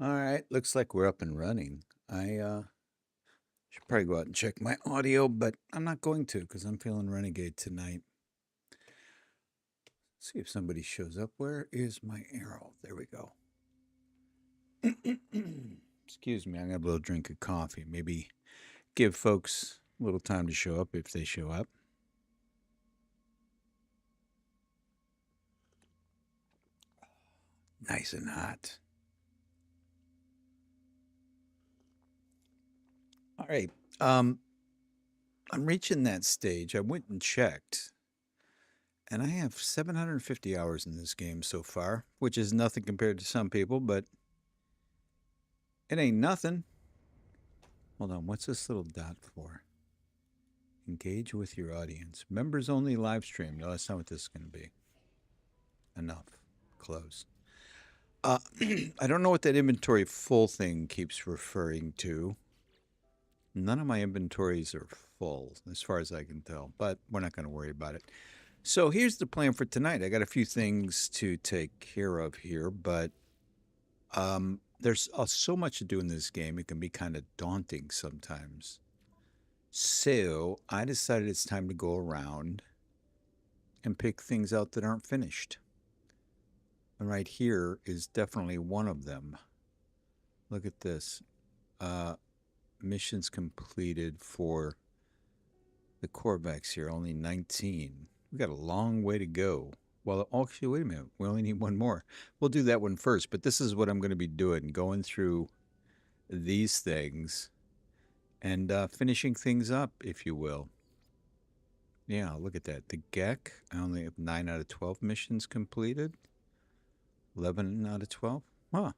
All right, looks like we're up and running. I should probably go out and check my audio, but I'm not going to because I'm feeling renegade tonight. See if somebody shows up. Where is my arrow? There we go. Excuse me, I'm gonna have a little drink of coffee. Maybe give folks a little time to show up if they show up. Nice and hot. All right. Um, I'm reaching that stage. I went and checked, and I have 750 hours in this game so far, which is nothing compared to some people, but it ain't nothing. Hold on, what's this little dot for? Engage with your audience. Members only live stream. No, that's not what this is going to be. Enough. Close. I don't know what that inventory full thing keeps referring to. None of my inventories are full, as far as I can tell, but we're not going to worry about it. So here's the plan for tonight. I got a few things to take care of here, but there's so much to do in this game. It can be kind of daunting sometimes. So I decided it's time to go around and pick things out that aren't finished. And right here is definitely one of them. Look at this. Missions completed for the Corvex here, only 19. We got a long way to go. Well, actually, wait a minute. We only need one more. We'll do that one first, but this is what I'm going to be doing, going through these things and finishing things up, if you will. Yeah, look at that. The GEC, I only have 9 out of 12 missions completed. 11 out of 12? Huh.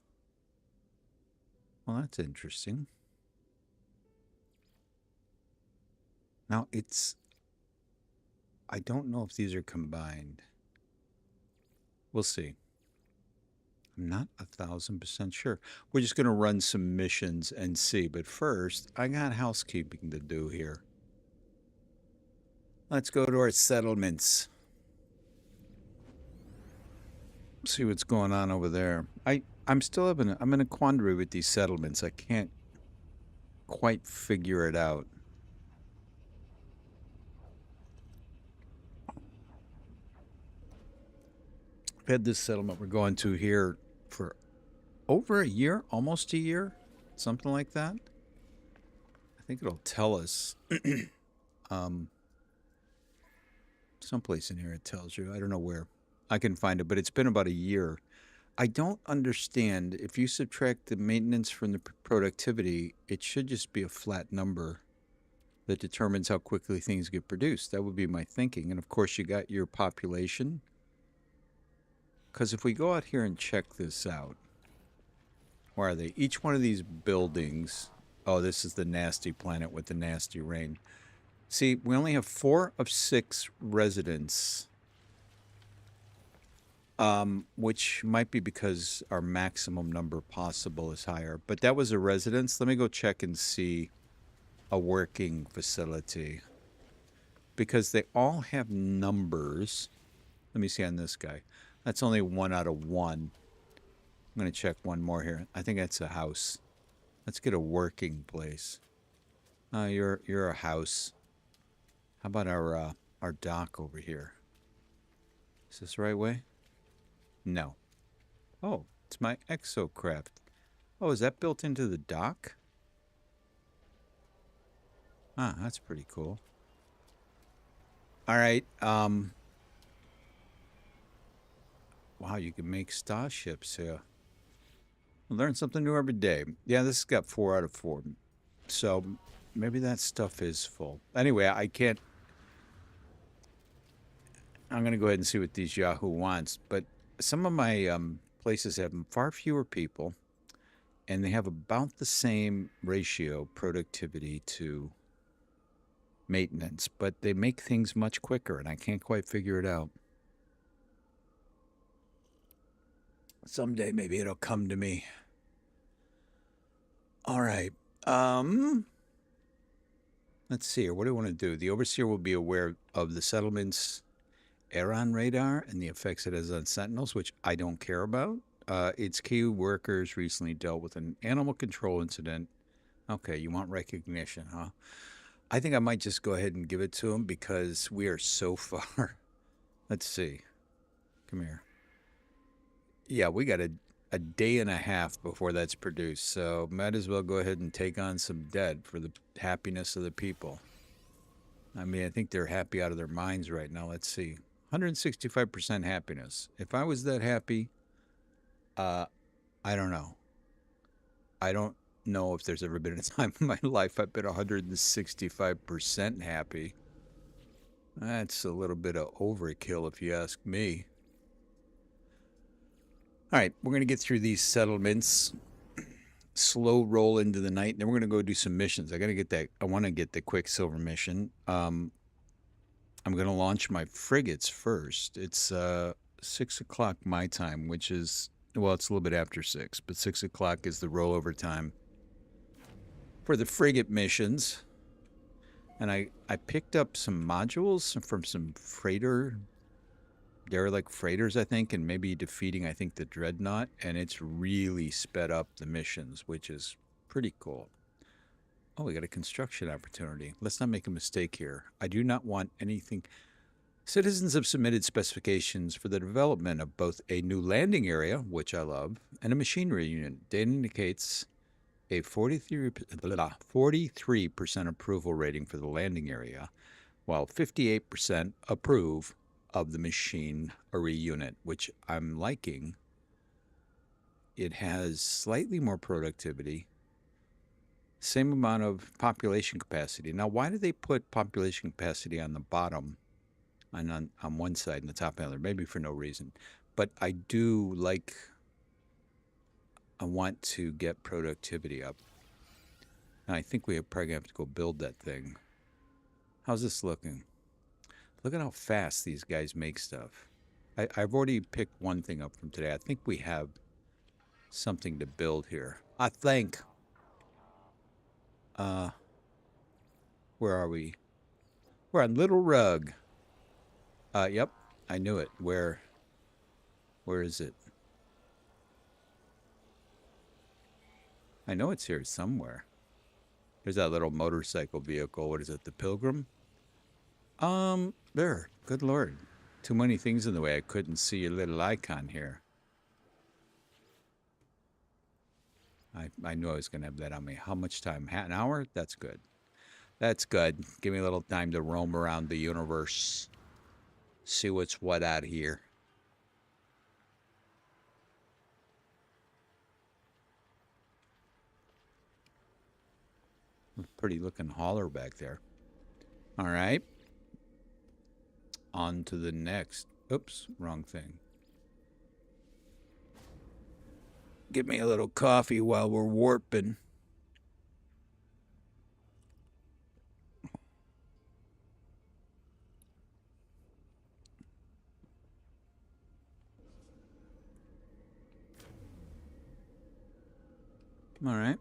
Well, that's interesting. Now, I don't know if these are combined. We'll see. I'm not 1,000% sure. We're just going to run some missions and see. But first, I got housekeeping to do here. Let's go to our settlements. See what's going on over there. I'm still I'm in a quandary with these settlements. I can't quite figure it out. I've had this settlement we're going to here for over a year, almost a year, something like that. I think it'll tell us. Someplace in here it tells you. I don't know where. I can find it, but it's been about a year. I don't understand. If you subtract the maintenance from the productivity, it should just be a flat number that determines how quickly things get produced. That would be my thinking. And of course, you got your population. Because if we go out here and check this out, where are they? Each one of these buildings. Oh, this is the nasty planet with the nasty rain. See, we only have 4 of 6 residents, which might be because our maximum number possible is higher. But that was a residence. Let me go check and see a working facility. Because they all have numbers. Let me see on this guy. That's only 1 out of 1. I'm going to check one more here. I think that's a house. Let's get a working place. You're a house. How about our dock over here? Is this the right way? No. Oh, it's my exocraft. Oh, is that built into the dock? Ah, that's pretty cool. All right. Wow, you can make starships here. Learn something new every day. Yeah, this has got 4 out of 4. So maybe that stuff is full. Anyway, I can't. I'm going to go ahead and see what these Yahoo wants. But some of my places have far fewer people, and they have about the same ratio productivity to maintenance, but they make things much quicker, and I can't quite figure it out. Someday maybe it'll come to me. All right. Let's see here. What do I want to do? The overseer will be aware of the settlement's Aeron radar and the effects it has on sentinels, which I don't care about. Its key workers recently dealt with an animal control incident. Okay, you want recognition, huh? I think I might just go ahead and give it to him because we are so far. Let's see. Come here. Yeah, we got a day and a half before that's produced, so might as well go ahead and take on some debt for the happiness of the people. I mean, I think they're happy out of their minds right now. Let's see. 165% happiness. If I was that happy, uh, I don't know. I don't know if there's ever been a time in my life I've been 165% happy. That's a little bit of overkill, if you ask me. All right, we're going to get through these settlements, slow roll into the night, and then we're going to go do some missions. I got to get that. I want to get the Quicksilver mission. I'm going to launch my frigates first. It's 6 o'clock my time, which is, well, it's a little bit after 6, but 6 o'clock is the rollover time for the frigate missions. And I picked up some modules from some derelict freighters, I think, and maybe defeating, I think, the Dreadnought, and it's really sped up the missions, which is pretty cool. Oh, we got a construction opportunity. Let's not make a mistake here. I do not want anything. Citizens have submitted specifications for the development of both a new landing area, which I love, and a machinery unit. Data indicates a 43% approval rating for the landing area, while 58% approve of the machinery unit, which I'm liking. It has slightly more productivity, same amount of population capacity. Now, why do they put population capacity on the bottom and on one side and the top on the other? Maybe for no reason. But I do like, I want to get productivity up. And I think we are probably going to have to go build that thing. How's this looking? Look at how fast these guys make stuff. I've already picked one thing up from today. I think we have something to build here. I think. Where are we? We're on Little Rug. Yep, I knew it. Where is it? I know it's here somewhere. There's that little motorcycle vehicle. What is it? The Pilgrim? There. Good Lord. Too many things in the way. I couldn't see your little icon here. I knew I was going to have that on me. How much time? An hour? That's good. That's good. Give me a little time to roam around the universe. See what's what out here. Pretty looking hauler back there. All right. On to the next. Oops, wrong thing. Give me a little coffee while we're warping. All right.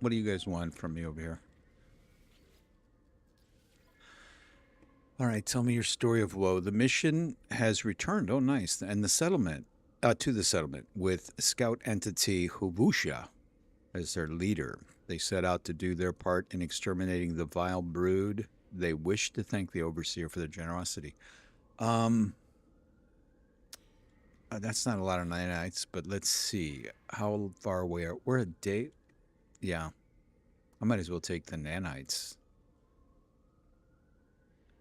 What do you guys want from me over here? All right, tell me your story of woe. The mission has returned. Oh, nice. And the settlement, to the settlement, with scout entity Hubusha as their leader. They set out to do their part in exterminating the vile brood. They wish to thank the overseer for their generosity. That's not a lot of nanites, but let's see. How far away are we're a day? Yeah. I might as well take the nanites.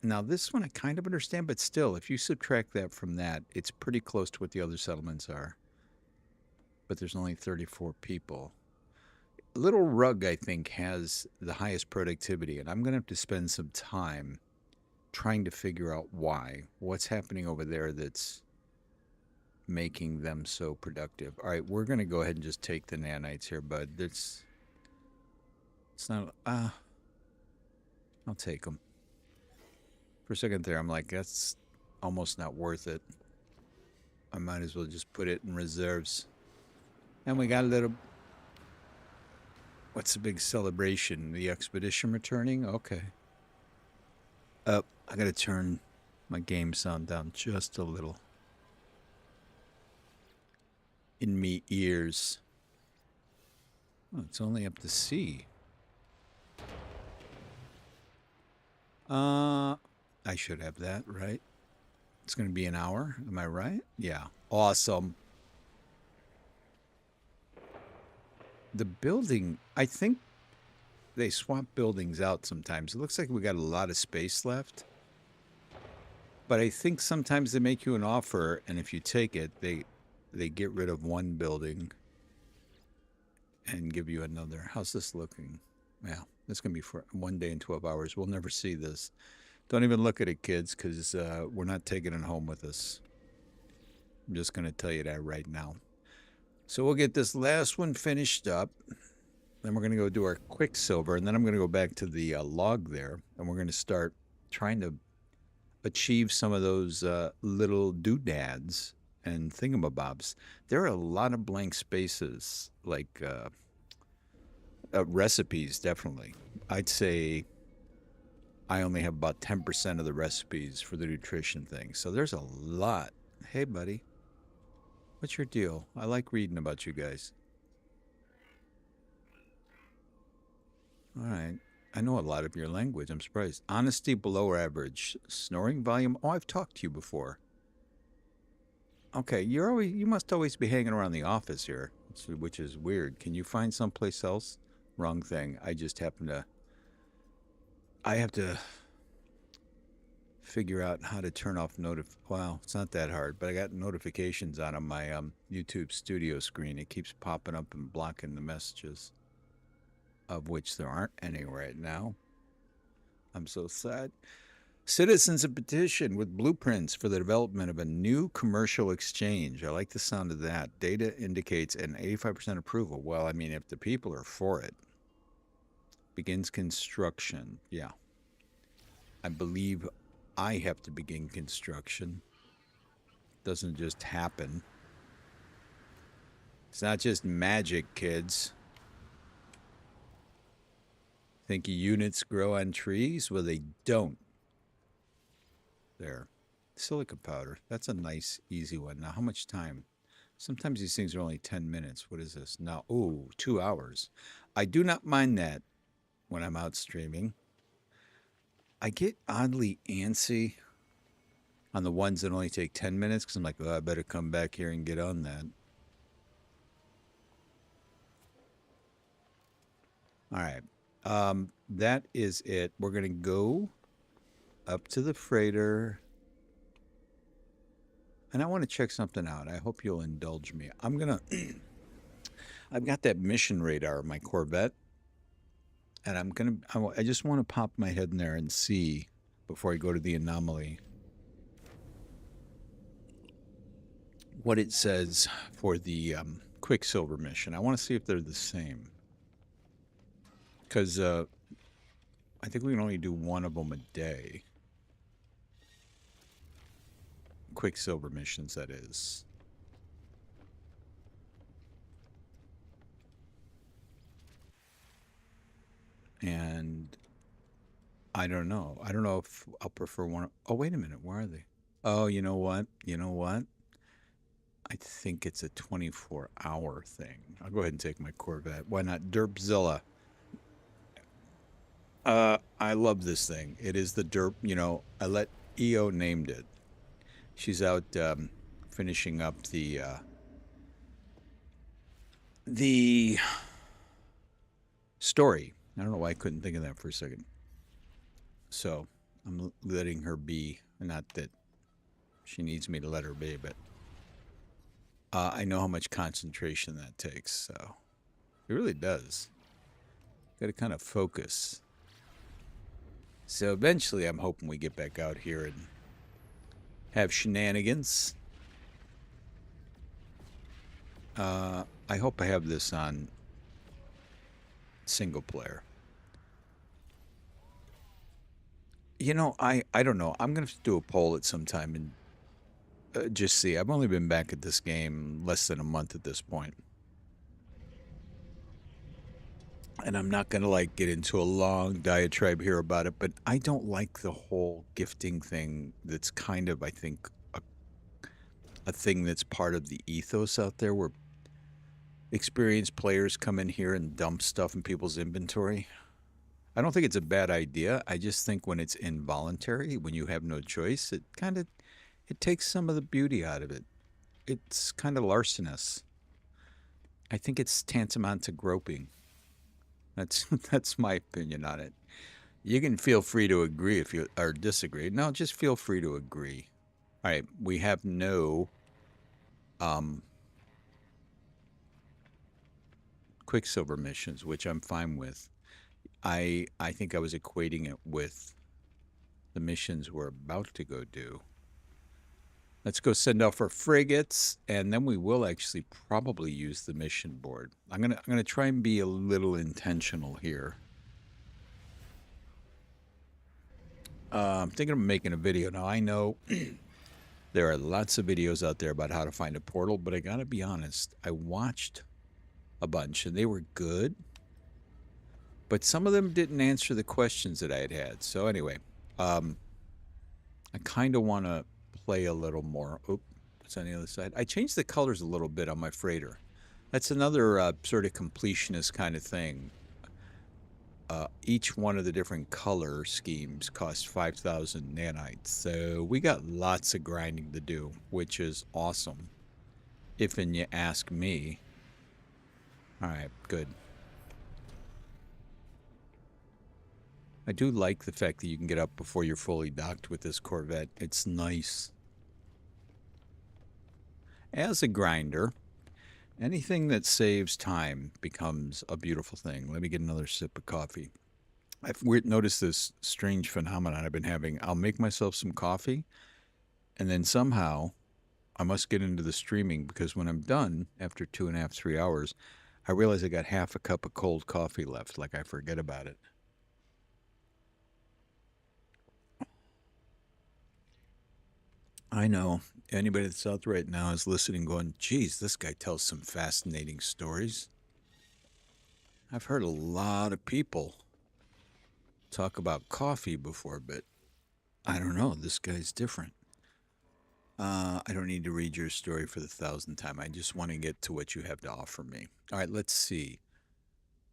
Now, this one I kind of understand, but still, if you subtract that from that, it's pretty close to what the other settlements are. But there's only 34 people. Little Rug, I think, has the highest productivity, and I'm going to have to spend some time trying to figure out why. What's happening over there that's making them so productive? All right, we're going to go ahead and just take the nanites here, bud. It's not... I'll take them. For a second there, I'm like, that's almost not worth it. I might as well just put it in reserves. And we got a little... What's the big celebration? The expedition returning? Okay. I got to turn my game sound down just a little. in me ears. Oh, it's only up to C. I should have that, right? It's going to be an hour. Am I right? Yeah. Awesome. The building, I think they swap buildings out sometimes. It looks like we got a lot of space left. But I think sometimes they make you an offer, and if you take it, they get rid of one building and give you another. How's this looking? Yeah, it's going to be for 1 day and 12 hours. We'll never see this. Don't even look at it, kids, because we're not taking it home with us. I'm just going to tell you that right now. So we'll get this last one finished up. Then we're going to go do our quicksilver, and then I'm going to go back to the log there, and we're going to start trying to achieve some of those little doodads and thingamabobs. There are a lot of blank spaces, like recipes, definitely. I'd say I only have about 10% of the recipes for the nutrition thing. So there's a lot. Hey, buddy. What's your deal? I like reading about you guys. All right. I know a lot of your language. I'm surprised. Honesty below average. Snoring volume. Oh, I've talked to you before. Okay, you must always be hanging around the office here, which is weird. Can you find someplace else? Wrong thing. I have to figure out how to turn off Well, it's not that hard, but I got notifications on my YouTube studio screen. It keeps popping up and blocking the messages, of which there aren't any right now. I'm so sad. Citizens a petition with blueprints for the development of a new commercial exchange. I like the sound of that. Data indicates an 85% approval. Well, I mean, if the people are for it. Begins construction. Yeah. I believe I have to begin construction. Doesn't just happen. It's not just magic, kids. Think units grow on trees? Well, they don't. There. Silica powder. That's a nice, easy one. Now, how much time? Sometimes these things are only 10 minutes. What is this? Now, 2 hours. I do not mind that when I'm out streaming. I get oddly antsy on the ones that only take 10 minutes because I'm like, I better come back here and get on that. All right. That is it. We're going to go up to the freighter. And I want to check something out. I hope you'll indulge me. I've got that mission radar on my Corvette. And I just want to pop my head in there and see before I go to the anomaly what it says for the Quicksilver mission. I want to see if they're the same. Because I think we can only do one of them a day. Quicksilver missions, that is. And I don't know. I don't know if I'll prefer one. Oh, wait a minute. Where are they? Oh, you know what? I think it's a 24-hour thing. I'll go ahead and take my Corvette. Why not? Derpzilla. I love this thing. It is the Derp. I let EO named it. She's out finishing up the story. I don't know why I couldn't think of that for a second. So I'm letting her be. Not that she needs me to let her be, but I know how much concentration that takes. So it really does. Got to kind of focus. So eventually I'm hoping we get back out here and have shenanigans. I hope I have this on single player. I don't know. I'm going to do a poll at some time and just see. I've only been back at this game less than a month at this point. And I'm not going to get into a long diatribe here about it, but I don't like the whole gifting thing. That's kind of, I think, a thing that's part of the ethos out there where experienced players come in here and dump stuff in people's inventory. I don't think it's a bad idea. I just think when it's involuntary, when you have no choice, it takes some of the beauty out of it. It's kind of larcenous. I think it's tantamount to groping. That's that's my opinion on it. You can feel free to agree if you or disagree. No, just feel free to agree. All right, we have no um, Quicksilver missions, which I'm fine with. I think I was equating it with the missions we're about to go do. Let's go send off our frigates, and then we will actually probably use the mission board. I'm gonna try and be a little intentional here. I'm thinking of making a video now. I know there are lots of videos out there about how to find a portal, but I gotta be honest. I watched a bunch, and they were good, but some of them didn't answer the questions that I had had. So anyway, um, I kind of want to play a little more. Oop, what's on the other side? I changed the colors a little bit on my freighter. That's another sort of completionist kind of thing. Each one of the different color schemes costs 5,000 nanites. So we got lots of grinding to do, which is awesome. If and you ask me. All right, good. I do like the fact that you can get up before you're fully docked with this Corvette. It's nice. As a grinder, anything that saves time becomes a beautiful thing. Let me get another sip of coffee. I've noticed this strange phenomenon I've been having. I'll make myself some coffee, and then somehow I must get into the streaming because when I'm done after 2.5, 3 hours, I realize I got half a cup of cold coffee left. Like I forget about it. I know. Anybody that's out there right now is listening, going, geez, this guy tells some fascinating stories. I've heard a lot of people talk about coffee before, but I don't know. This guy's different. I don't need to read your story for the thousandth time. I just want to get to what you have to offer me. All right, let's see.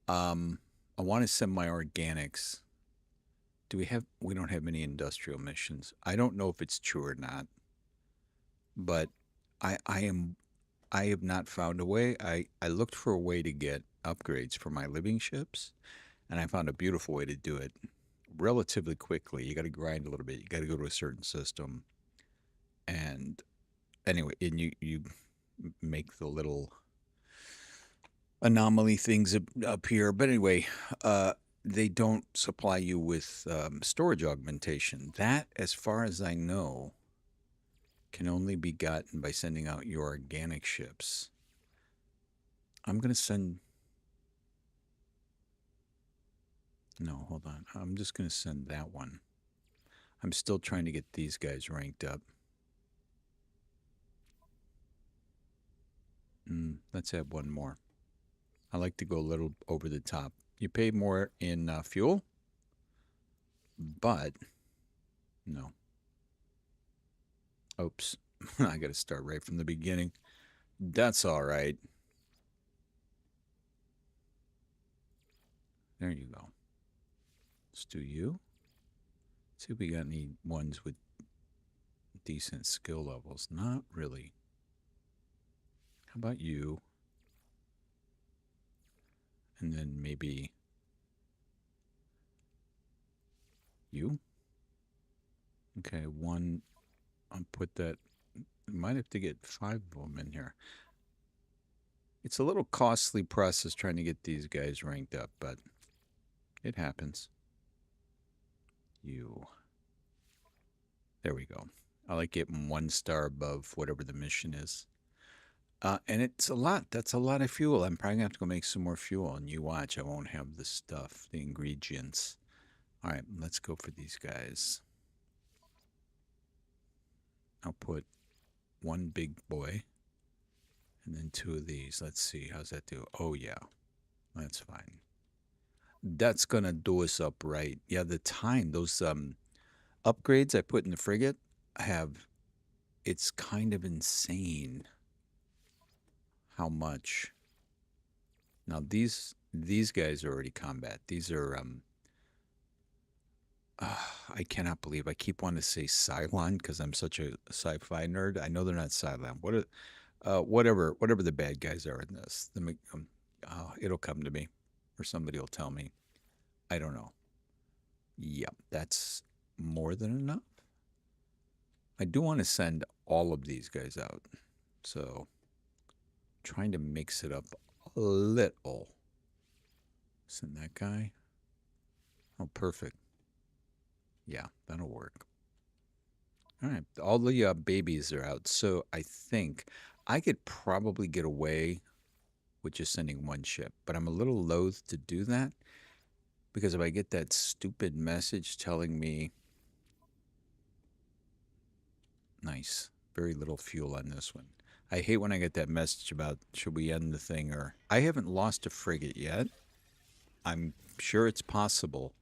Um, I want to send my organics. Do we have? We don't have any industrial missions. I don't know if it's true or not, but I have not found a way. I looked for a way to get upgrades for my living ships, and I found a beautiful way to do it relatively quickly. You got to grind a little bit. You got to go to a certain system, and anyway, and you make the little anomaly things up here. But anyway, they don't supply you with storage augmentation. That, as far as I know, can only be gotten by sending out your organic ships. I'm going to send. No, hold on. I'm just going to send that one. I'm still trying to get these guys ranked up. Let's add one more. I like to go a little over the top. You pay more in fuel, but no. Oops. I got to start right from the beginning. That's all right. There you go. Let's do you. See if we got any ones with decent skill levels. Not really. How about you? And then maybe you. Okay, one. I'll put that. Might have to get 5 of them in here. It's a little costly process trying to get these guys ranked up, but it happens. You. There we go. I like getting 1 star above whatever the mission is. And it's a lot. That's a lot of fuel. I'm probably going to have to go make some more fuel. And you watch, I won't have the stuff, the ingredients. All right, let's go for these guys. I'll put one big boy and then 2 of these. Let's see. How's that do? Oh, yeah. That's fine. That's going to do us up right. Yeah, the time, those upgrades I put in the frigate have, it's kind of insane how much Now these guys are already combat. These are I cannot believe I keep wanting to say Cylon because I'm such a sci-fi nerd. I know they're not Cylon. Whatever the bad guys are in this. It'll come to me, or somebody will tell me. I don't know. Yep, that's more than enough. I do want to send all of these guys out, so trying to mix it up a little. Send that guy. Oh, perfect. Yeah, that'll work. All right, all the babies are out, so I think I could probably get away with just sending one ship, but I'm a little loath to do that because if I get that stupid message telling me, nice, very little fuel on this one. I hate when I get that message about should we end the thing or I haven't lost a frigate yet. I'm sure it's possible,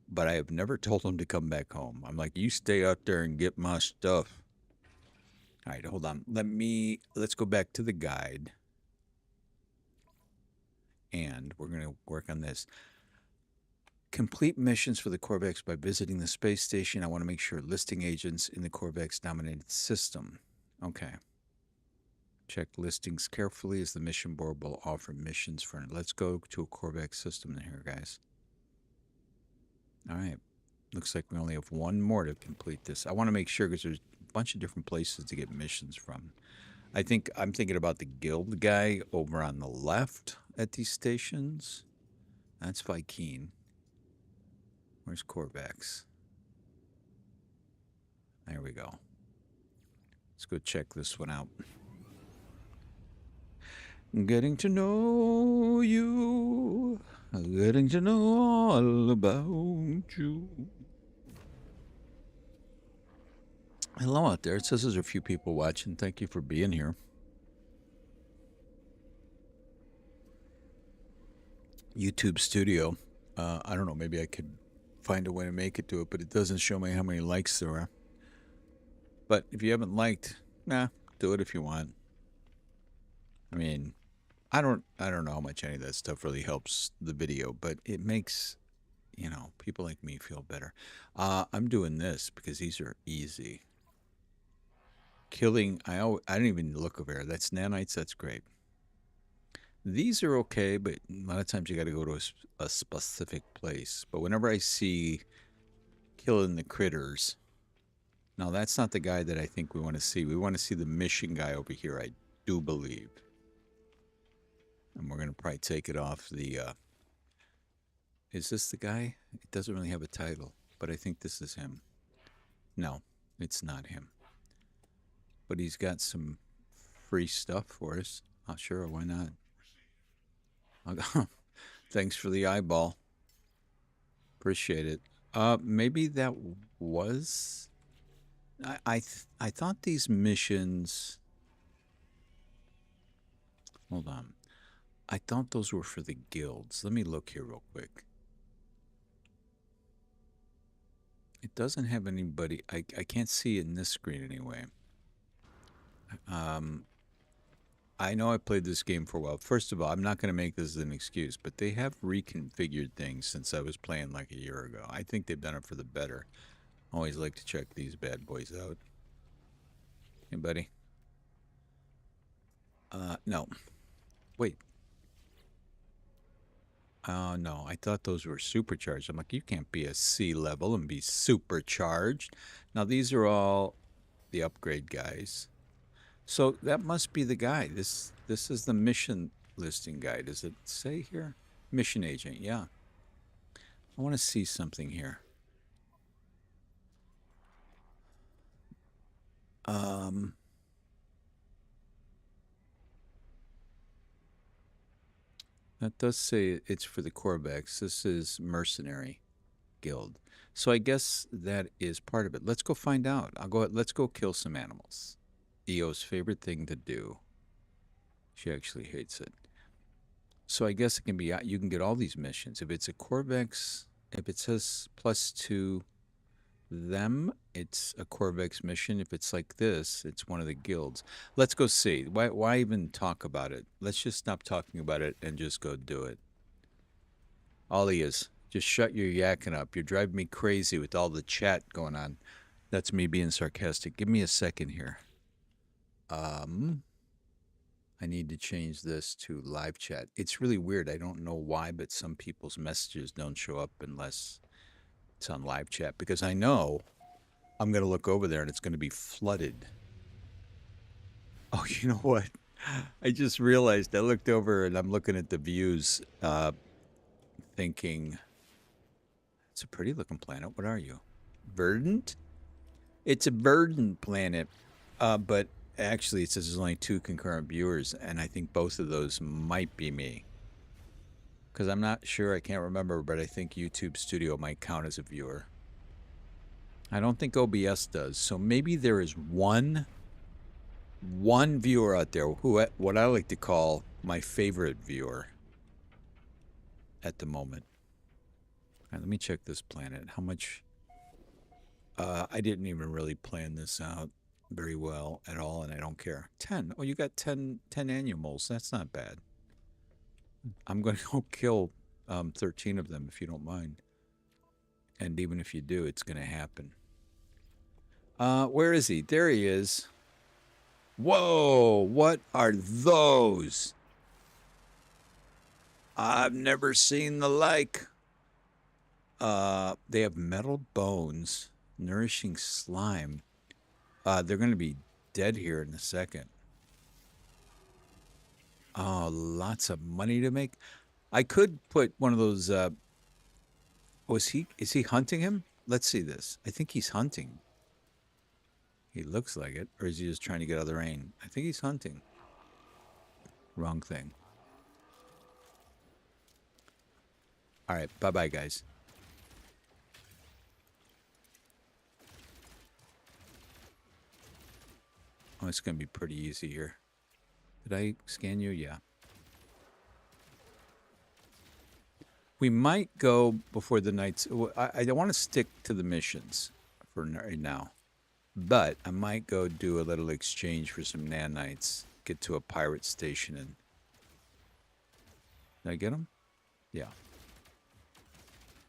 but I have never told them to come back home. I'm like, you stay out there and get my stuff. All right, hold on. Let's go back to the guide and we're going to work on this. Complete missions for the Corvex by visiting the space station. I want to make sure listing agents in the Corvex dominated system. Okay. Check listings carefully as the mission board will offer missions for it. Let's go to a Corvex system here, guys. All right. Looks like we only have one more to complete this. I want to make sure because there's a bunch of different places to get missions from. I'm thinking about the guild guy over on the left at these stations. That's Vikeen. Where's Corvex? There we go. Let's go check this one out. Getting to know you. Getting to know all about you. Hello out there. It says there's a few people watching. Thank you for being here. YouTube Studio. I don't know. Maybe I could find a way to make it to it, but it doesn't show me how many likes there are. But if you haven't liked, do it if you want. I mean, I don't know how much any of that stuff really helps the video, but it makes people like me feel better. I'm doing this because these are easy. Killing, I don't even look over here. That's nanites. That's great. These are okay, but a lot of times you got to go to a specific place. But whenever I see killing the critters, now that's not the guy that I think we want to see. We want to see the mission guy over here, I do believe. And we're going to probably take it off the... is this the guy? It doesn't really have a title, but I think this is him. No, it's not him. But he's got some free stuff for us. Oh, sure, why not? Thanks for the eyeball. Appreciate it. Maybe that was... I thought these missions... Hold on. I thought those were for the guilds. Let me look here real quick. It doesn't have anybody... I can't see it in this screen anyway. I know I played this game for a while. First of all, I'm not going to make this an excuse, but they have reconfigured things since I was playing like a year ago. I think they've done it for the better. Always like to check these bad boys out. Hey, buddy. No. Wait. Oh, no. I thought those were supercharged. I'm like, you can't be a sea level and be supercharged. Now, these are all the upgrade guys. So that must be the guy. This is the mission listing guide. Does it say here? Mission agent, yeah. I want to see something here. That does say it's for the Corvex. This is Mercenary Guild. So I guess that is part of it. Let's go find out. Let's go kill some animals. EO's favorite thing to do. She actually hates it. So I guess it can be, you can get all these missions. If it's a Corvex, if it says +2 them, it's a Corvex mission. If it's like this, it's one of the guilds. Let's go see. Why even talk about it? Let's just stop talking about it and just go do it. Ollie is. Just shut your yakking up. You're driving me crazy with all the chat going on. That's me being sarcastic. Give me a second here. I need to change this to live chat. It's really weird. I don't know why, but some people's messages don't show up unless it's on live chat, because I know I'm going to look over there and it's going to be flooded. Oh, you know what? I just realized I looked over and I'm looking at the views, thinking, it's a pretty looking planet. What are you? Verdant? It's a verdant planet. But actually, it says there's only 2 concurrent viewers, and I think both of those might be me. Because I'm not sure, I can't remember, but I think YouTube Studio might count as a viewer. I don't think OBS does. So maybe there is one viewer out there who, what I like to call my favorite viewer at the moment. All right, let me check this planet. How much? I didn't even really plan this out very well at all, and I don't care. 10. Oh, you got 10 animals. That's not bad. I'm going to go kill 13 of them if you don't mind. And even if you do, it's going to happen. Where is he? There he is. Whoa, what are those? I've never seen the like. They have metal bones, nourishing slime. They're going to be dead here in a second. Oh, lots of money to make. I could put one of those. Is he hunting him? Let's see this. I think he's hunting. He looks like it. Or is he just trying to get out of the rain? I think he's hunting. Wrong thing. All right. Bye-bye, guys. Oh, it's going to be pretty easy here. Did I scan you? Yeah. We might go before the night's... I don't want to stick to the missions for right now. But I might go do a little exchange for some nanites. Get to a pirate station and... Did I get them? Yeah.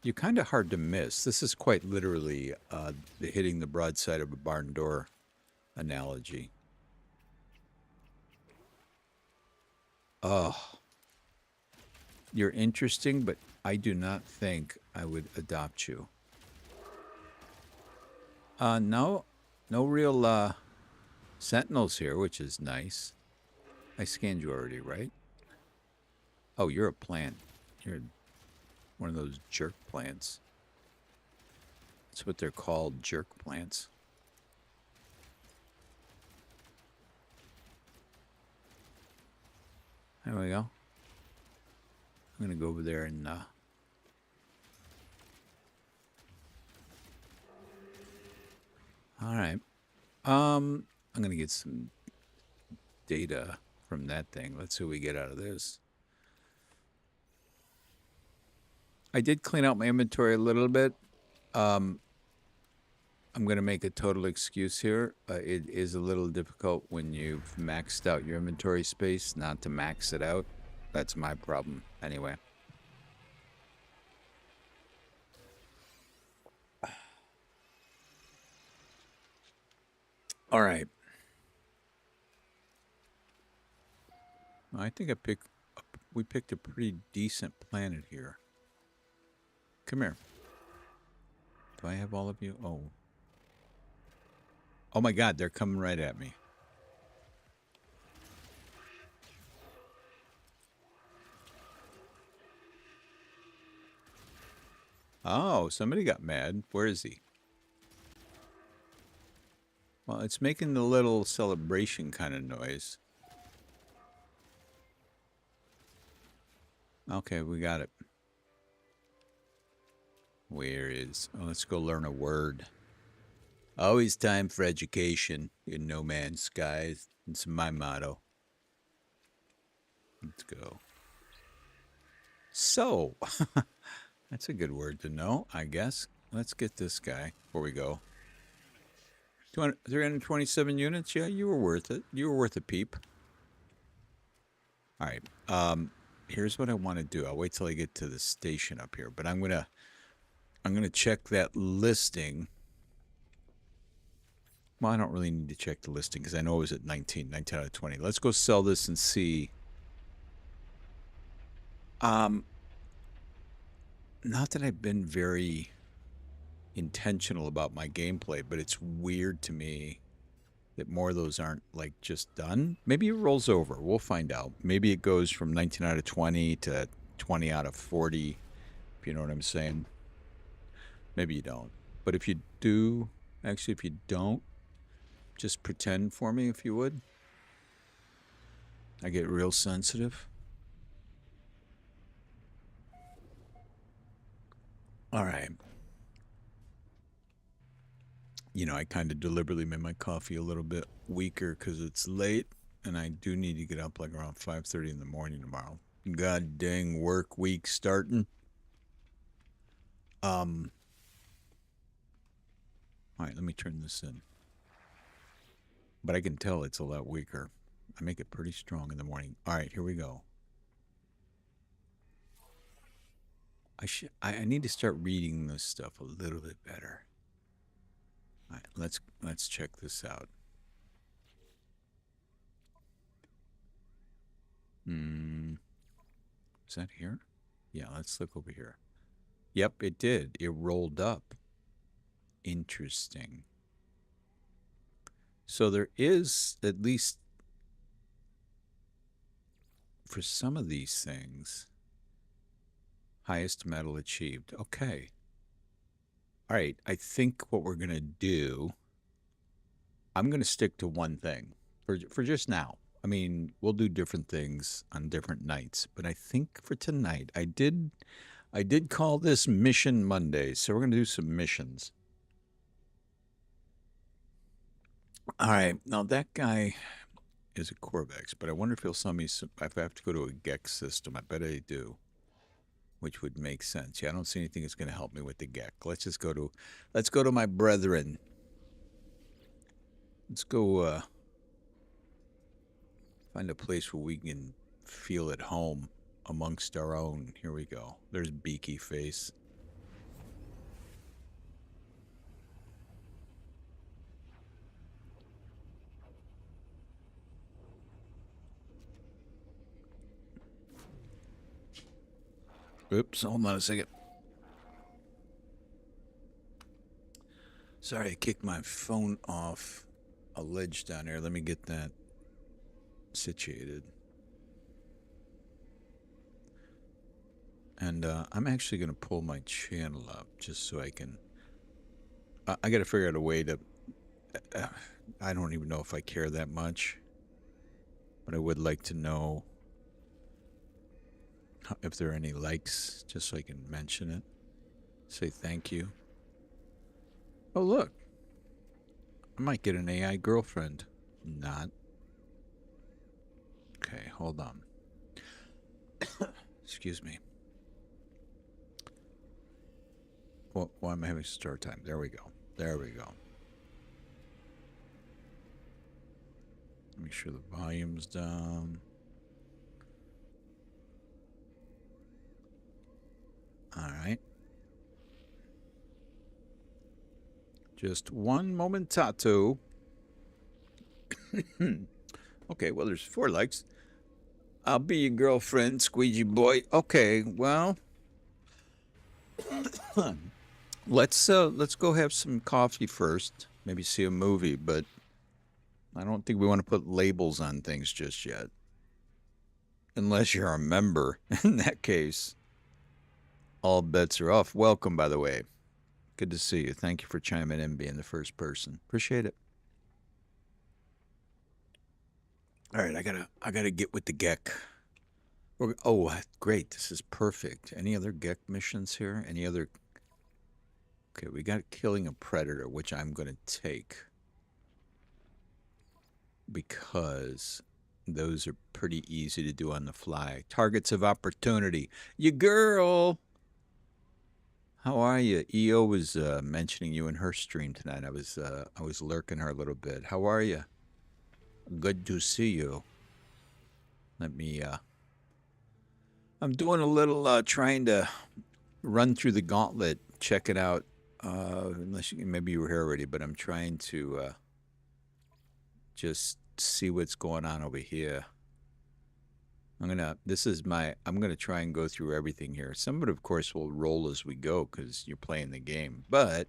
You're kind of hard to miss. This is quite literally the hitting the broadside of a barn door analogy. Oh. You're interesting, but I do not think I would adopt you. No real sentinels here, which is nice. I scanned you already, right? Oh, you're a plant. You're one of those jerk plants. That's what they're called, jerk plants. There we go. I'm going to go over there and... All right. I'm going to get some data from that thing. Let's see what we get out of this. I did clean out my inventory a little bit. I'm going to make a total excuse here. It is a little difficult when you've maxed out your inventory space not to max it out. That's my problem anyway. All right. I think we picked a pretty decent planet here. Come here. Do I have all of you? Oh. Oh my God, they're coming right at me. Oh, somebody got mad. Where is he? Well, it's making the little celebration kind of noise. Okay, we got it. Where is... Oh, let's go learn a word. Always time for education in No Man's Skies. It's my motto. Let's go. So, that's a good word to know, I guess. Let's get this guy before we go. 327 units? Yeah, you were worth it. You were worth a peep. All right. Here's what I want to do. I'll wait till I get to the station up here, but I'm gonna check that listing. Well, I don't really need to check the listing because I know it was at 19 out of 20. Let's go sell this and see. Not that I've been very intentional about my gameplay, but it's weird to me that more of those aren't like just done. Maybe it rolls over. We'll find out. Maybe it goes from 19 out of 20 to 20 out of 40, if you know what I'm saying. Maybe you don't. But if you do, actually, if you don't, just pretend for me if you would. I get real sensitive. All right. You know, I kind of deliberately made my coffee a little bit weaker because it's late, and I do need to get up like around 5:30 in the morning tomorrow. God dang work week starting. All right, let me turn this in. But I can tell it's a lot weaker. I make it pretty strong in the morning. All right, here we go. I need to start reading this stuff a little bit better. All right, let's check this out. Is that here? Yeah, let's look over here. Yep, it did. It rolled up. Interesting. So there is, at least for some of these things, highest medal achieved. Okay. All right, I think what we're going to do, I'm going to stick to one thing for just now. I mean, we'll do different things on different nights, but I think for tonight, I did call this Mission Monday, so we're going to do some missions. All right, now that guy is a Corvex, but I wonder if he'll sell me some, if I have to go to a Gex system. I bet I do, which would make sense. Yeah, I don't see anything that's going to help me with the Gex. Let's go to my brethren. Let's go find a place where we can feel at home amongst our own. Here we go. There's Beaky Face. Oops, hold on a second. Sorry, I kicked my phone off a ledge down here. Let me get that situated. And I'm actually going to pull my channel up just so I can... I got to figure out a way to... I don't even know if I care that much. But I would like to know if there are any likes, just so I can mention it. Say thank you. Oh, look. I might get an AI girlfriend. Not. Okay, hold on. Excuse me. Well, I'm having start time. There we go. There we go. Make sure the volume's down. All right. Just one momentato. Okay, well, there's 4 likes. I'll be your girlfriend, squeegee boy. Okay, well, let's go have some coffee first. Maybe see a movie, but I don't think we want to put labels on things just yet. Unless you're a member. In that case, all bets are off. Welcome, by the way. Good to see you. Thank you for chiming in, being the first person. Appreciate it. All right, I gotta get with the Gek. Oh, great! This is perfect. Any other Gek missions here? Any other? Okay, we got killing a predator, which I'm gonna take because those are pretty easy to do on the fly. Targets of opportunity. You girl. How are you? EO was mentioning you in her stream tonight. I was lurking her a little bit. How are you? Good to see you. Let me. I'm doing a little trying to run through the gauntlet, check it out. Maybe you were here already, but I'm trying to just see what's going on over here. I'm gonna try and go through everything here. Some of it, of course, will roll as we go because you're playing the game, but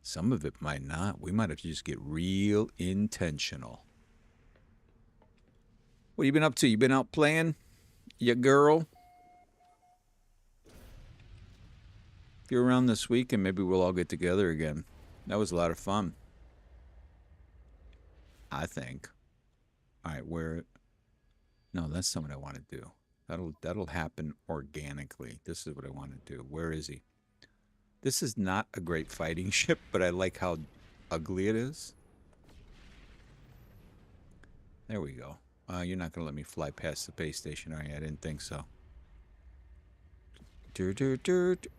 some of it might not. We might have to just get real intentional. What have you been up to? You been out playing, ya girl? If you're around this weekend, maybe we'll all get together again. That was a lot of fun, I think. All right, where? No, that's not what I want to do. That'll happen organically. This is what I want to do. Where is he? This is not a great fighting ship, but I like how ugly it is. There we go. You're not going to let me fly past the base station, are you? I didn't think so.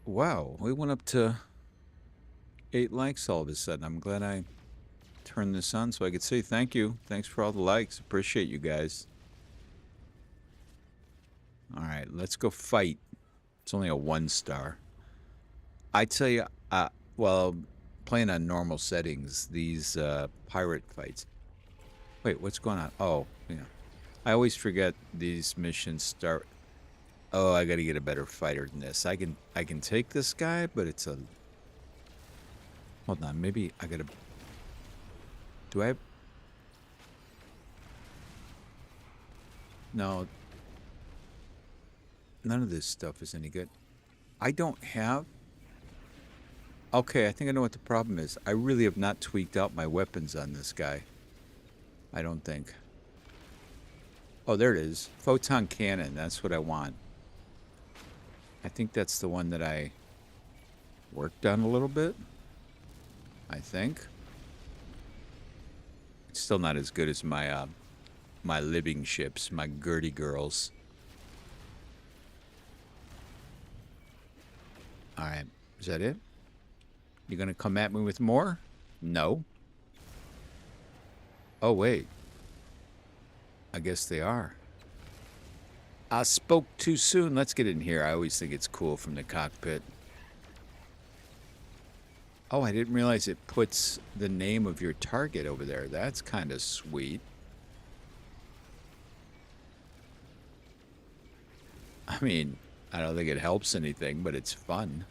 Wow, we went up to 8 likes all of a sudden. I'm glad I turned this on so I could say thank you. Thanks for all the likes. Appreciate you guys. All right, let's go fight. It's only a 1-star. I tell you, well, playing on normal settings, these pirate fights. Wait, what's going on? Oh, yeah. I always forget these missions start. Oh, I got to get a better fighter than this. I can take this guy, but it's a. Hold on, maybe I got to. Do I have? No. None of this stuff is any good. I don't have. Okay, I think I know what the problem is. I really have not tweaked out my weapons on this guy. I don't think. Oh, there it is. Photon cannon. That's what I want. I think that's the one that I worked on a little bit. I think. It's still not as good as my my living ships, my Gertie girls. All right. Is that it? You gonna come at me with more? No. Oh, wait. I guess they are. I spoke too soon. Let's get in here. I always think it's cool from the cockpit. Oh, I didn't realize it puts the name of your target over there. That's kind of sweet. I mean, I don't think it helps anything, but it's fun.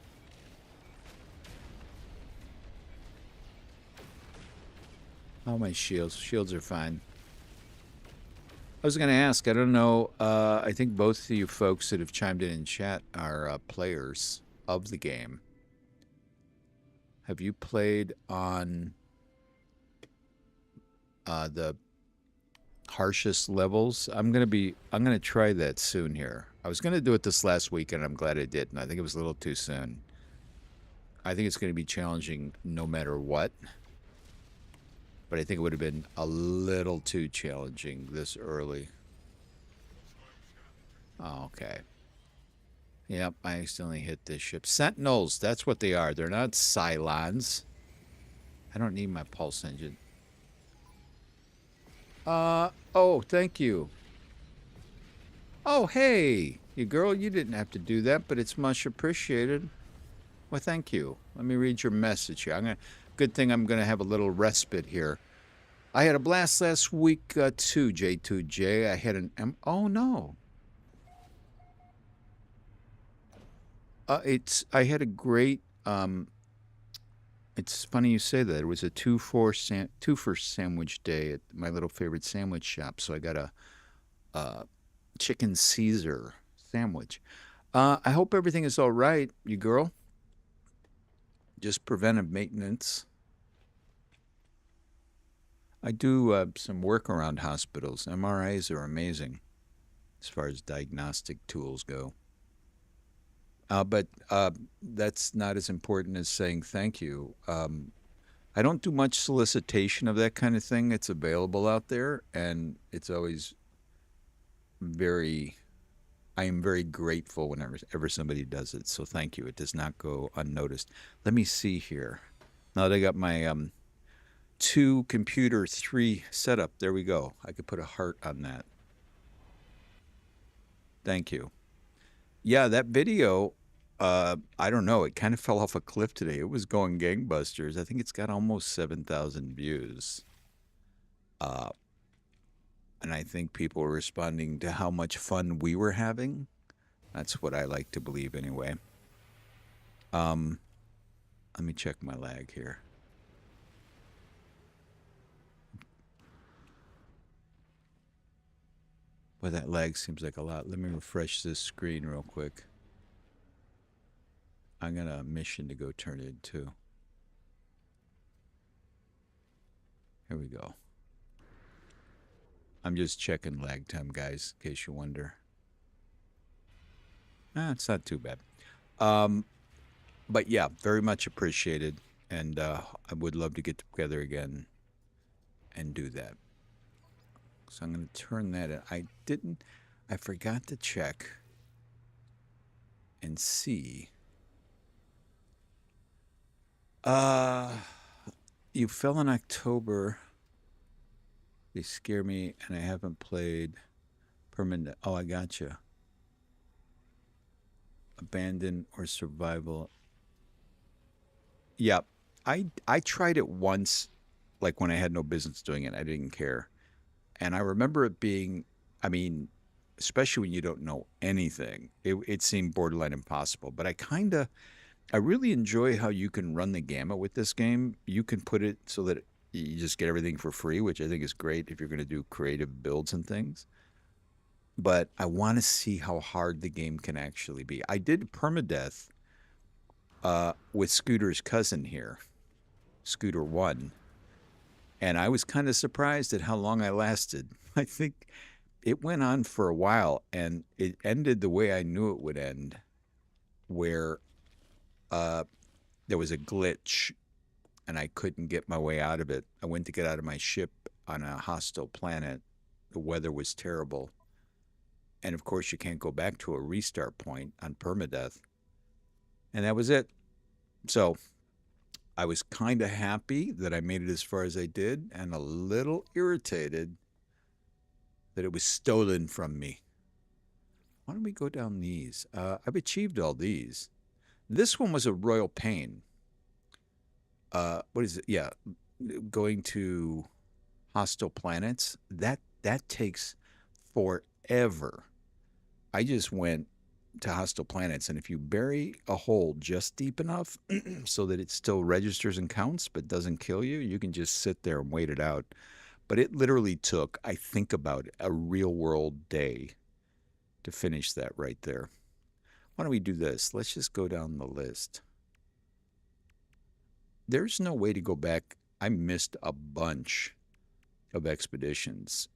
Oh, my shields. Shields are fine. I was going to ask, I don't know, I think both of you folks that have chimed in chat are players of the game. Have you played on the harshest levels? I'm going to try that soon here. I was going to do it this last weekend. I'm glad I didn't. I think it was a little too soon. I think it's going to be challenging no matter what. But I think it would have been a little too challenging this early. Oh, okay. Yep, I accidentally hit this ship. Sentinels, that's what they are. They're not Cylons. I don't need my pulse engine. Oh, thank you. Oh, hey, you girl, you didn't have to do that, but it's much appreciated. Well, thank you. Let me read your message here. Good thing I'm going to have a little respite here. I had a blast last week, too, J2J. I had an oh, no. I had a great, it's funny you say that. It was a two-for sandwich day at my little favorite sandwich shop. So I got a chicken Caesar sandwich. I hope everything is all right, you girl. Just preventive maintenance. I do some work around hospitals. MRIs are amazing as far as diagnostic tools go. But that's not as important as saying thank you. I don't do much solicitation of that kind of thing. It's available out there, and it's always very I am very grateful whenever somebody does it. So thank you. It does not go unnoticed. Let me see here. Now that I got my two computer three setup, there we go. I could put a heart on that. Thank you. Yeah, that video, I don't know. It kind of fell off a cliff today. It was going gangbusters. I think it's got almost 7,000 views. Uh, and I think people were responding to how much fun we were having. That's what I like to believe anyway. Um, Let me check my lag here. Well, that lag seems like a lot. Let me refresh this screen real quick. I got a mission to go turn in too. Here we go. I'm just checking lag time, guys, in case you wonder. It's not too bad. But yeah, very much appreciated. And I would love to get together again and do that. So I'm going to turn that in. I forgot to check and see. You fell in October. They scare me, and I haven't played permanent. Oh, I gotcha. Abandon or survival. Yeah, I tried it once, like when I had no business doing it. I didn't care, and I remember it being. I mean, especially when you don't know anything, it seemed borderline impossible. But I really enjoy how you can run the gamut with this game. You can put it so that you just get everything for free, which I think is great if you're going to do creative builds and things. But I want to see how hard the game can actually be. I did permadeath with Scooter's cousin here, Scooter 1, and I was kind of surprised at how long I lasted. I think it went on for a while, and it ended the way I knew it would end, where uh, there was a glitch and I couldn't get my way out of it. I went to get out of my ship on a hostile planet. The weather was terrible. And of course, you can't go back to a restart point on permadeath. And that was it. So I was kind of happy that I made it as far as I did, and a little irritated that it was stolen from me. Why don't we go down these? I've achieved all these. This one was a royal pain. What is it? Yeah, going to hostile planets. That takes forever. I just went to hostile planets, and if you bury a hole just deep enough so that it still registers and counts but doesn't kill you, you can just sit there and wait it out. But it literally took, I think about it, a real world day to finish that right there. Why don't we do this? Let's just go down the list. There's no way to go back. I missed a bunch of expeditions.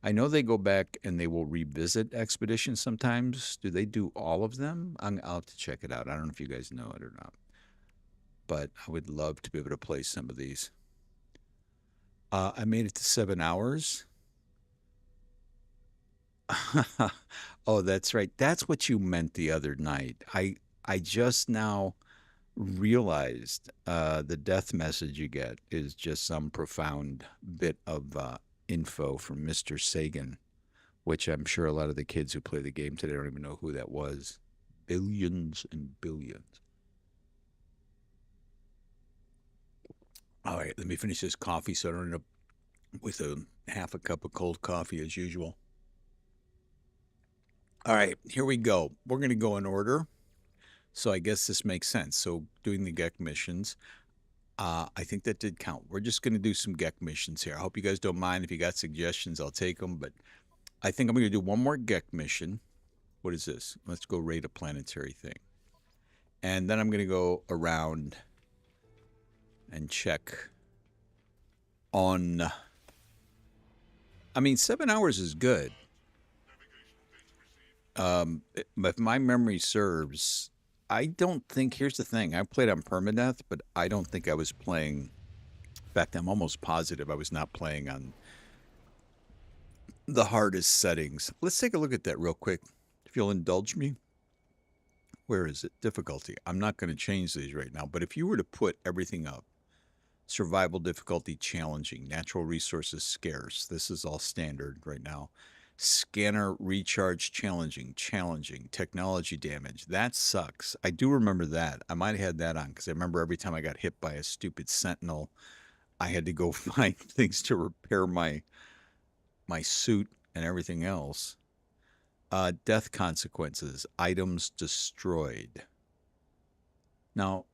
I know they go back and they will revisit expeditions sometimes. Do they do all of them? I'll have to check it out. I don't know if you guys know it or not. But I would love to be able to play some of these. I made it to 7 hours. Oh, that's right. That's what you meant the other night. I just now realized the death message you get is just some profound bit of info from Mr. Sagan, which I'm sure a lot of the kids who play the game today don't even know who that was. Billions and billions. All right, let me finish this coffee so I don't end up with a half a cup of cold coffee as usual. All right, here we go. We're going to go in order. So I guess this makes sense. So doing the GEC missions, I think that did count. We're just going to do some GEC missions here. I hope you guys don't mind. If you got suggestions, I'll take them. But I think I'm going to do one more GEC mission. What is this? Let's go raid a planetary thing. And then I'm going to go around and check on... I mean, 7 hours is good. If my memory serves, I don't think... Here's the thing. I played on permadeath, but I don't think I was playing... In fact, I'm almost positive I was not playing on the hardest settings. Let's take a look at that real quick. If you'll indulge me, where is it? Difficulty. I'm not going to change these right now, but if you were to put everything up, survival difficulty challenging, natural resources scarce, this is all standard right now. Scanner recharge challenging, challenging, technology damage. That sucks. I do remember that. I might have had that on because I remember every time I got hit by a stupid sentinel, I had to go find things to repair my suit and everything else. Death consequences, items destroyed. Now,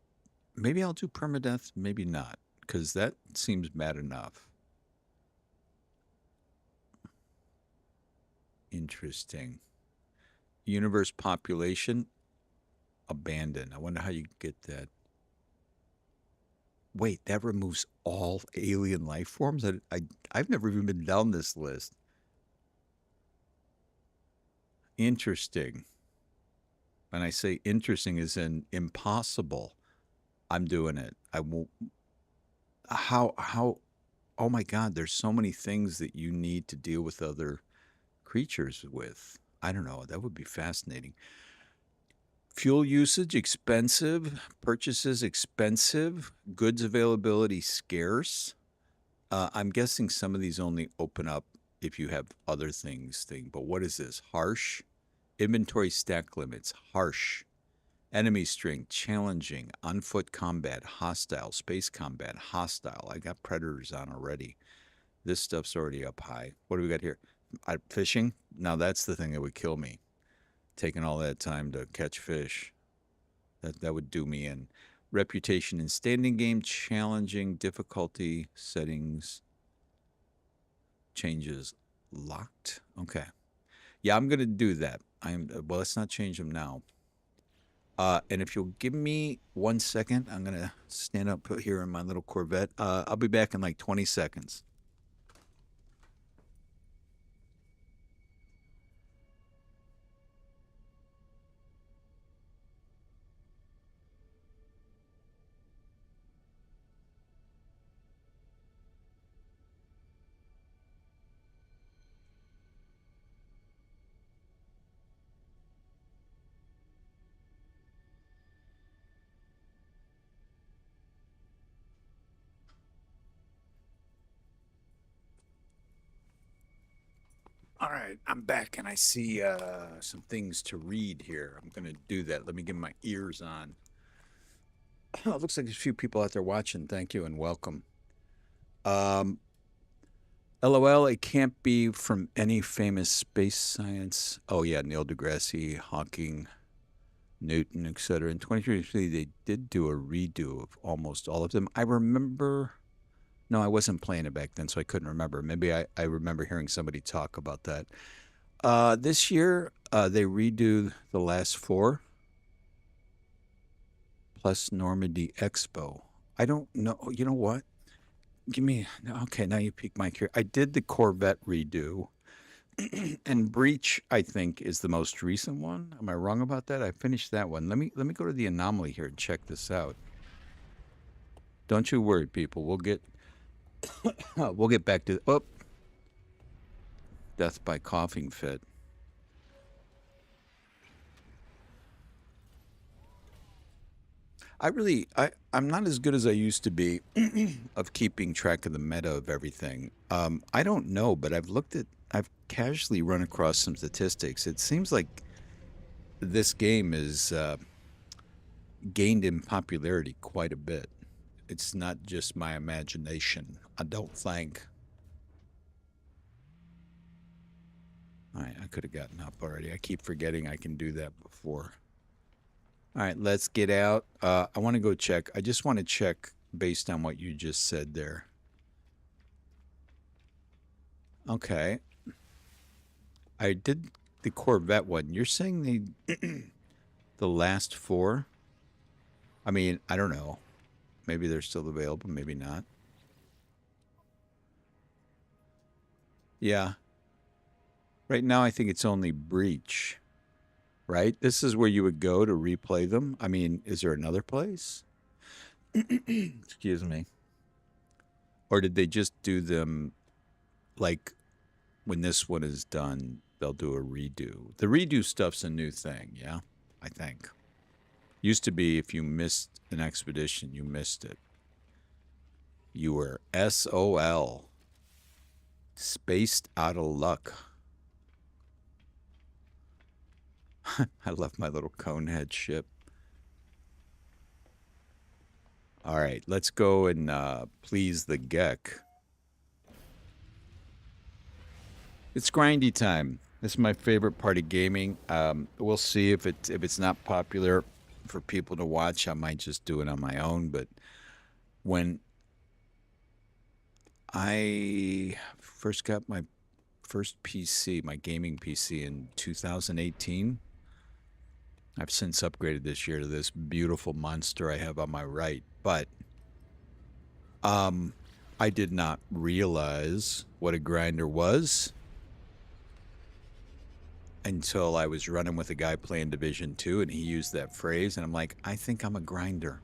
maybe I'll do permadeath, maybe not, because that seems bad enough. Interesting. Universe population, abandoned. I wonder how you get that. Wait, that removes all alien life forms? I've never even been down this list. Interesting. When I say interesting as in impossible, I'm doing it. I won't. How, oh my God, there's so many things that you need to deal with other creatures with. I don't know. That would be fascinating. Fuel usage expensive, purchases expensive, goods availability scarce. I'm guessing some of these only open up if you have other things. But what is this? Harsh inventory stack limits. Harsh enemy strength challenging. On foot combat hostile. Space combat hostile. I got predators on already. This stuff's already up high. What do we got here? Fishing. Now that's the thing that would kill me. Taking all that time to catch fish. That would do me in. Reputation in standing game, challenging, difficulty settings, changes locked. Okay. Yeah, I'm gonna do that. Well, let's not change them now. And if you'll give me 1 second, I'm gonna stand up here in my little Corvette. I'll be back in like 20 seconds. All right, I'm back and I see some things to read here. I'm going to do that. Let me get my ears on. Oh, it looks like there's a few people out there watching. Thank you and welcome. Um, LOL, it can't be from any famous space science. Oh, yeah, Neil deGrasse, Hawking, Newton, etc. In 2023, they did do a redo of almost all of them. I remember. No, I wasn't playing it back then, so I couldn't remember. Maybe I remember hearing somebody talk about that. This year, they redo the last four plus Normandy Expo. I don't know. You know what? Give me. Okay, now you pique my curiosity. I did the Corvette redo, and Breach, I think, is the most recent one. Am I wrong about that? I finished that one. Let me go to the anomaly here and check this out. Don't you worry, people. We'll get back to. Oh, death by coughing fit. I'm not as good as I used to be of keeping track of the meta of everything. I don't know, but I've casually run across some statistics. It seems like this game is gained in popularity quite a bit. It's not just my imagination. I don't think. All right, I could have gotten up already. I keep forgetting I can do that before. All right, let's get out. I want to go check. I just want to check based on what you just said there. Okay. I did the Corvette one. You're saying the last four? I mean, I don't know. Maybe they're still available, maybe not. Yeah. Right now I think it's only Breach, right? This is where you would go to replay them. I mean, is there another place? Excuse me. Or did they just do them like when this one is done, they'll do a redo. The redo stuff's a new thing, yeah? I think. Used to be if you missed an expedition, you missed it. You were SOL. Spaced out of luck. I love my little conehead ship. All right, let's go and please the Gek. It's grindy time. This is my favorite part of gaming. We'll see if it's not popular for people to watch. I might just do it on my own. But when I first got my first PC, my gaming PC in 2018, I've since upgraded this year to this beautiful monster I have on my right. But I did not realize what a grinder was until I was running with a guy playing Division 2 and he used that phrase and I'm like, I think I'm a grinder.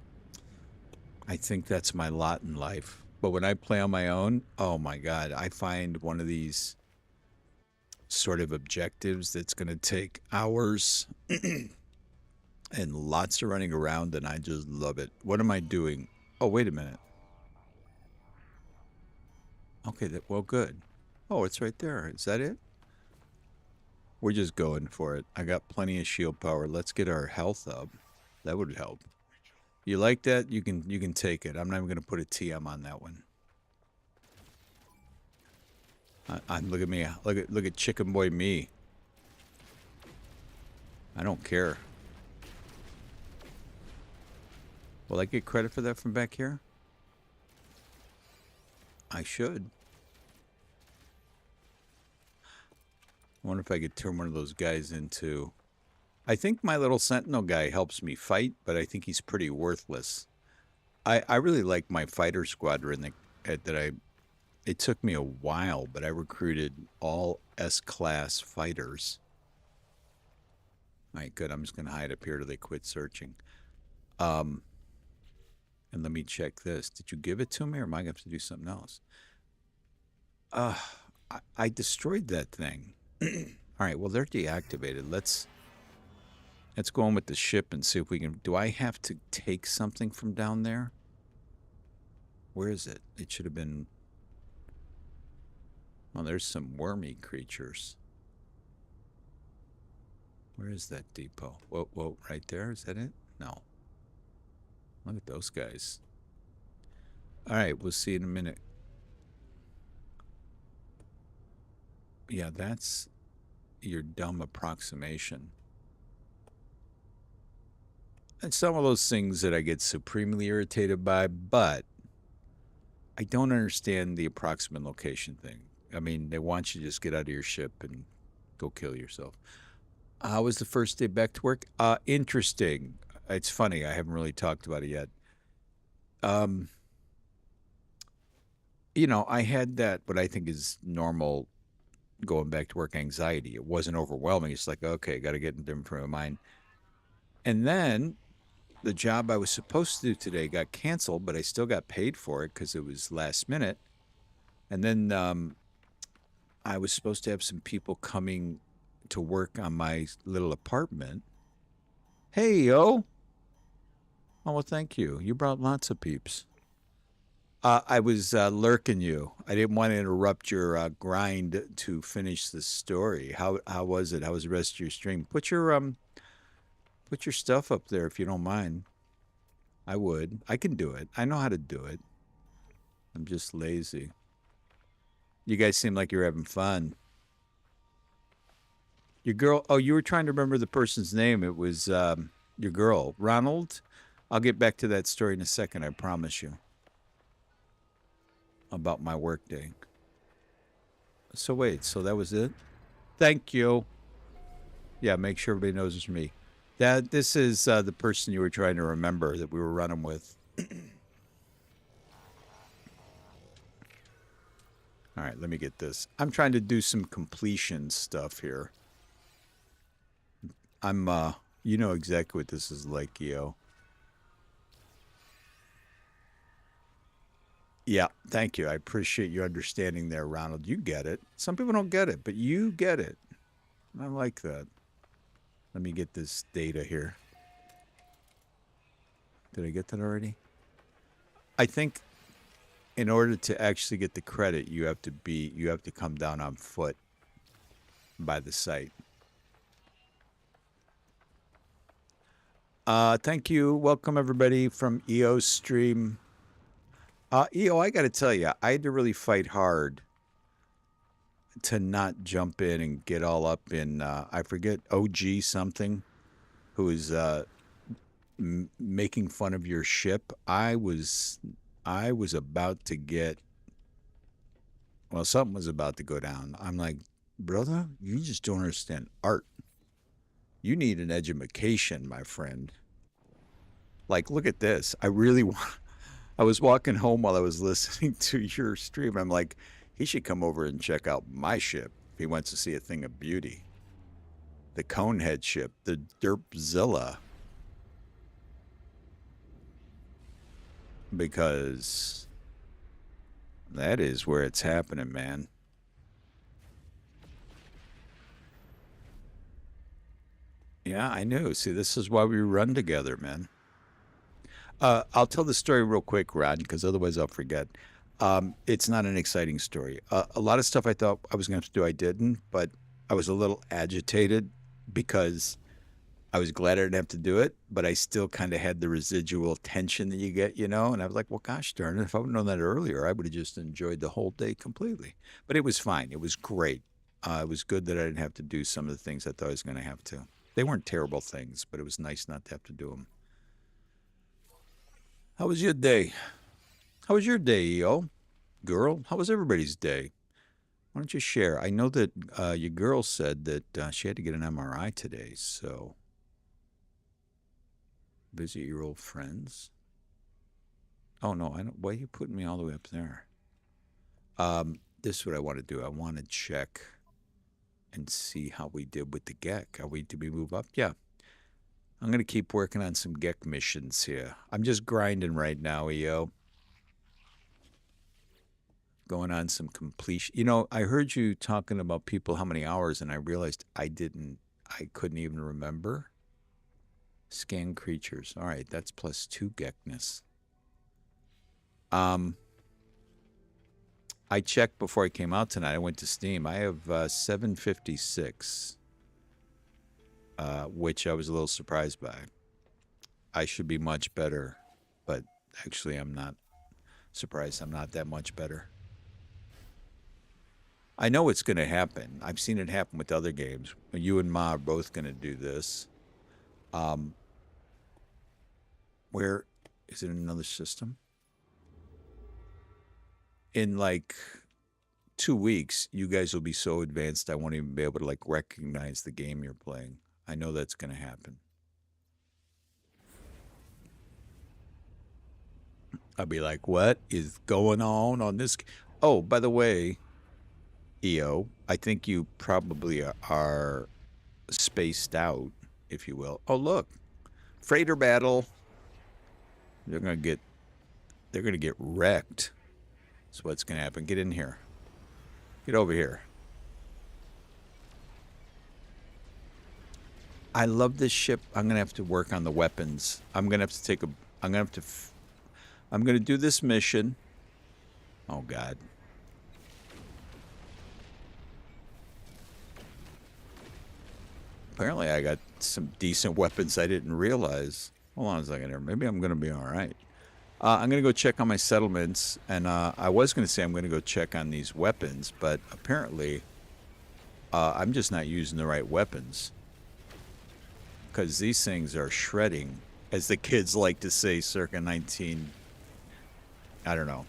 I think that's my lot in life. But when I play on my own, oh my God, I find one of these sort of objectives that's going to take hours and lots of running around and I just love it. What am I doing? Oh, wait a minute. Okay, well, good. Oh, it's right there. Is that it? We're just going for it. I got plenty of shield power. Let's get our health up. That would help. You like that? You can take it. I'm not even going to put a TM on that one. Look at me. Look at chicken boy me. I don't care. Will I get credit for that from back here? I should. I wonder if I could turn one of those guys into... I think my little sentinel guy helps me fight, but I think he's pretty worthless. I really like my fighter squadron that it took me a while, but I recruited all S-class fighters. All right, good. I'm just going to hide up here till they quit searching. And let me check this. Did you give it to me, or am I going to have to do something else? I destroyed that thing. All right, well, they're deactivated. Let's go on with the ship and see if we can... Do I have to take something from down there? Where is it? It should have been... Oh, there's some wormy creatures. Where is that depot? Whoa, right there. Is that it? No. Look at those guys. All right, we'll see in a minute. Yeah, that's your dumb approximation. And some of those things that I get supremely irritated by, but I don't understand the approximate location thing. I mean, they want you to just get out of your ship and go kill yourself. How was the first day back to work? Interesting. It's funny. I haven't really talked about it yet. You know, I had that, what I think is normal going back to work anxiety. It wasn't overwhelming. It's like, okay, got to get in a different frame of mind. And then the job I was supposed to do today got canceled, but I still got paid for it because it was last minute. And then I was supposed to have some people coming to work on my little apartment. Hey, yo. Oh, well, thank you. You brought lots of peeps. I was lurking you. I didn't want to interrupt your grind to finish the story. How was it? How was the rest of your stream? Put your stuff up there if you don't mind. I would. I can do it. I know how to do it. I'm just lazy. You guys seem like you're having fun. Your girl... Oh, you were trying to remember the person's name. It was your girl. Ronald? I'll get back to that story in a second, I promise you. About my work day. So wait, so that was it? Thank you. Yeah, make sure everybody knows it's me. This is the person you were trying to remember that we were running with. All right, let me get this. I'm trying to do some completion stuff here. You know exactly what this is like, yo. Yeah, thank you. I appreciate your understanding there, Ronald. You get it. Some people don't get it, but you get it. I like that. Let me get this data here. Did I get that already? I think in order to actually get the credit, you have to come down on foot by the site. Thank you. Welcome everybody from EO's stream. EO, I got to tell you, I had to really fight hard to not jump in and get all up in, I forget, OG something, who is making fun of your ship. I was about to get, well, something was about to go down. I'm like, brother, you just don't understand art. You need an education, my friend. Like, look at this. I was walking home while I was listening to your stream. I'm like, he should come over and check out my ship if he wants to see a thing of beauty. The Conehead ship, the Derpzilla. Because that is where it's happening, man. Yeah, I know. See, this is why we run together, man. I'll tell the story real quick, Rod, because otherwise I'll forget. It's not an exciting story. A lot of stuff I thought I was going to have to do, I didn't, but I was a little agitated because I was glad I didn't have to do it, but I still kind of had the residual tension that you get, And I was like, well, gosh darn it, if I would have known that earlier, I would have just enjoyed the whole day completely. But it was fine. It was great. It was good that I didn't have to do some of the things I thought I was going to have to. They weren't terrible things, but it was nice not to have to do them. How was your day? How was your day, EO? Girl, how was everybody's day? Why don't you share? I know that your girl said that she had to get an MRI today, so visit your old friends. Oh no, I don't. Why are you putting me all the way up there? This is what I want to do. I want to check and see how we did with the GEC. Did we move up? Yeah. I'm going to keep working on some GEC missions here. I'm just grinding right now, EO. Going on some completion. I heard you talking about people, how many hours, and I realized I couldn't even remember. Scan creatures. All right, that's plus 2 GECness. I checked before I came out tonight. I went to Steam. I have 756, which I was a little surprised by. I should be much better, but actually I'm not surprised I'm not that much better. I know it's going to happen. I've seen it happen with other games. You and Ma are both going to do this. Where is it in another system? In like 2 weeks, you guys will be so advanced I won't even be able to recognize the game you're playing. I know that's going to happen. I'll be like, what is going on this? Oh, by the way, EO, I think you probably are spaced out, if you will. Oh, look, freighter battle. They're gonna get wrecked. That's what's gonna happen. Get in here. Get over here. I love this ship. I'm gonna have to work on the weapons. I'm gonna do this mission. Oh God. Apparently I got some decent weapons I didn't realize. Hold on a second here. Maybe I'm going to be all right. I'm going to go check on my settlements, and I was going to say I'm going to go check on these weapons, but apparently I'm just not using the right weapons. Because these things are shredding, as the kids like to say, circa 19... I don't know.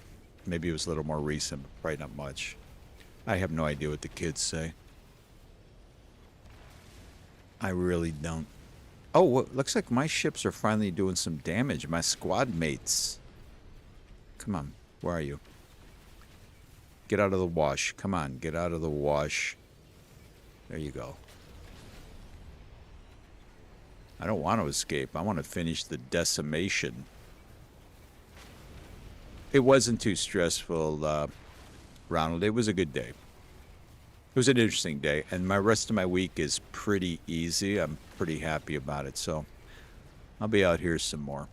Maybe it was a little more recent, but probably not much. I have no idea what the kids say. I really don't. Oh, looks like my ships are finally doing some damage. My squad mates. Come on. Where are you? Get out of the wash. Come on. Get out of the wash. There you go. I don't want to escape. I want to finish the decimation. It wasn't too stressful, Ronald. It was a good day. It was an interesting day, and my rest of my week is pretty easy. I'm pretty happy about it, so I'll be out here some more.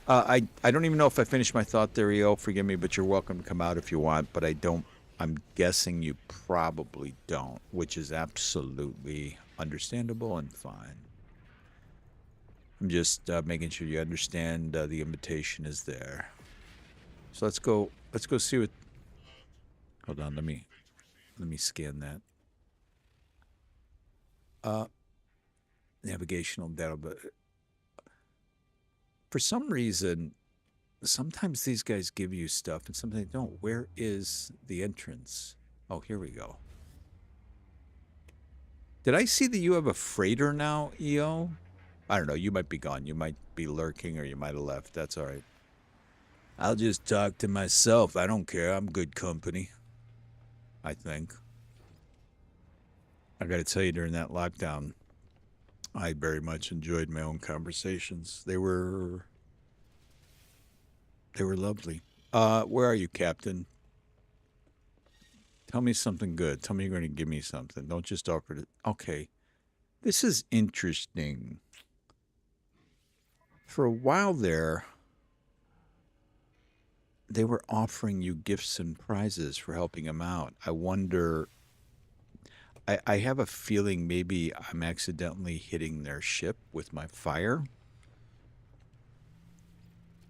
I don't even know if I finished my thought there, EO. Forgive me, but you're welcome to come out if you want. But I don't. I'm guessing you probably don't, which is absolutely understandable and fine. I'm just making sure you understand the invitation is there. So let's go. Let's go see what. Hold on. Let me scan that. Navigational data, but for some reason, sometimes these guys give you stuff and sometimes they don't. Where is the entrance? Oh, here we go. Did I see that you have a freighter now, EO? I don't know. You might be gone. You might be lurking or you might have left. That's all right. I'll just talk to myself. I don't care. I'm good company, I think. I got to tell you, during that lockdown, I very much enjoyed my own conversations. They were lovely. Where are you, Captain? Tell me something good. Tell me you're going to give me something. Don't just offer to. Okay. This is interesting. For a while there, they were offering you gifts and prizes for helping them out. I wonder. I have a feeling maybe I'm accidentally hitting their ship with my fire.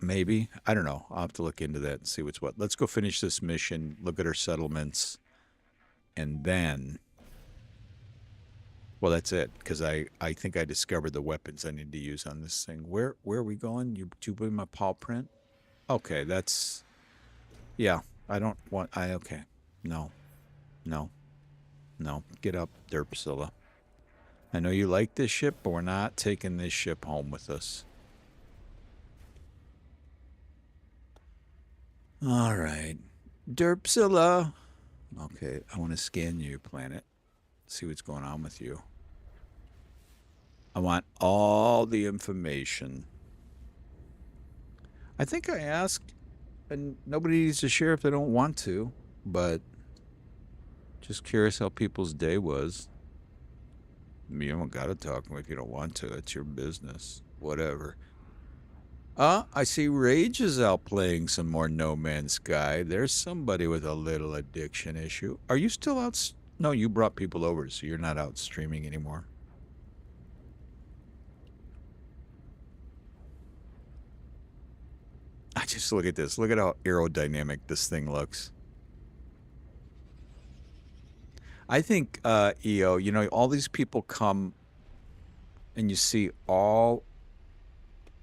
Maybe. I don't know. I'll have to look into that and see what's what. Let's go finish this mission, look at our settlements, and then. Well, that's it, because I think I discovered the weapons I need to use on this thing. Where are we going? You doing my paw print? Okay, that's yeah. I don't want. Okay. No, no, no. Get up, Derpsilla. I know you like this ship, but we're not taking this ship home with us. All right, Derpsilla. Okay, I want to scan you, planet. See what's going on with you. I want all the information. I think I asked, and nobody needs to share if they don't want to, but just curious how people's day was. You don't got to talk if you don't want to. It's your business. Whatever. I see Rage is out playing some more No Man's Sky. There's somebody with a little addiction issue. Are you still out? No, you brought people over, so you're not out streaming anymore. I just look at this. Look at how aerodynamic this thing looks. I think, EO, all these people come and you see all,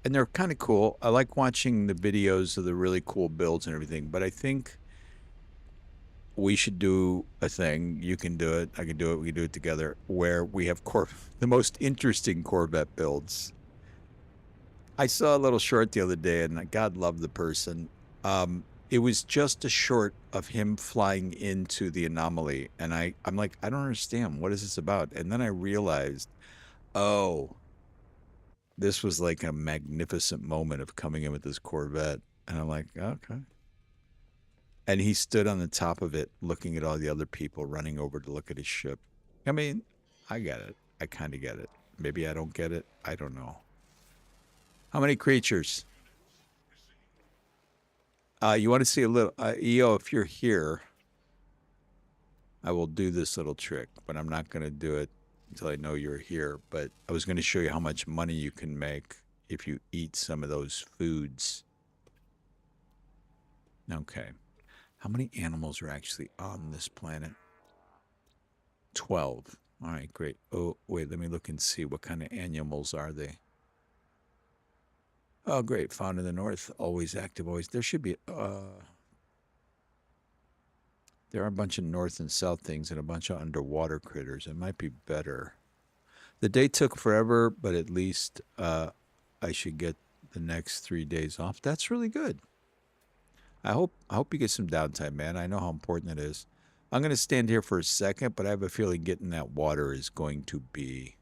and they're kind of cool. I like watching the videos of the really cool builds and everything, but I think we should do a thing. You can do it. I can do it. We can do it together where we have the most interesting Corvette builds. I saw a little short the other day, and God love the person. It was just a short of him flying into the anomaly, and I'm like, I don't understand. What is this about? And then I realized, oh, this was like a magnificent moment of coming in with this Corvette, and I'm like, okay. And he stood on the top of it, looking at all the other people running over to look at his ship. I mean, I get it. I kind of get it. Maybe I don't get it. I don't know. How many creatures? You want to see a little EO? If you're here, I will do this little trick, but I'm not going to do it until I know you're here. But I was going to show you how much money you can make if you eat some of those foods. Okay. How many animals are actually on this planet? 12. All right, great. Oh, wait, let me look and see. What kind of animals are they? Oh, great. Found in the north. Always active, always. There should be, there are a bunch of north and south things and a bunch of underwater critters. It might be better. The day took forever, but at least I should get the next 3 days off. That's really good. I hope you get some downtime, man. I know how important it is. I'm going to stand here for a second, but I have a feeling getting that water is going to be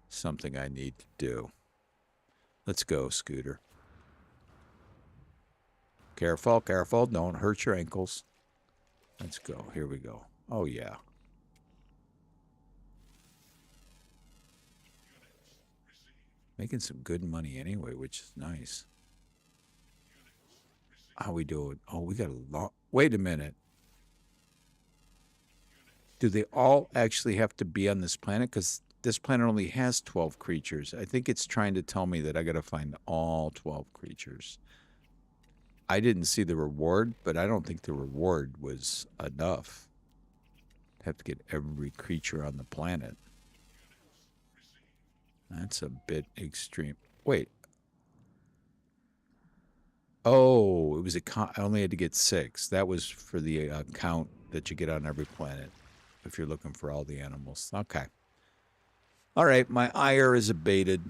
something I need to do. Let's go, Scooter. Careful, careful. Don't hurt your ankles. Let's go. Here we go. Oh, yeah. Making some good money anyway, which is nice. How we doing? Oh, we got a lot. Wait a minute. Do they all actually have to be on this planet? Because this planet only has 12 creatures. I think it's trying to tell me that I got to find all 12 creatures. I didn't see the reward, but I don't think the reward was enough. Have to get every creature on the planet. That's a bit extreme. Wait. Oh, it was I only had to get 6. That was for the count that you get on every planet if you're looking for all the animals. Okay. All right, my ire is abated.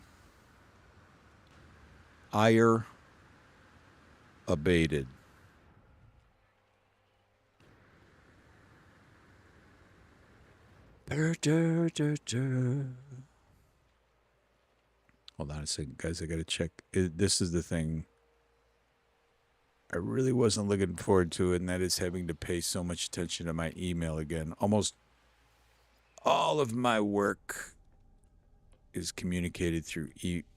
Ire abated. Hold on a second, guys. I got to check. This is the thing I really wasn't looking forward to, and that is having to pay so much attention to my email again. Almost all of my work is communicated through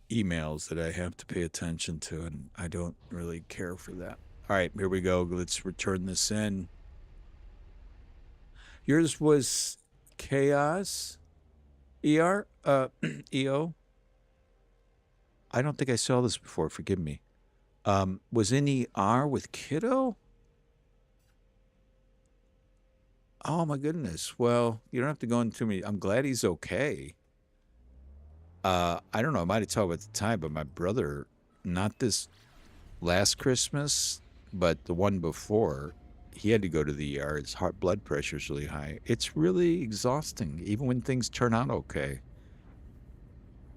emails that I have to pay attention to, and I don't really care for that. All right, here we go. Let's return this in. Yours was chaos, ER, EO. I don't think I saw this before. Forgive me. Was in ER with kiddo? Oh my goodness. Well, you don't have to go into me. I'm glad he's okay. I don't know. I might have talked about the time, but my brother, not this last Christmas, but the one before, he had to go to the ER. His heart blood pressure is really high. It's really exhausting, even when things turn out okay.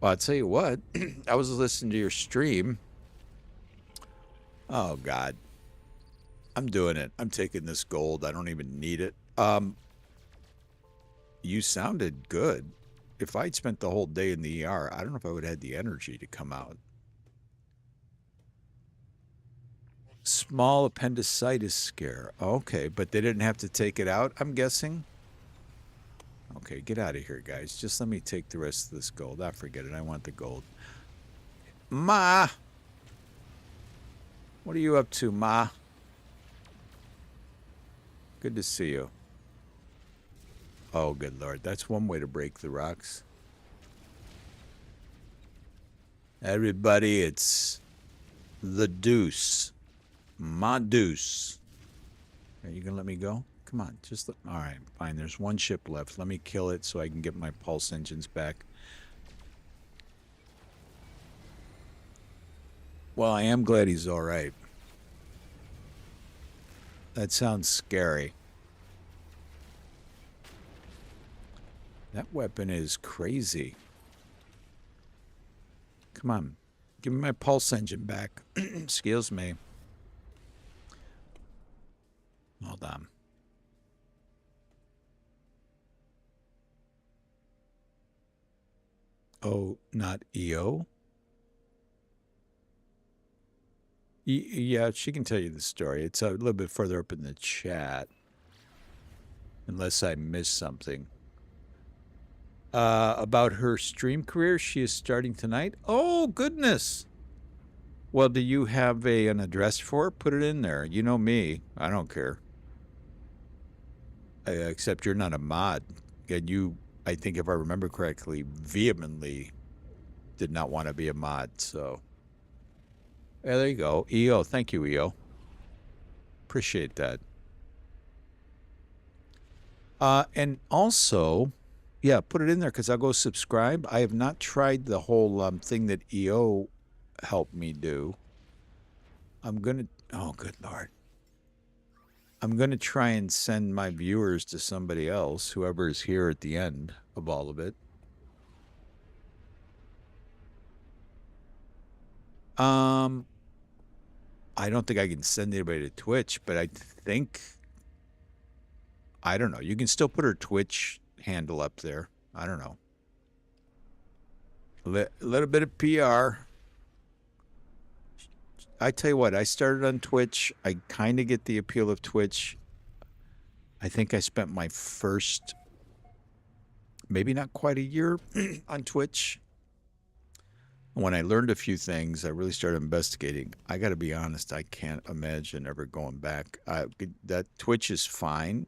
Well, I'll tell you what, I was listening to your stream. Oh, God. I'm doing it. I'm taking this gold. I don't even need it. You sounded good. If I'd spent the whole day in the ER, I don't know if I would have had the energy to come out. Small appendicitis scare. Okay, but they didn't have to take it out, I'm guessing? Okay, get out of here, guys. Just let me take the rest of this gold. I forget it. I want the gold. Ma! What are you up to, Ma? Good to see you. Oh, good Lord. That's one way to break the rocks. Everybody, it's the deuce. Ma deuce. Are you going to let me go? Come on, just all right, fine. There's one ship left. Let me kill it so I can get my pulse engines back. Well, I am glad he's all right. That sounds scary. That weapon is crazy. Come on. Give me my pulse engine back. Excuse me. Hold on. Oh, not EO? Yeah, she can tell you the story. It's a little bit further up in the chat. Unless I missed something. About her stream career, she is starting tonight. Oh, goodness. Well, do you have an address for it? Put it in there. You know me. I don't care. Except you're not a mod. And you, I think if I remember correctly, vehemently did not want to be a mod. So, yeah, there you go. EO. Thank you, EO. Appreciate that. And also, yeah, put it in there because I'll go subscribe. I have not tried the whole thing that EO helped me do. I'm going to, oh, good Lord. I'm going to try and send my viewers to somebody else, whoever is here at the end of all of it. I don't think I can send anybody to Twitch, but I think, I don't know. You can still put her Twitch handle up there. I don't know. A little bit of PR. I tell you what, I started on Twitch. I kind of get the appeal of Twitch. I think I spent my first, maybe not quite a year on Twitch. When I learned a few things, I really started investigating. I got to be honest, I can't imagine ever going back. That Twitch is fine,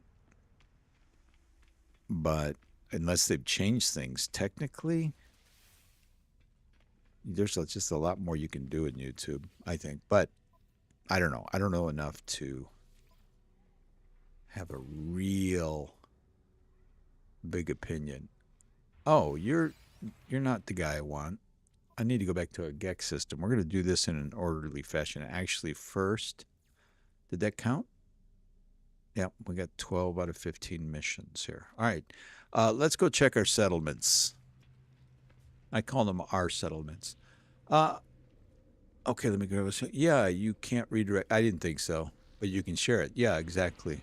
but unless they've changed things technically, there's just a lot more you can do in YouTube, I think. But I don't know. I don't know enough to have a real big opinion. Oh, you're not the guy I want. I need to go back to a GEX system. We're going to do this in an orderly fashion. Actually, first, did that count? Yeah, we got 12 out of 15 missions here. All right, let's go check our settlements. I call them our settlements. Uh, okay, let me go. Yeah, you can't redirect. I didn't think so, but you can share it. Yeah, exactly.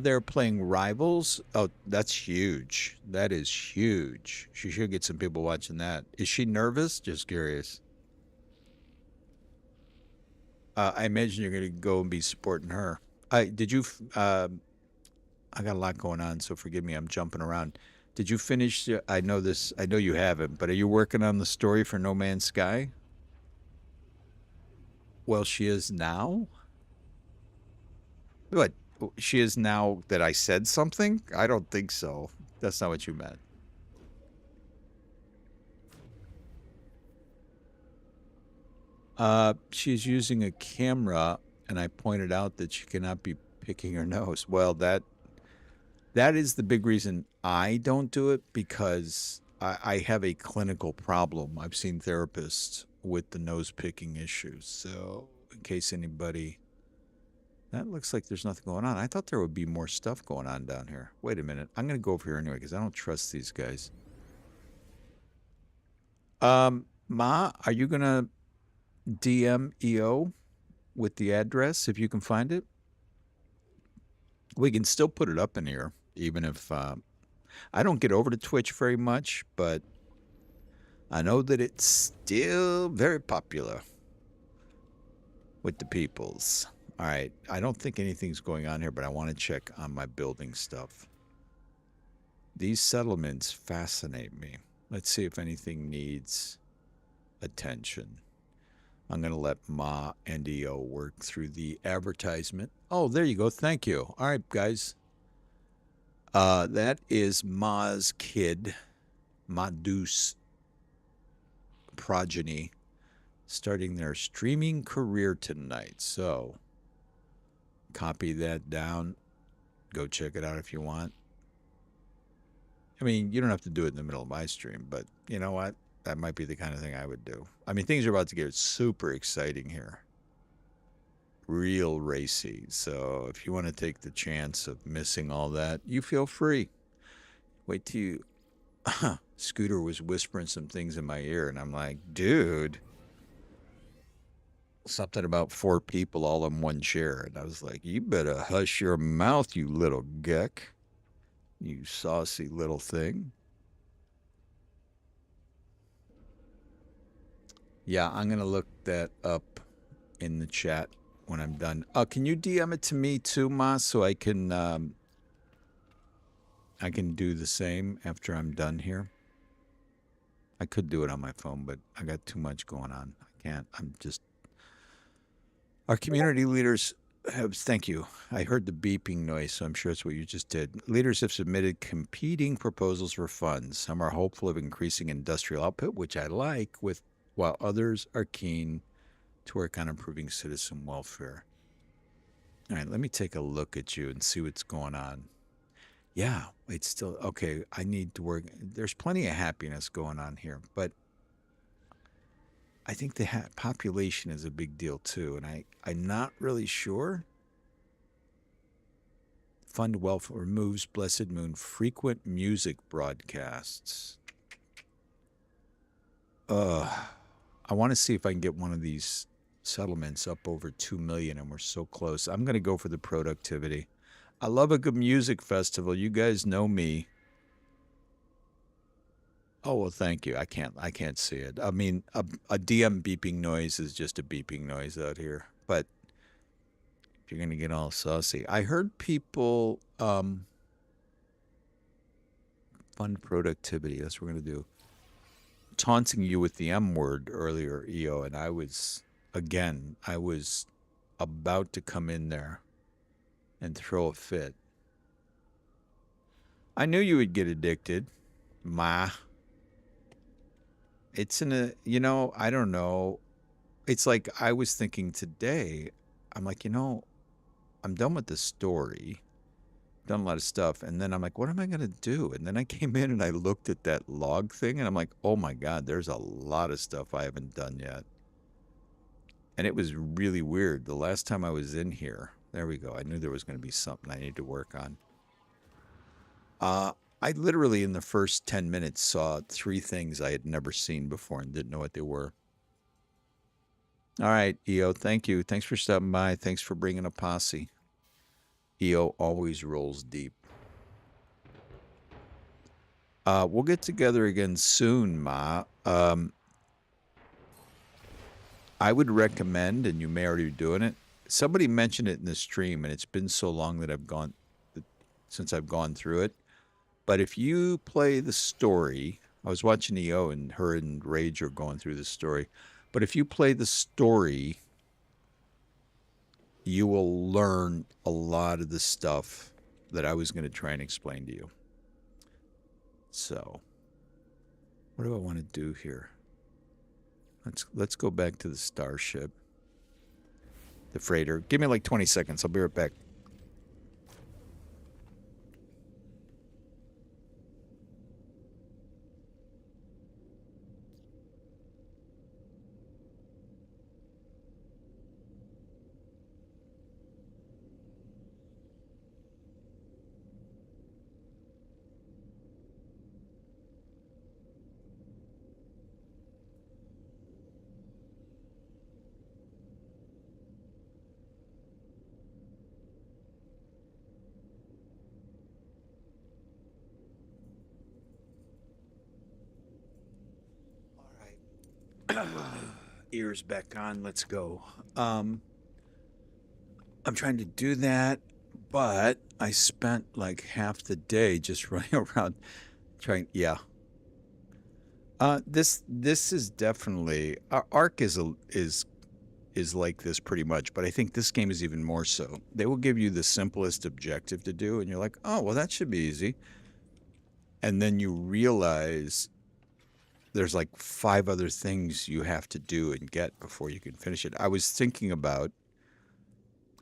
They're playing Rivals. Oh, that's huge. That is huge. She should get some people watching that. Is she nervous? Just curious. I imagine you're going to go and be supporting her. I did you? I got a lot going on, so forgive me. I'm jumping around. Did you finish? I know this. I know you haven't, but are you working on the story for No Man's Sky? Well, she is now. What? She is now that I said something? I don't think so. That's not what you meant. She's using a camera, and I pointed out that she cannot be picking her nose. Well, that is the big reason I don't do it because I have a clinical problem. I've seen therapists with the nose picking issues. So, in case anybody, that looks like there's nothing going on. I thought there would be more stuff going on down here. Wait a minute. I'm going to go over here anyway because I don't trust these guys. Ma, are you going to DM EO with the address if you can find it? We can still put it up in here, even if I don't get over to Twitch very much, but I know that it's still very popular with the peoples. All right. I don't think anything's going on here, but I want to check on my building stuff. These settlements fascinate me. Let's see if anything needs attention. I'm going to let Ma and EO work through the advertisement. Oh, there you go. Thank you. All right, guys. That is Ma's kid, Madu's progeny, starting their streaming career tonight. So, copy that down. Go check it out if you want. I mean, you don't have to do it in the middle of my stream, but you know what? That might be the kind of thing I would do. I mean, things are about to get super exciting here. Real racy. So if you want to take the chance of missing all that, you feel free. Wait till you. Scooter was whispering some things in my ear, and I'm like, dude, something about 4 people all in one chair. And I was like, you better hush your mouth, you little geck. You saucy little thing. Yeah, I'm going to look that up in the chat when I'm done. Can you DM it to me too, Ma, so I can do the same after I'm done here? I could do it on my phone, but I got too much going on. I can't. I'm just. Our community leaders have. Thank you. I heard the beeping noise, so I'm sure it's what you just did. Leaders have submitted competing proposals for funds. Some are hopeful of increasing industrial output, which I like, while others are keen to work on improving citizen welfare. All right, let me take a look at you and see what's going on. Yeah, it's still okay. I need to work. There's plenty of happiness going on here, but I think the population is a big deal too, and I'm not really sure. Fund welfare removes Blessed Moon frequent music broadcasts. I want to see if I can get one of these settlements up over 2 million, and we're so close. I'm going to go for the productivity. I love a good music festival. You guys know me. Oh, well, thank you. I can't see it. I mean, a DM beeping noise is just a beeping noise out here. But You're going to get all saucy. I heard people fund productivity. That's what we're going to do. Taunting you with the M word earlier, EO, and I was about to come in there and throw a fit. I knew you would get addicted, ma. It's I don't know. It's like I was thinking today, I'm like, I'm done with the story, done a lot of stuff. And then I'm like, what am I going to do? And then I came in and I looked at that log thing and I'm like, oh my God, there's a lot of stuff I haven't done yet. And it was really weird. The last time I was in here, there we go. I knew there was going to be something I needed to work on. I literally, in the first 10 minutes, saw 3 things I had never seen before and didn't know what they were. All right, EO, thank you. Thanks for stopping by. Thanks for bringing a posse. EO always rolls deep. We'll get together again soon, Ma. I would recommend, and you may already be doing it, somebody mentioned it in the stream, and it's been so long that since I've gone through it. But if you play the story, I was watching EO and her and Rage are going through the story. But if you play the story, you will learn a lot of the stuff that I was going to try and explain to you. So, what do I want to do here? Let's go back to the starship, the freighter. Give me like 20 seconds. I'll be right back. Ears back on. Let's go. I'm trying to do that, but I spent like half the day just running around trying. Yeah. This is definitely Arc is like this pretty much, but I think this game is even more so. They will give you the simplest objective to do, and you're like, oh well, that should be easy. And then you realize there's like 5 other things you have to do and get before you can finish it. I was thinking about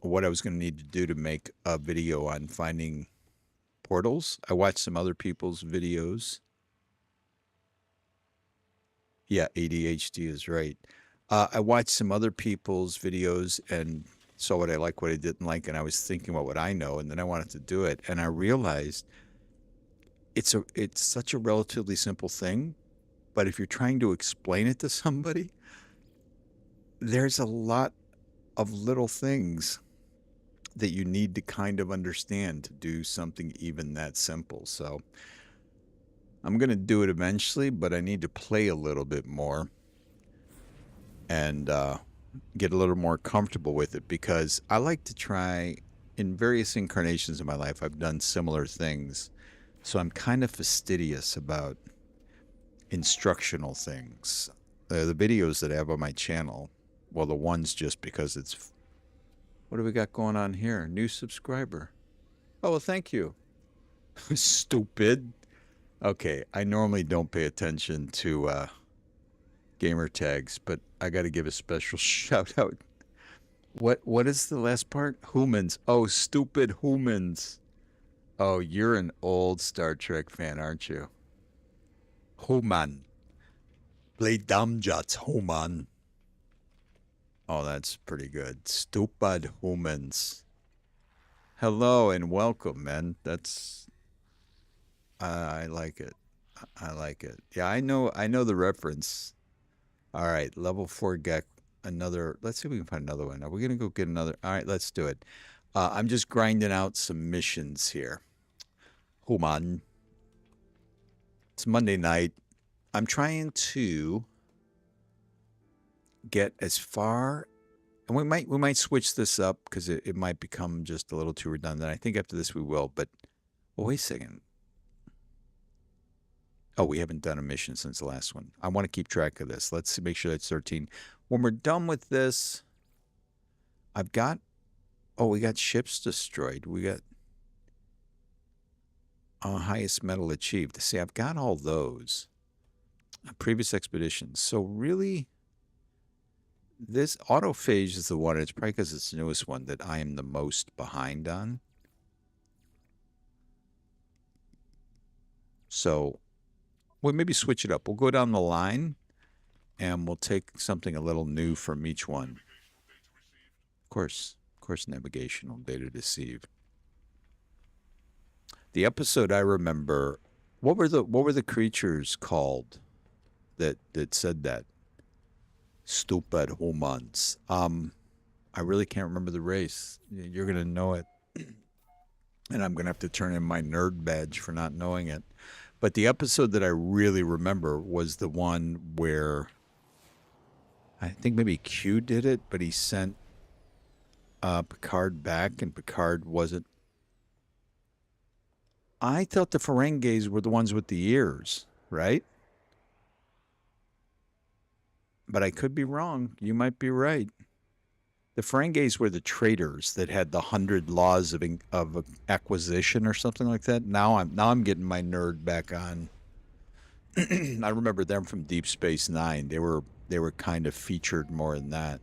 what I was going to need to do to make a video on finding portals. I watched some other people's videos. Yeah, ADHD is right. I watched some other people's videos and saw what I like, what I didn't like, and I was thinking about what I know, and then I wanted to do it, and I realized it's such a relatively simple thing, but if you're trying to explain it to somebody, there's a lot of little things that you need to kind of understand to do something even that simple. So I'm going to do it eventually, but I need to play a little bit more and get a little more comfortable with it, because I like to try, in various incarnations of my life, I've done similar things. So I'm kind of fastidious about instructional things. The videos that I have on my channel, well, the ones just because it's... What do we got going on here? New subscriber. Oh, well, thank you. Stupid. Okay, I normally don't pay attention to gamer tags, but I got to give a special shout out. What is the last part? Humans. Oh, stupid humans. Oh, you're an old Star Trek fan, aren't you? Human. Play Damjats, Human. Oh, that's pretty good. Stupid humans. Hello and welcome, man. That's I like it. I like it. Yeah, I know the reference. All right, level 4 get another. Let's see if we can find another one. Are we gonna go get another? All right, let's do it. I'm just grinding out some missions here. Human. It's Monday night. I'm trying to get as far And we might switch this up because it might become just a little too redundant. I think after this we will, but wait a second. Oh, we haven't done a mission since the last one. I want to keep track of this. Let's make sure that's 13. When we're done with this, I've got, oh, we got ships destroyed. We got highest medal achieved. See, I've got all those. Previous expeditions. So really, this autophage is the one. It's probably because it's the newest one that I am the most behind on. So we'll maybe switch it up. We'll go down the line and we'll take something a little new from each one. Of course, navigational data to receive. The episode I remember, what were the creatures called that said that? Stupid humans. I really can't remember the race. You're gonna know it. And I'm gonna have to turn in my nerd badge for not knowing it. But the episode that I really remember was the one where I think maybe Q did it, but he sent Picard back, and Picard wasn't. I thought the Ferengis were the ones with the ears, right? But I could be wrong. You might be right. The Ferengis were the traders that had the 100 laws of acquisition or something like that. Now I'm getting my nerd back on. I remember them from Deep Space Nine. They were kind of featured more in that.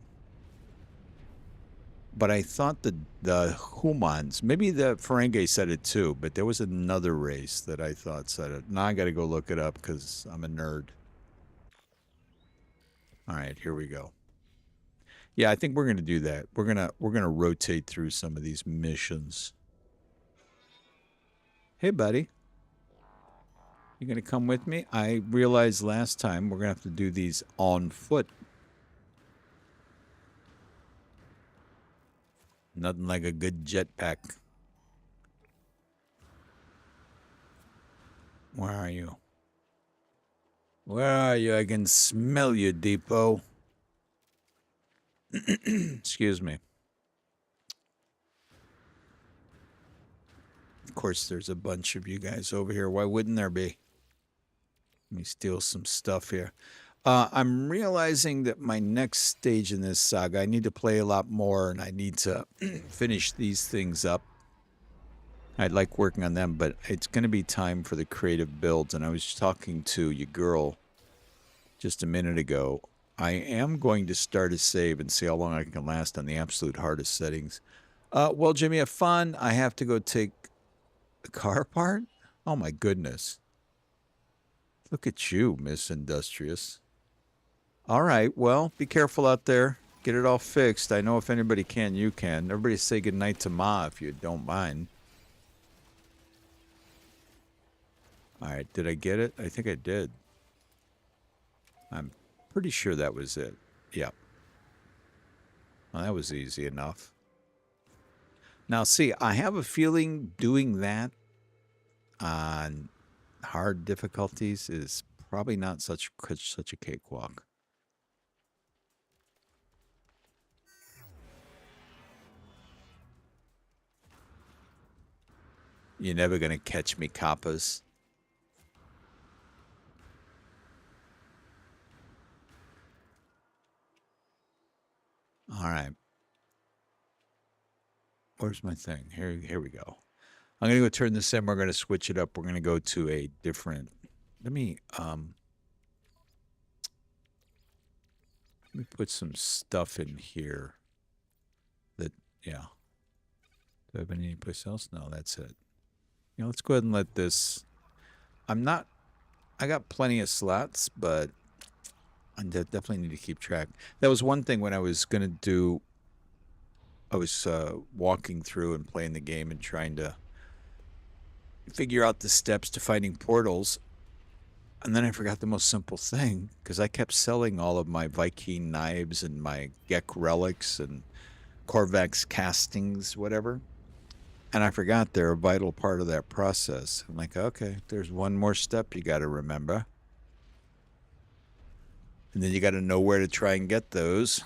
But I thought the humans, maybe the Ferengi said it too, but there was another race that I thought said it. Now I got to go look it up because I'm a nerd. All right, here we go. Yeah, I think we're gonna do that. We're gonna rotate through some of these missions. Hey, buddy, you gonna come with me? I realized last time we're gonna have to do these on foot. Nothing like a good jetpack. Where are you? Where are you? I can smell you, Depot. Excuse me. Of course, there's a bunch of you guys over here. Why wouldn't there be? Let me steal some stuff here. I'm realizing that my next stage in this saga, I need to play a lot more, and I need to finish these things up. I like working on them, but it's going to be time for the creative builds. And I was talking to your girl just a minute ago. I am going to start a save and see how long I can last on the absolute hardest settings. Well, Jimmy, have fun. I have to go take the car apart. Oh, my goodness. Look at you, Miss Industrious. All right, well, be careful out there. Get it all fixed. I know if anybody can, you can. Everybody say goodnight to Ma if you don't mind. All right, did I get it? I think I did. I'm pretty sure that was it. Yep. Well, that was easy enough. Now, see, I have a feeling doing that on hard difficulties is probably not such a cakewalk. You're never going to catch me, Kappas. All right. Where's my thing? Here we go. I'm going to go turn this in. We're going to switch it up. We're going to go to a different... Let me put some stuff in here. That, yeah. Do I have any place else? No, that's it. You know, let's go ahead and let this... I got plenty of slots, but I definitely need to keep track. That was one thing when I was going to do... I was walking through and playing the game and trying to figure out the steps to finding portals. And then I forgot the most simple thing, because I kept selling all of my Viking knives and my Gek relics and Korvax castings, whatever. And I forgot they're a vital part of that process. I'm like, okay, there's one more step you got to remember. And then you got to know where to try and get those.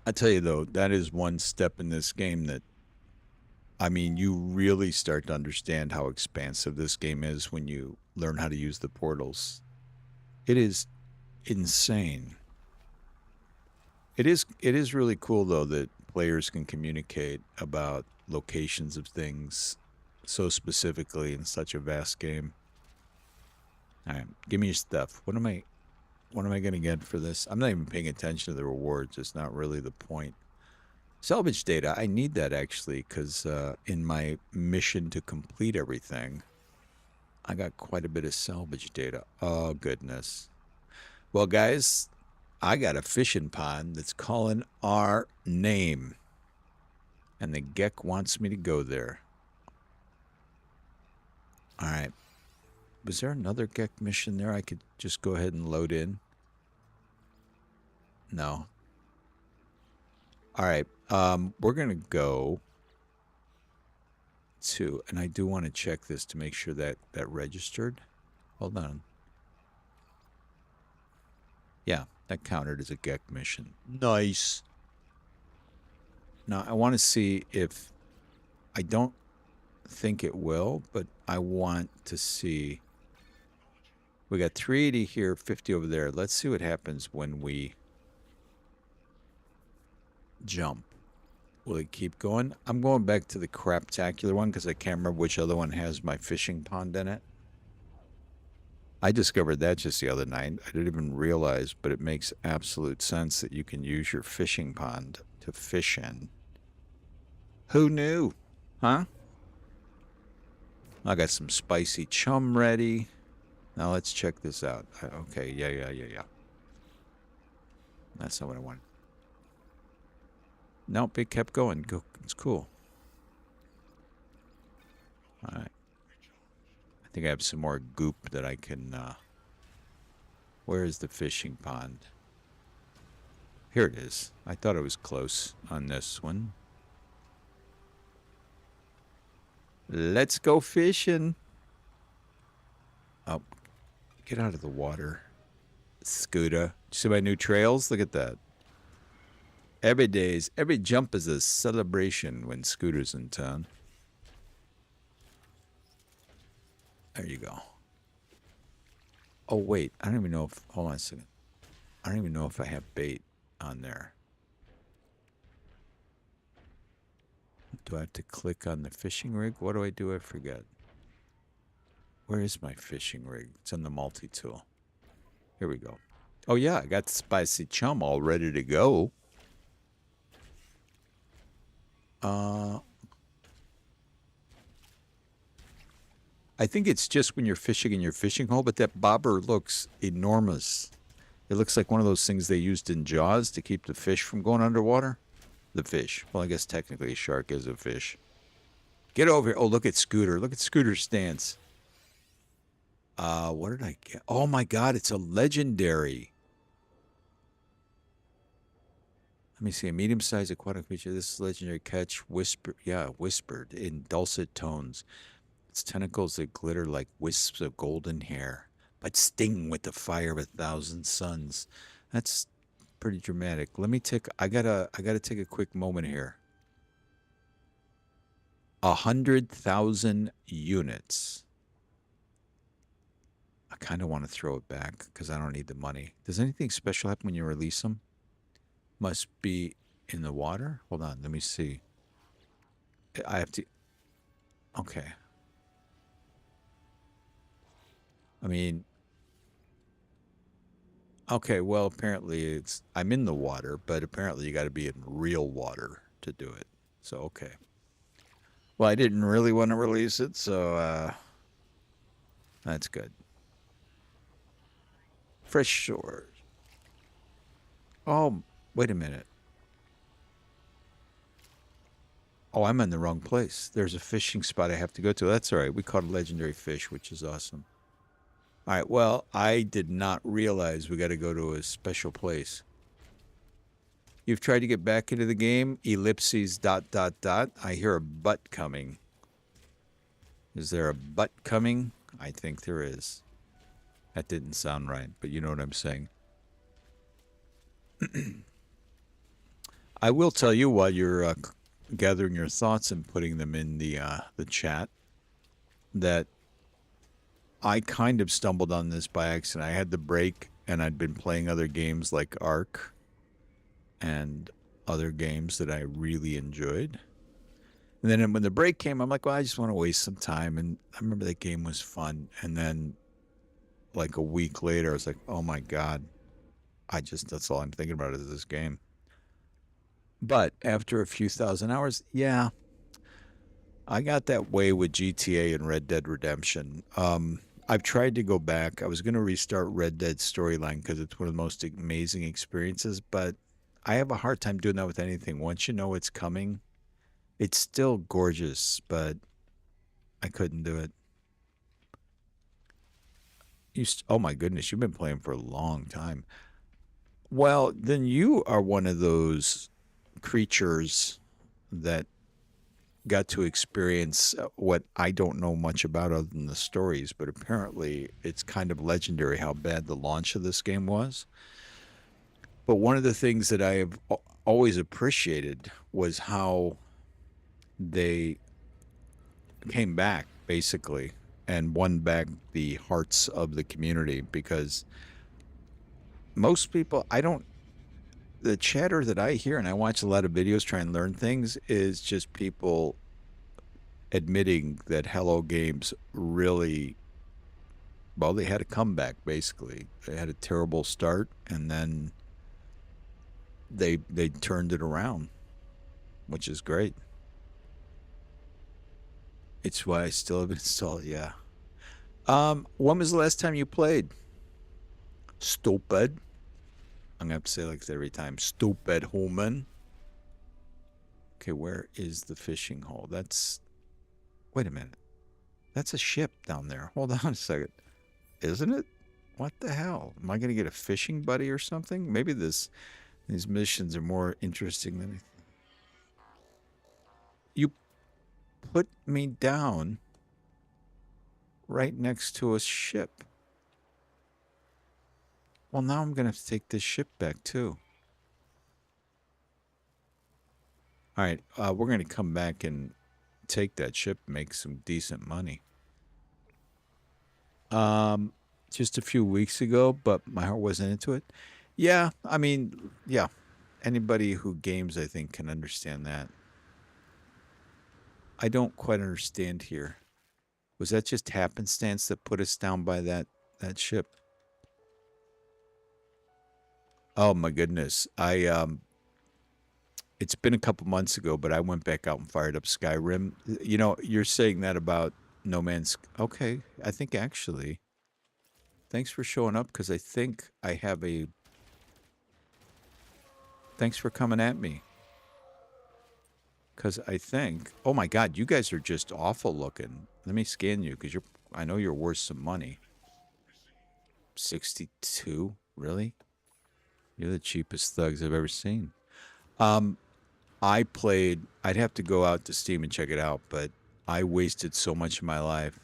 I tell you though, that is one step in this game that, I mean, you really start to understand how expansive this game is when you learn how to use the portals. It is insane. It is really cool though that players can communicate about locations of things so specifically in such a vast game. All right, give me your stuff. What am I going to get for this? I'm not even paying attention to the rewards. It's not really the point. Salvage data. I need that actually because in my mission to complete everything, I got quite a bit of salvage data. Oh, goodness. Well, guys, I got a fishing pond that's calling our name. And the Gek wants me to go there. All right. Was there another Gek mission there I could just go ahead and load in? No. All right. We're going to go to, and I do want to check this to make sure that that registered. Hold on. Yeah, that counted as a Gek mission. Nice. Now, I want to see if, I don't think it will, but I want to see. We got 380 here, 50 over there. Let's see what happens when we jump. Will it keep going? I'm going back to the craptacular one because I can't remember which other one has my fishing pond in it. I discovered that just the other night. I didn't even realize, but it makes absolute sense that you can use your fishing pond to fish in. Who knew? Huh? I got some spicy chum ready. Now let's check this out. Okay, yeah. That's not what I want. Nope, it kept going. It's cool. All right. I think I have some more goop that I can... where is the fishing pond? Here it is. I thought it was close on this one. Let's go fishing. Oh, get out of the water. Scooter. You see my new trails? Look at that. Every jump is a celebration when Scooter's in town. There you go. Oh, wait. I don't even know if... Hold on a second. I don't even know if I have bait on there. Do I have to click on the fishing rig? What do I do? I forget. Where is my fishing rig? It's in the multi-tool. Here we go. Oh, yeah. I got the spicy chum all ready to go. I think it's just when you're fishing in your fishing hole, but that bobber looks enormous. It looks like one of those things they used in Jaws to keep the fish from going underwater. The fish. Well, I guess technically a shark is a fish. Get over here. Oh, look at Scooter. Look at Scooter's stance. What did I get? Oh, my God. It's a legendary. Let me see. A medium-sized aquatic creature. This is legendary catch. Whispered in dulcet tones. Its tentacles that glitter like wisps of golden hair, but sting with the fire of 1,000 suns. That's pretty dramatic. Let me take. I gotta take a quick moment here. 100,000 units. I kind of want to throw it back because I don't need the money. Does anything special happen when you release them? Must be in the water. Hold on. Let me see. I have to. Okay. I mean, okay, well, apparently I'm in the water, but apparently you got to be in real water to do it. So, okay. Well, I didn't really want to release it, so, that's good. Fresh shores. Oh, wait a minute. Oh, I'm in the wrong place. There's a fishing spot I have to go to. That's all right. We caught a legendary fish, which is awesome. All right, well, I did not realize we got to go to a special place. You've tried to get back into the game, ellipses, ... I hear a butt coming. Is there a butt coming? I think there is. That didn't sound right, but you know what I'm saying. I will tell you while you're gathering your thoughts and putting them in the chat that I kind of stumbled on this by accident. I had the break and I'd been playing other games like Ark and other games that I really enjoyed. And then when the break came, I'm like, well, I just want to waste some time. And I remember that game was fun. And then like a week later, I was like, oh my God, that's all I'm thinking about is this game. But after a few thousand hours, yeah, I got that way with GTA and Red Dead Redemption. I've tried to go back. I was going to restart Red Dead storyline because it's one of the most amazing experiences, but I have a hard time doing that with anything. Once you know it's coming, it's still gorgeous, but I couldn't do it. Oh my goodness, you've been playing for a long time. Well, then you are one of those creatures that got to experience what I don't know much about other than the stories, but apparently it's kind of legendary how bad the launch of this game was. But one of the things that I have always appreciated was how they came back, basically, and won back the hearts of the community because most people, I don't, the chatter that I hear, and I watch a lot of videos try and learn things, is just people admitting that Hello Games really, well, they had a comeback basically. They had a terrible start and then they turned it around, which is great. It's why I still have it installed. Yeah. When was the last time you played? Stupid. I'm gonna have to say like that every time. Stupid human. Okay, where is the fishing hole? That's. Wait a minute. That's a ship down there. Hold on a second. Isn't it? What the hell? Am I gonna get a fishing buddy or something? Maybe these missions are more interesting than you put me down right next to a ship. Well, now I'm going to have to take this ship back too. All right, we're going to come back and take that ship, make some decent money. Um, just a few weeks ago, but my heart wasn't into it. Yeah, I mean, yeah, anybody who games, I think, can understand that. I don't quite understand here. Was that just happenstance that put us down by that ship? Oh my goodness. It's been a couple months ago, but I went back out and fired up Skyrim. You know, you're saying that about No Man's. Okay, I think actually, thanks for showing up because I think I have a. Thanks for coming at me because I think. Oh my God, you guys are just awful looking. Let me scan you because you're. I know you're worth some money. 62, really? You're the cheapest thugs I've ever seen. Um, I played. I'd have to go out to Steam and check it out, but I wasted so much of my life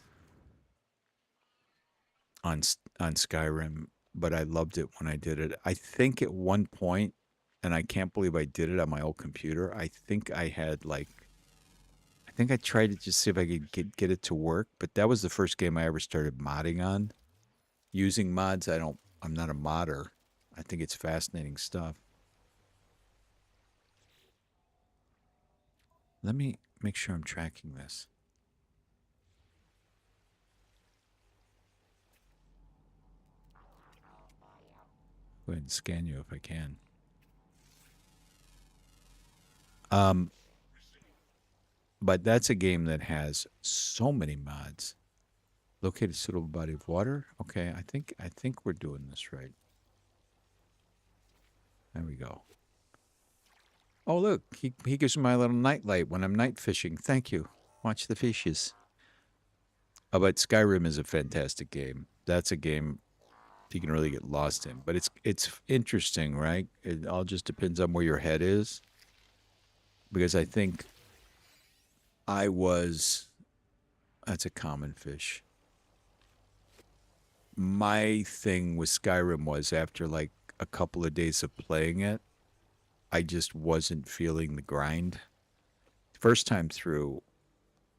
on Skyrim, but I loved it when I did it. I think at one point, and I can't believe I did it on my old computer. I think I had like, I think I tried to just see if I could get it to work, but that was the first game I ever started modding on. Using mods, I'm not a modder. I think it's fascinating stuff. Let me make sure I'm tracking this. Go ahead and scan you if I can. Um, but that's a game that has so many mods. Located suitable body of water. Okay, I think we're doing this right. There we go. Oh look, he gives me my little night light when I'm night fishing. Thank you. Watch the fishes. Oh, but Skyrim is a fantastic game. That's a game you can really get lost in. But it's interesting, right? It all just depends on where your head is. Because I think I was that's a common fish. My thing with Skyrim was after like a couple of days of playing it, I just wasn't feeling the grind. First time through,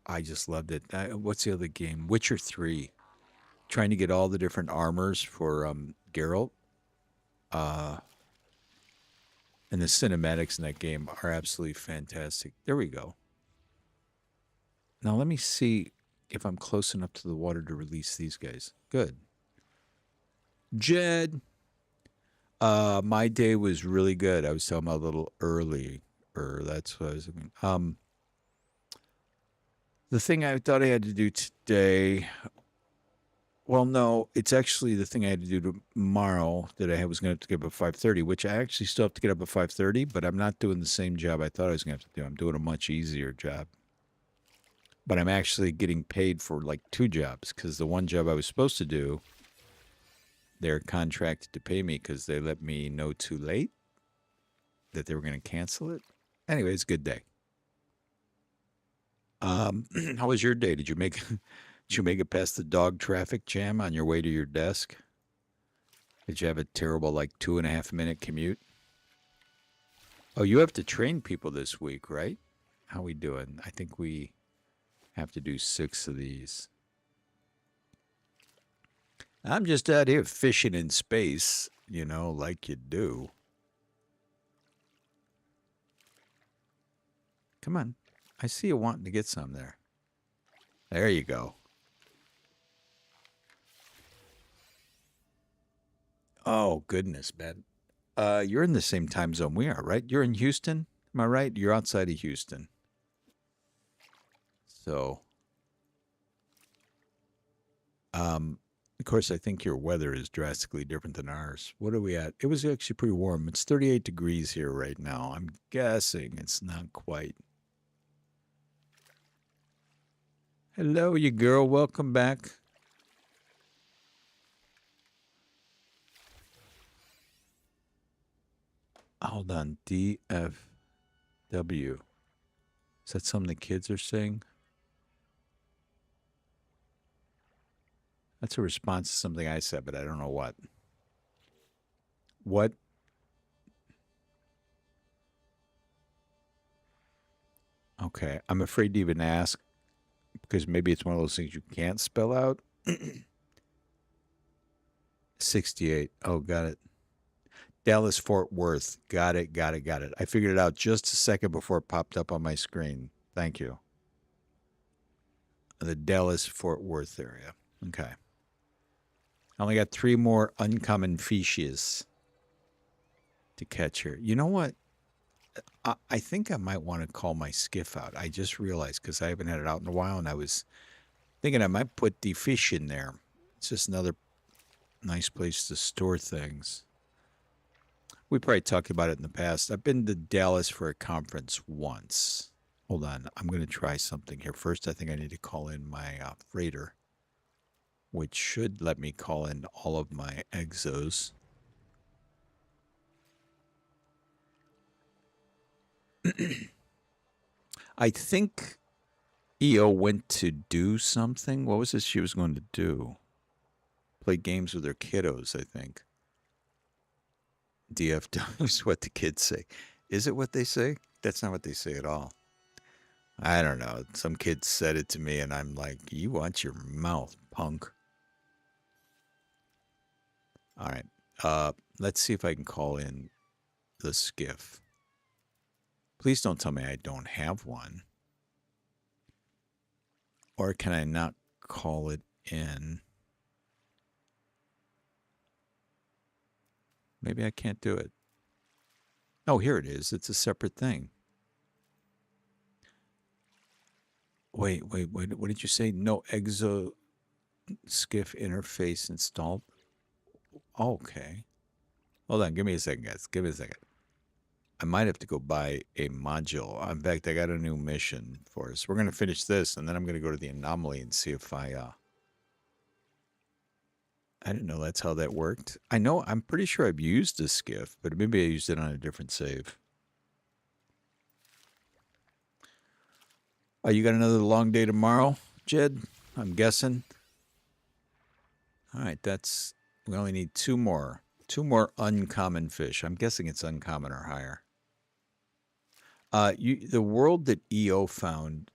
I just loved it. What's the other game? Witcher 3. Trying to get all the different armors for Geralt. Uh, and the cinematics in that game are absolutely fantastic. There we go. Now let me see if I'm close enough to the water to release these guys. Good. Jed, my day was really good. I was talking about a little early, or that's what I was thinking. The thing I thought I had to do today, well, no, it's actually the thing I had to do tomorrow that I was going to have to get up at 5:30, which I actually still have to get up at 5:30, but I'm not doing the same job I thought I was going to have to do. I'm doing a much easier job. But I'm actually getting paid for like 2 jobs because the one job I was supposed to do, they're contracted to pay me because they let me know too late that they were going to cancel it. Anyway, it's a good day. How was your day? Did you make it past the dog traffic jam on your way to your desk? Did you have a terrible like 2.5 minute commute? Oh, you have to train people this week, right? How we doing? I think we have to do 6 of these. I'm just out here fishing in space, like you do. Come on. I see you wanting to get some there. There you go. Oh, goodness, man. You're in the same time zone we are, right? You're in Houston? Am I right? You're outside of Houston. So, of course, I think your weather is drastically different than ours. What are we at? It was actually pretty warm. It's 38 degrees here right now. I'm guessing it's not quite. Hello, you girl. Welcome back. Hold on. DFW. Is that something the kids are saying? That's a response to something I said, but I don't know what. What? Okay. I'm afraid to even ask because maybe it's one of those things you can't spell out. 68. Oh, got it. Dallas Fort Worth. Got it. I figured it out just a second before it popped up on my screen. Thank you. The Dallas Fort Worth area. Okay. I only got 3 more uncommon fishes to catch here. You know what? I think I might want to call my skiff out. I just realized because I haven't had it out in a while, and I was thinking I might put the fish in there. It's just another nice place to store things. We probably talked about it in the past. I've been to Dallas for a conference once. Hold on. I'm going to try something here. First, I think I need to call in my freighter, which should let me call in all of my exos. I think EO went to do something. What was this she was going to do? Play games with her kiddos, I think. DFW is what the kids say. Is it what they say? That's not what they say at all. I don't know. Some kid said it to me, and I'm like, you watch your mouth, punk. All right. Let's see if I can call in the skiff. Please don't tell me I don't have one. Or can I not call it in? Maybe I can't do it. Oh, here it is. It's a separate thing. Wait. What did you say? No exo skiff interface installed? Okay. Hold on. Give me a second, guys. Give me a second. I might have to go buy a module. In fact, I got a new mission for us. We're going to finish this, and then I'm going to go to the anomaly and see if I didn't know that's how that worked. I'm pretty sure I've used a skiff, but maybe I used it on a different save. Oh, you got another long day tomorrow, Jed? I'm guessing. All right, we only need 2 more. 2 more uncommon fish. I'm guessing it's uncommon or higher. The world that EO found,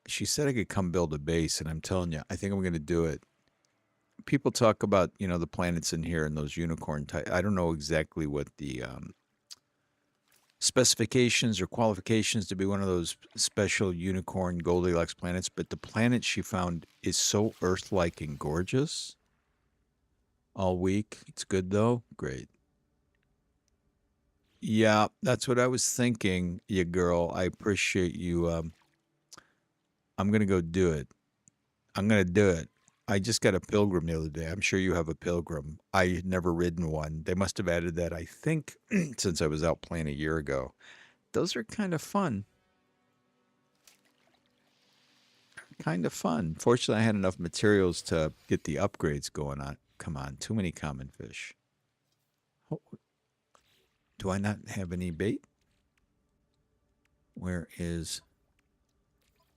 she said I could come build a base, and I'm telling you, I think I'm going to do it. People talk about, the planets in here and those unicorn type. I don't know exactly what the specifications or qualifications to be one of those special unicorn Goldilocks planets, but the planet she found is so Earth-like and gorgeous all week. It's good though. Great. Yeah, that's what I was thinking, you girl. I appreciate you. I'm gonna go do it. I'm gonna do it. I just got a pilgrim the other day. I'm sure you have a pilgrim. I had never ridden one. They must have added that, I think, since I was out playing a year ago. Those are kind of fun. Kind of fun. Fortunately, I had enough materials to get the upgrades going on. Come on, too many common fish. Oh, do I not have any bait? Where is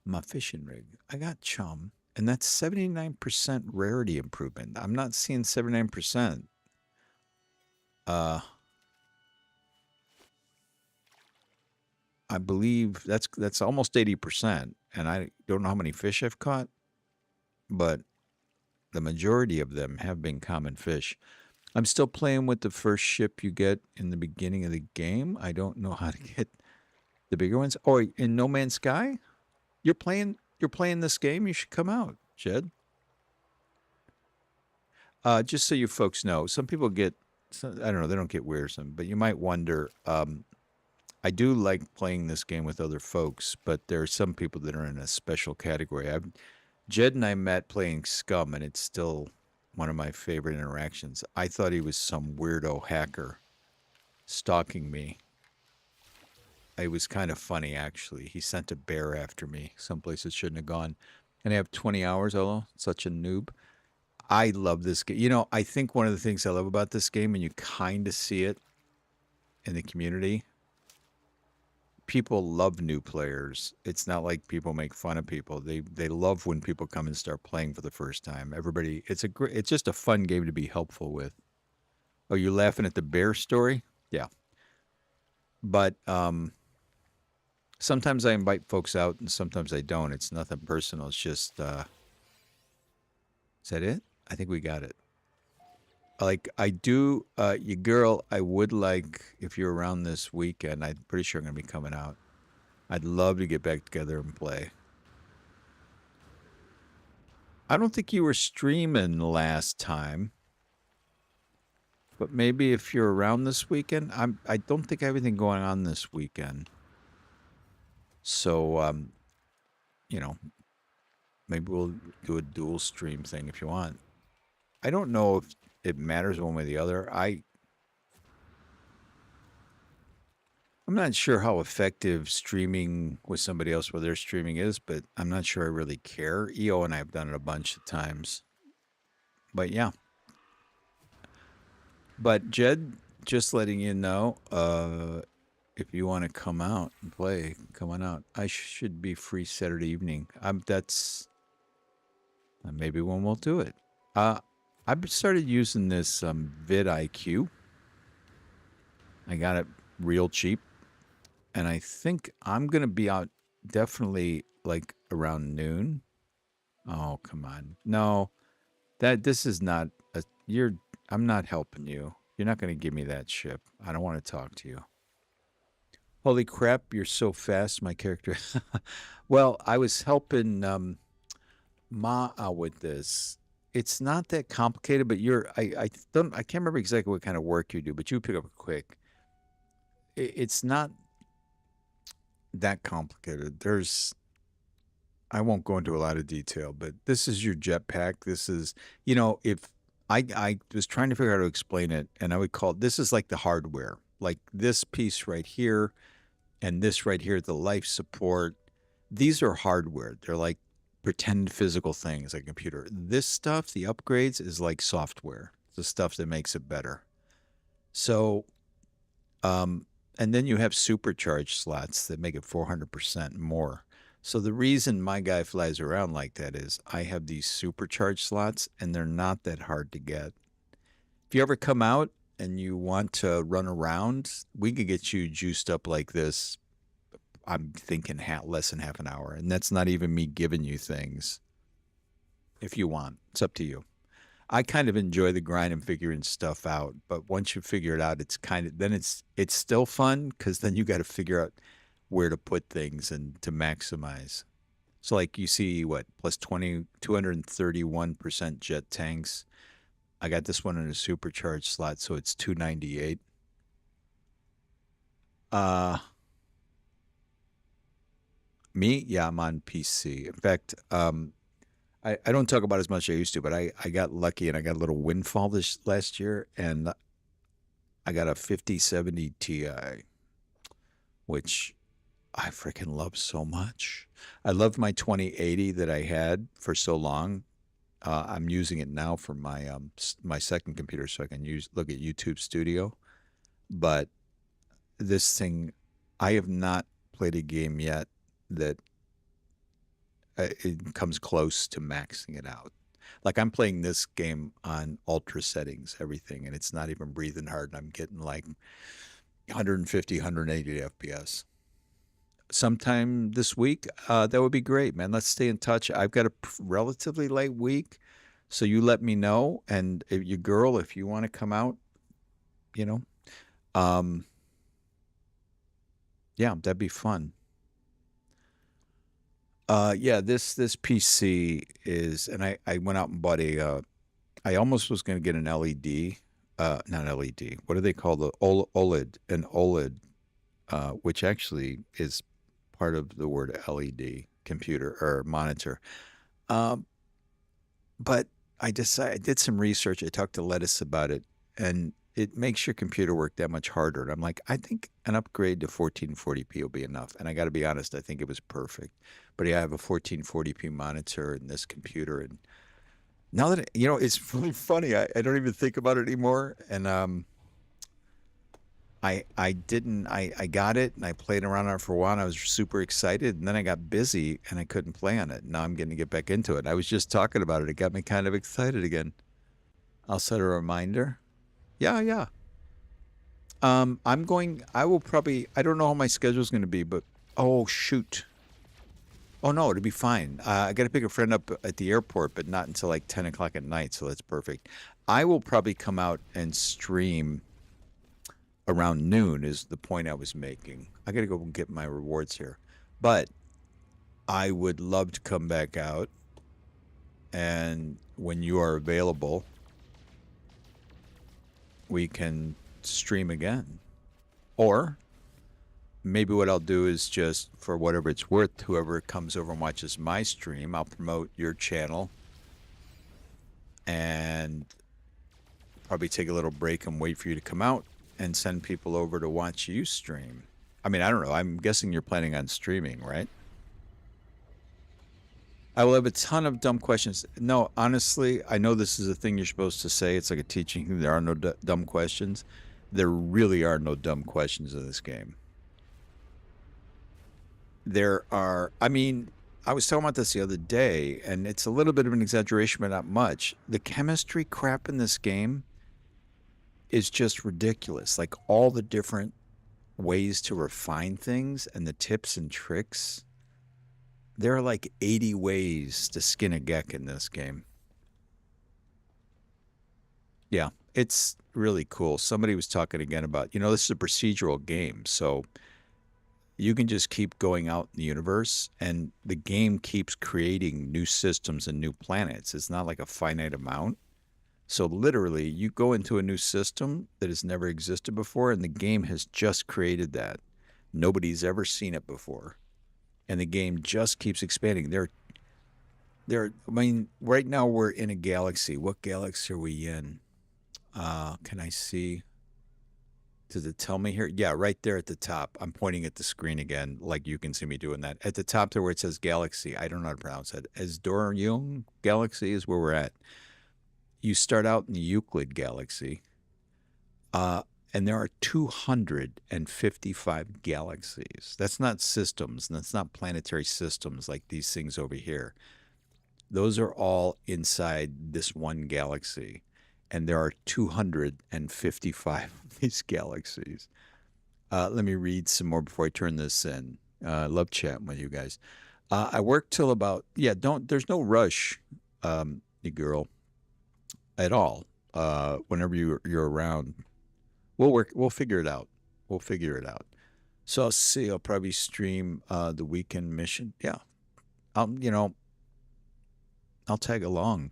my fishing rig? I got chum, and that's 79% rarity improvement. I'm not seeing 79%. Uh, I believe that's almost 80%, and I don't know how many fish I've caught, but the majority of them have been common fish. I'm still playing with the first ship you get in the beginning of the game. I don't know how to get the bigger ones. Oh, in No Man's Sky, you're playing this game. You should come out, Jed. Just so you folks know, some people get, I don't know, they don't get wearisome, but you might wonder. I do like playing this game with other folks, but there are some people that are in a special category. Jed and I met playing Scum, and it's still one of my favorite interactions. I thought he was some weirdo hacker stalking me. It was kind of funny, actually. He sent a bear after me, someplace it shouldn't have gone. And I have 20 hours, although such a noob. I love this game. I think one of the things I love about this game, and you kind of see it in the community, people love new players. It's not like people make fun of people. They love when people come and start playing for the first time. Everybody, it's just a fun game to be helpful with. Oh, you laughing at the bear story? Yeah. But sometimes I invite folks out and sometimes I don't. It's nothing personal. It's just is that it? I think we got it. Like I do you girl, I would like if you're around this weekend, I'm pretty sure I'm gonna be coming out. I'd love to get back together and play. I don't think you were streaming last time, but maybe if you're around this weekend, I don't think I have anything going on this weekend. So you know, maybe we'll do a dual stream thing if you want. I don't know if it matters one way or the other. I'm not sure how effective streaming with somebody else where their streaming is, but I'm not sure I really care. EO and I have done it a bunch of times. But yeah. But Jed, just letting you know, if you want to come out and play, come on out. I should be free Saturday evening. That's maybe when we'll do it. I've started using this vidIQ. I got it real cheap, and I think I'm gonna be out definitely like around noon. Oh, come on. No, this is not a you're I'm not helping you. You're not going to give me that ship. I don't want to talk to you. Holy crap, you're so fast, my character. Well, I was helping Ma out with this. It's not that complicated, but I can't remember exactly what kind of work you do, but you pick up quick. It's not that complicated. I won't go into a lot of detail, but this is your jetpack. This is, if I was trying to figure out how to explain it, and I would call this is like the hardware, like this piece right here, and this right here, the life support. These are hardware. They're like pretend physical things, like a computer. This stuff, the upgrades, is like software. The stuff that makes it better. So, and then you have supercharge slots that make it 400% more. So the reason my guy flies around like that is I have these supercharge slots and they're not that hard to get. If you ever come out and you want to run around, we could get you juiced up like this I'm thinking less than half an hour, and that's not even me giving you things. If you want, it's up to you. I kind of enjoy the grind and figuring stuff out, but once you figure it out, it's kind of then it's still fun because then you got to figure out where to put things and to maximize. So like you see what plus 20 231% jet tanks. I got this one in a supercharged slot, so it's 298. Uh Me, yeah, I'm on PC. In fact, I don't talk about as much as I used to, but I got lucky and I got a little windfall this last year, and I got a 5070 Ti, which I freaking love so much. I loved my 2080 that I had for so long. I'm using it now for my second computer, so I can look at YouTube Studio. But this thing, I have not played a game yet that it comes close to maxing it out. Like I'm playing this game on ultra settings, everything, and it's not even breathing hard, and I'm getting like 150, 180 FPS. Sometime this week, that would be great, man. Let's stay in touch. I've got a relatively late week, so you let me know. And if you girl, if you want to come out, you know, um, yeah, that'd be fun. Yeah, this PC is, and I went out and bought I almost was going to get an LED, not LED. What do they call the OLED? An OLED, which actually is part of the word LED, computer or monitor. Um, but I did some research. I talked to Lettuce about it, and it makes your computer work that much harder. And I'm like, I think an upgrade to 1440p will be enough. And I got to be honest, I think it was perfect. But yeah, I have a 1440p monitor in this computer, and now that it's really funny. I don't even think about it anymore. And I didn't I got it and I played around on it for a while and I was super excited, and then I got busy and I couldn't play on it. Now I'm getting to get back into it. I was just talking about it. It got me kind of excited again. I'll set a reminder. Yeah, yeah. I will probably I don't know how my schedule's going to be, but oh shoot. Oh no, it'll be fine. I got to pick a friend up at the airport, but not until like 10 o'clock at night, so that's perfect. I will probably come out and stream around noon is the point I was making. I got to go and get my rewards here. But I would love to come back out, and when you are available, we can stream again. Or maybe what I'll do is just for whatever it's worth, whoever comes over and watches my stream, I'll promote your channel and probably take a little break and wait for you to come out and send people over to watch you stream. I mean, I don't know. I'm guessing you're planning on streaming, right? I will have a ton of dumb questions. No, honestly, I know this is a thing you're supposed to say. It's like a teaching. There are no dumb questions. There really are no dumb questions in this game. There are, I mean, I was talking about this the other day, and it's a little bit of an exaggeration, but not much. The chemistry crap in this game is just ridiculous. Like all the different ways to refine things and the tips and tricks. There are like 80 ways to skin a geck in this game. Yeah, it's really cool. Somebody was talking again about, this is a procedural game. So you can just keep going out in the universe, and the game keeps creating new systems and new planets. It's not like a finite amount. So literally, you go into a new system that has never existed before, and the game has just created that. Nobody's ever seen it before, and the game just keeps expanding. I mean, right now we're in a galaxy. What galaxy are we in? Can I see? Does it tell me here? Yeah, right there at the top. I'm pointing at the screen again, like you can see me doing that. At the top there where it says galaxy, I don't know how to pronounce it. Asdorium Galaxy is where we're at. You start out in the Euclid Galaxy, and there are 255 galaxies. That's not systems, and that's not planetary systems like these things over here. Those are all inside this one galaxy, and there are 255 of these galaxies. Let me read some more before I turn this in. I love chatting with you guys. I work till about yeah. Don't there's no rush, you girl, at all. Whenever you're around, we'll work. We'll figure it out. We'll figure it out. So I'll see. I'll probably stream the weekend mission. Yeah, you know, I'll tag along.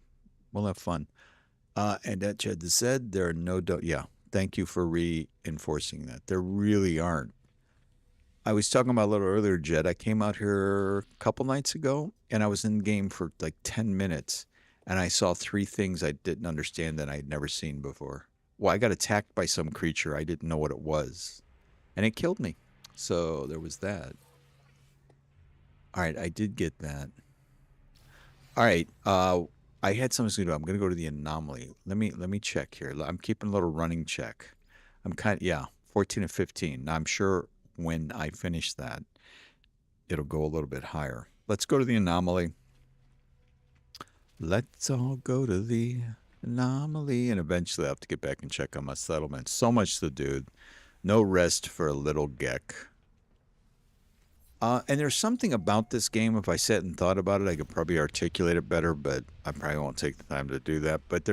We'll have fun. And at Jed said, there are no yeah. Thank you for reinforcing that. There really aren't. I was talking about a little earlier, Jed. I came out here a couple nights ago, and I was in game for like 10 minutes, and I saw three things I didn't understand that I'd never seen before. Well, I got attacked by some creature. I didn't know what it was, and it killed me. So there was that. All right, I did get that. All right. I had something to do. I'm gonna go to the anomaly. Let me check here. I'm keeping a little running check. I'm kind of yeah, 14 and 15. Now I'm sure when I finish that, it'll go a little bit higher. Let's go to the anomaly. Let's all go to the anomaly, and eventually I have to get back and check on my settlement. So much to do. No rest for a little geck. And there's something about this game. If I sat and thought about it, I could probably articulate it better, but I probably won't take the time to do that. But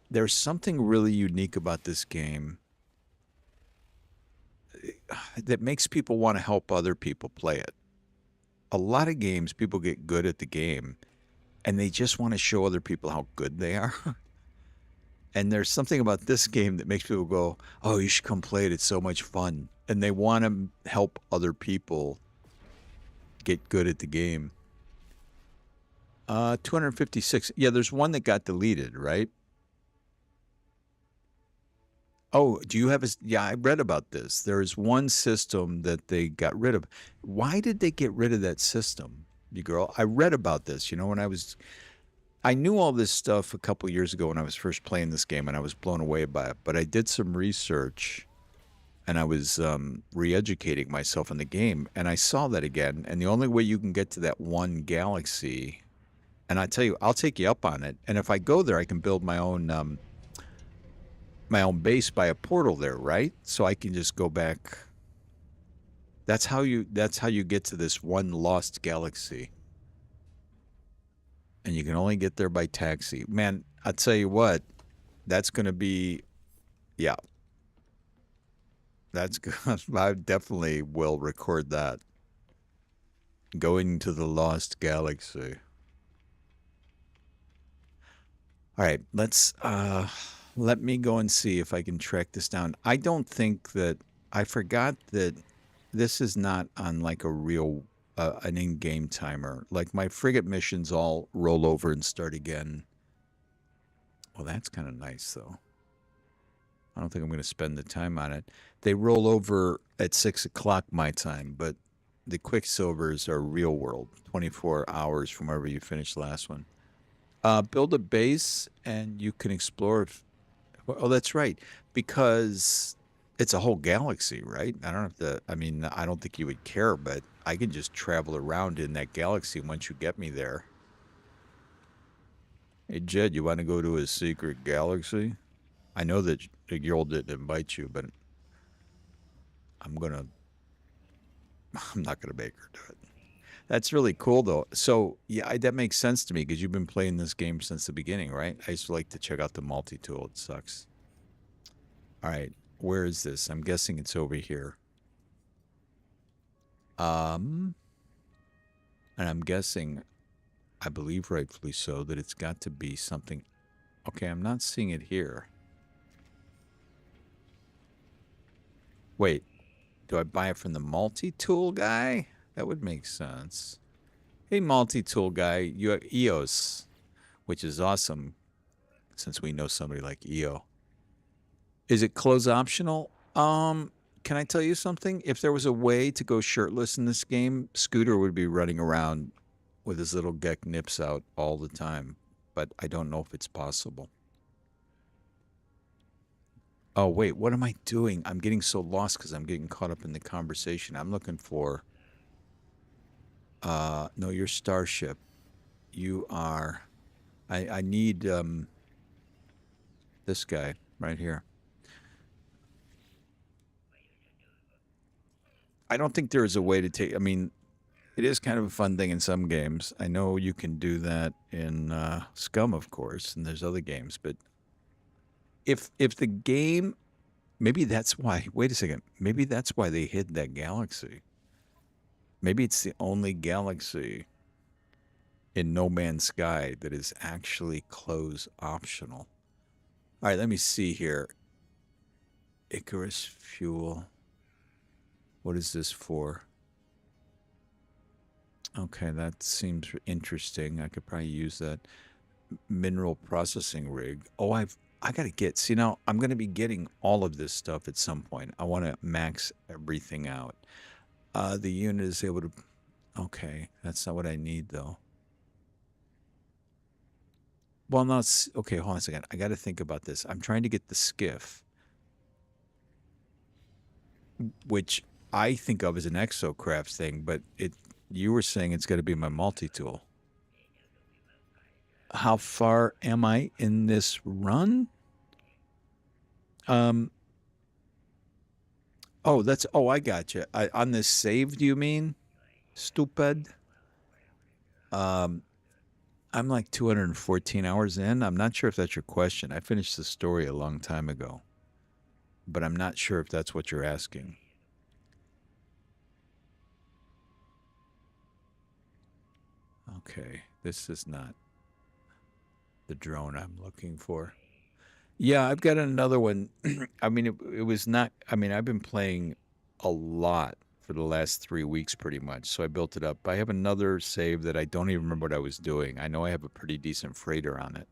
there's something really unique about this game that makes people want to help other people play it. A lot of games, people get good at the game, and they just want to show other people how good they are. And there's something about this game that makes people go, "Oh, you should come play it. It's so much fun." And they want to help other people get good at the game. 256. Yeah, there's one that got deleted, right? Oh, do you have a? Yeah, I read about this. There's one system that they got rid of. Why did they get rid of that system, you girl? I read about this. When I knew all this stuff a couple years ago when I was first playing this game, and I was blown away by it. But I did some research, and I was re-educating myself in the game, and I saw that again. And the only way you can get to that one galaxy, and I tell you, I'll take you up on it. And if I go there, I can build my own base by a portal there, right? So I can just go back. That's how you get to this one lost galaxy. And you can only get there by taxi. Man, I'll tell you what, that's going to be yeah, that's good. I definitely will record that. Going to the lost galaxy. All right, let me go and see if I can track this down. I don't think that I forgot that this is not on like a real an in-game timer. Like my frigate missions all roll over and start again. Well, that's kind of nice though. I don't think I'm going to spend the time on it. They roll over at 6 o'clock my time, but the quicksilvers are real world, 24 hours from wherever you finished the last one. Build a base and you can explore. Oh, that's right. Because it's a whole galaxy, right? I don't have to, I mean, I don't think you would care, but I can just travel around in that galaxy once you get me there. Hey, Jed, you want to go to a secret galaxy? I know that the girl didn't invite you, but I'm gonna, I'm not gonna make her do it. That's really cool, though. So, yeah, that makes sense to me because you've been playing this game since the beginning, right? I used to like to check out the multi-tool. It sucks. All right, where is this? I'm guessing it's over here. Um, and I'm guessing, I believe rightfully so, that it's got to be something. Okay, I'm not seeing it here. Wait, do I buy it from the multi-tool guy? That would make sense. Hey, multi-tool guy, you have EOS, which is awesome since we know somebody like EO. Is it clothes optional? Can I tell you something? If there was a way to go shirtless in this game, Scooter would be running around with his little geck nips out all the time. But I don't know if it's possible. Oh, wait, what am I doing? I'm getting so lost because I'm getting caught up in the conversation. I'm looking for, no, you're Starship. You are, I need, this guy right here. I don't think there is a way to take. I mean, it is kind of a fun thing in some games. I know you can do that in Scum, of course, and there's other games. But if the game, maybe that's why. Wait a second. Maybe that's why they hid that galaxy. Maybe it's the only galaxy in No Man's Sky that is actually close optional. All right, let me see here. Icarus fuel. What is this for? Okay, that seems interesting. I could probably use that. Mineral processing rig. Oh, I got to get. See, now I'm going to be getting all of this stuff at some point. I want to max everything out. The unit is able to. Okay, that's not what I need though. Well, no, it's okay. Hold on a second. I got to think about this. I'm trying to get the skiff, which I think of as an exocraft thing, but it. You were saying it's got to be my multi-tool. How far am I in this run? Um. Oh, that's. Oh, I got you. On this save, do you mean? Stupid. Um. I'm like 214 hours in. I'm not sure if that's your question. I finished the story a long time ago, but I'm not sure if that's what you're asking. Okay, this is not the drone I'm looking for. Yeah, I've got another one. I mean, it was not. I mean, I've been playing a lot for the last 3 weeks, pretty much. So I built it up. I have another save that I don't even remember what I was doing. I know I have a pretty decent freighter on it.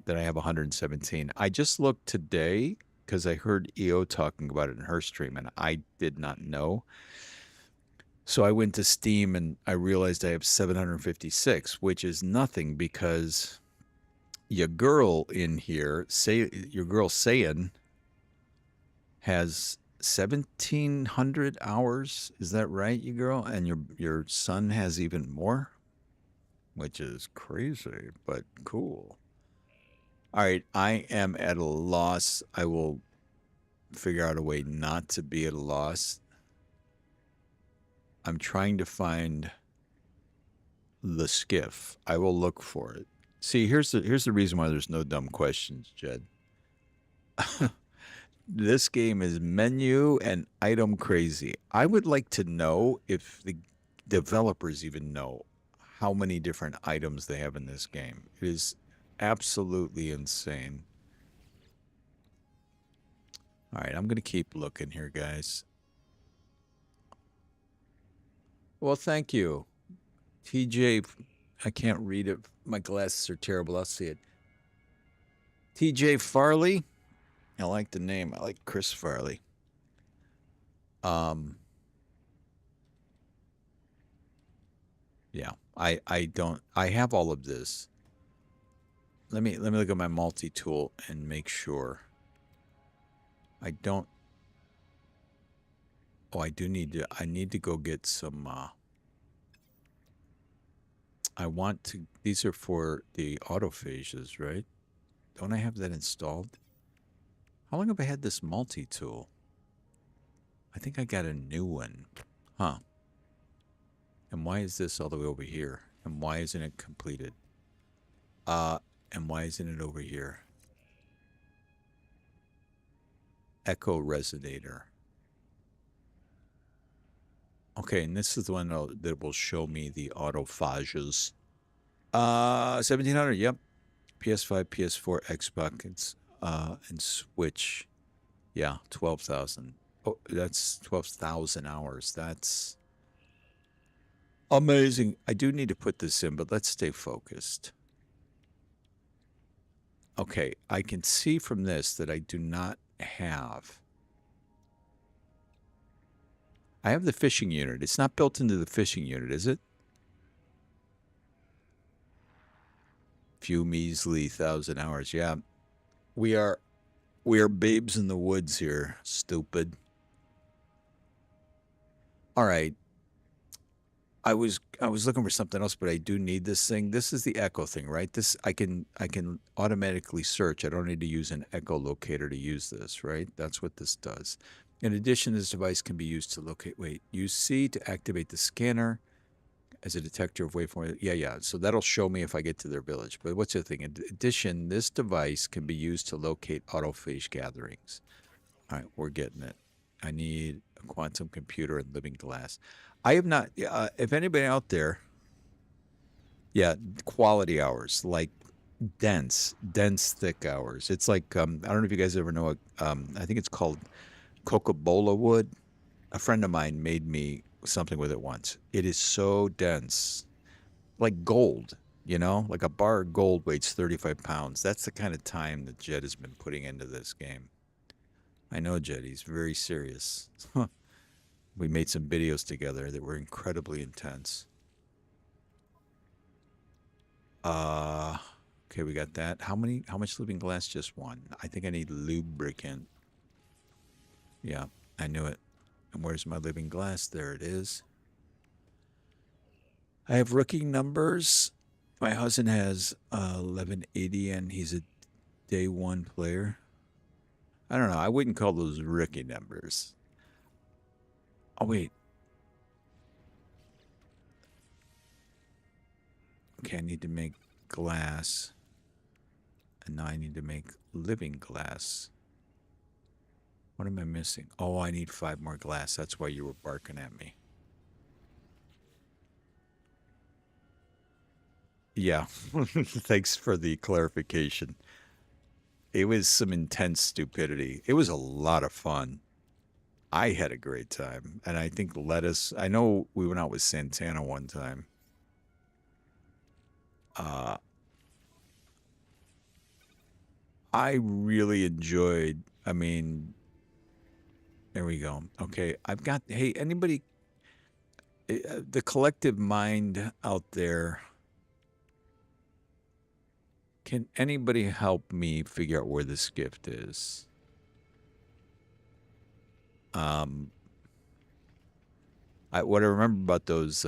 That I have 117. I just looked today because I heard EO talking about it in her stream, and I did not know. So I went to Steam and I realized I have 756, which is nothing because your girl in here, say your girl Sayan, has 1,700 hours. Is that right, you girl? And your son has even more, which is crazy, but cool. All right, I am at a loss. I will figure out a way not to be at a loss. I'm trying to find the skiff. I will look for it. See, here's the reason why there's no dumb questions, Jed. This game is menu and item crazy. I would like to know if the developers even know how many different items they have in this game. It is absolutely insane. All right, I'm going to keep looking here, guys. Well, thank you. TJ, I can't read it. My glasses are terrible. I'll see it. TJ Farley. I like the name. I like Chris Farley. Um, yeah, I don't. I have all of this. Let me look at my multi-tool and make sure. I don't. Oh, I do need to. I need to go get some. I want to. These are for the autophages, right? Don't I have that installed? How long have I had this multi-tool? I think I got a new one. Huh. And why is this all the way over here? And why isn't it completed? And why isn't it over here? Echo resonator. Okay, and this is the one that will show me the autophages. 1,700, yep. PS5, PS4, Xbox, and Switch. Yeah, 12,000. Oh, that's 12,000 hours. That's amazing. I do need to put this in, but let's stay focused. Okay, I can see from this that I do not have. I have the fishing unit. It's not built into the fishing unit, is it? Few measly 1,000 hours. Yeah, we are babes in the woods here. Stupid. All right. I was looking for something else, but I do need this thing. This is the Echo thing, right? This I can automatically search. I don't need to use an echolocator to use this, right? That's what this does. In addition, this device can be used to locate. Wait, use C to activate the scanner as a detector of waveform. Yeah, yeah. So that'll show me if I get to their village. But what's the thing? In addition, this device can be used to locate autophage gatherings. All right, we're getting it. I need a quantum computer and living glass. I have not. If anybody out there, yeah, quality hours, like dense, thick hours. It's like I don't know if you guys ever know. I think it's called Coca-Cola wood. A friend of mine made me something with it once. It is so dense, like gold. Like a bar of gold weighs 35 pounds. That's the kind of time that Jed has been putting into this game. I know Jed. He's very serious. We made some videos together that were incredibly intense. Uh, okay, we got that. How much living glass? Just one. I think I need lubricant. Yeah, I knew it. And where's my living glass? There it is. I have rookie numbers. My husband has 1180 and he's a day one player. I don't know. I wouldn't call those rookie numbers. Oh, wait. Okay, I need to make glass. And now I need to make living glass. What am I missing? Oh, I need 5 more glass. That's why you were barking at me. Yeah. Thanks for the clarification. It was some intense stupidity. It was a lot of fun. I had a great time. And I think Lettuce, I know we went out with Santana one time. Uh, I really enjoyed, I mean, there we go. Okay. Hey, anybody, the collective mind out there, can anybody help me figure out where this gift is? Um, what I remember about those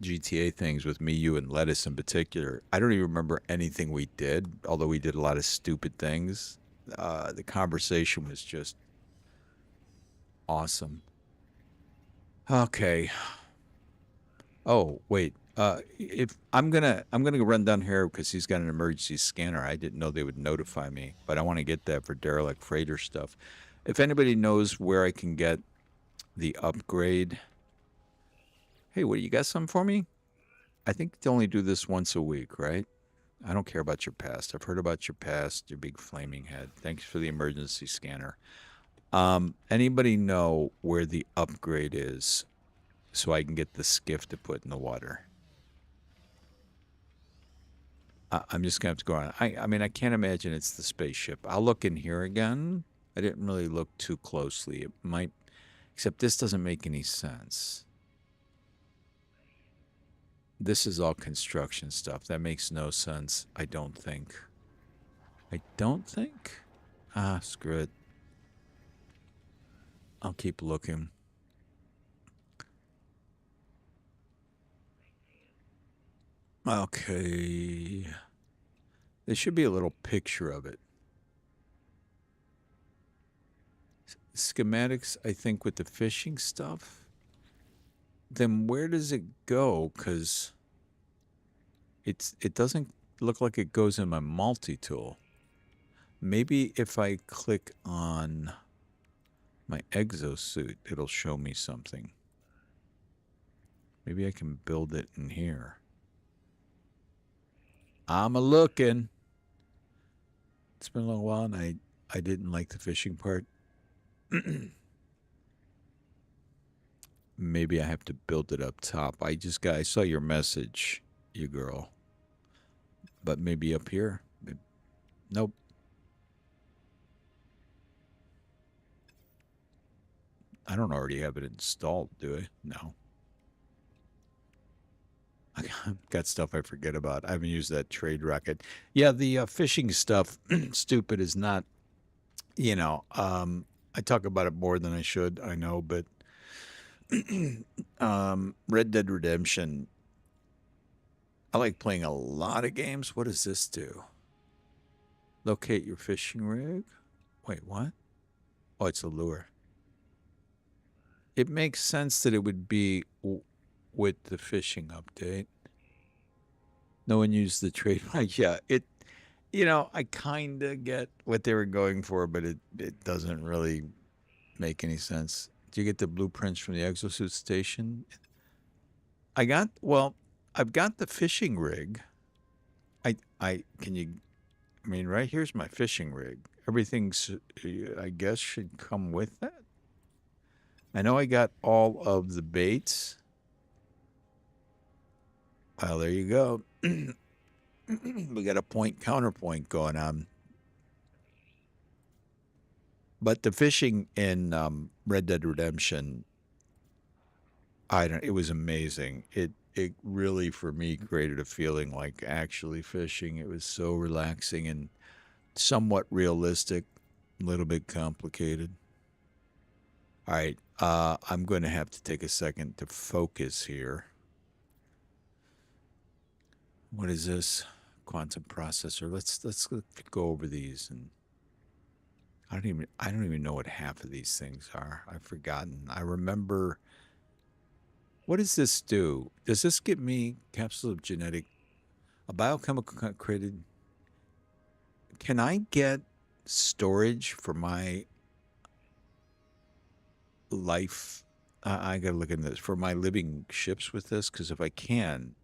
GTA things with me, you, and Lettuce in particular, I don't even remember anything we did, although we did a lot of stupid things. The conversation was just awesome. Okay. Oh, wait. If I'm gonna run down here because he's got an emergency scanner. I didn't know they would notify me, but I want to get that for derelict freighter stuff. If anybody knows where I can get the upgrade, hey, what you got some for me? I think they only do this once a week, right? I don't care about your past. I've heard about your past, your big flaming head. Thanks for the emergency scanner. Anybody know where the upgrade is so I can get the skiff to put in the water? I'm just gonna have to go on. I mean, I can't imagine it's the spaceship. I'll look in here again. I didn't really look too closely. It might, except this doesn't make any sense. This is all construction stuff. That makes no sense. I don't think. I don't think. Ah, screw it. I'll keep looking. Okay. There should be a little picture of it. Schematics, I think, with the fishing stuff. Then where does it go? Because it doesn't look like it goes in my multi-tool. Maybe if I click on my exosuit, it'll show me something. Maybe I can build it in here. I'm a looking. It's been a long while, and I didn't like the fishing part. Maybe I have to build it up top. I saw your message, you girl. But maybe up here. Nope. I don't already have it installed, do I? No. I got stuff I forget about. I haven't used that trade rocket. Yeah, the fishing stuff, stupid is not, I talk about it more than I should, I know, but Red Dead Redemption. I like playing a lot of games. What does this do? Locate your fishing rig. Wait, what? Oh, it's a lure. It makes sense that it would be with the fishing update. No one used the trademark. Yeah, I kind of get what they were going for, but it doesn't really make any sense. Do you get the blueprints from the exosuit station? Well, I've got the fishing rig. Can you, I mean, right here's my fishing rig. Everything's, I guess, should come with that. I know I got all of the baits. Well, there you go. We got a point counterpoint going on. But the fishing in Red Dead Redemption, I don't. It was amazing. It really for me created a feeling like actually fishing. It was so relaxing and somewhat realistic, a little bit complicated. All right, I'm going to have to take a second to focus here. What is this? Quantum processor. Let's go over these, and I don't even know what half of these things are. I've forgotten. I remember. What does this do? Does this give me capsule of genetic, a biochemical created? Can I get storage for my life? I got to look into this for my living ships with this because if I can,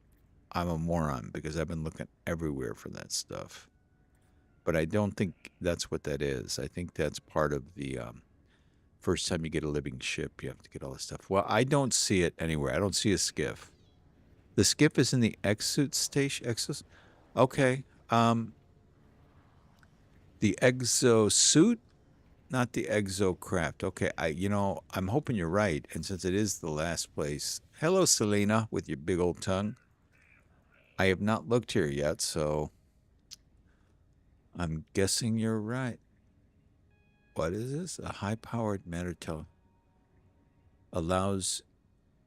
I'm a moron because I've been looking everywhere for that stuff. But I don't think that's what that is. I think that's part of the first time you get a living ship, you have to get all this stuff. Well, I don't see it anywhere. I don't see a skiff. The skiff is in the exosuit station. Okay. The exosuit, not the exocraft. Okay. I'm hoping you're right. And since it is the last place, hello, Selena, with your big old tongue. I have not looked here yet, so I'm guessing you're right. What is this? A high-powered matter allows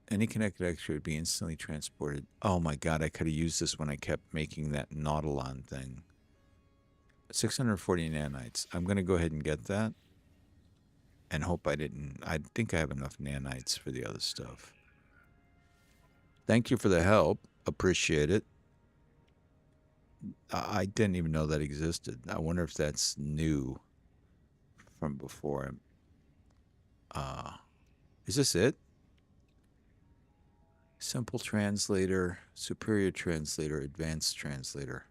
any connected X-ray to be instantly transported. Oh my God, I could have used this when I kept making that Nautilon thing. 640 nanites. I'm going to go ahead and get that and hope I didn't. I think I have enough nanites for the other stuff. Thank you for the help. Appreciate it. I didn't even know that existed. I wonder if that's new from before. Uh, is this it? Simple translator, superior translator, advanced translator.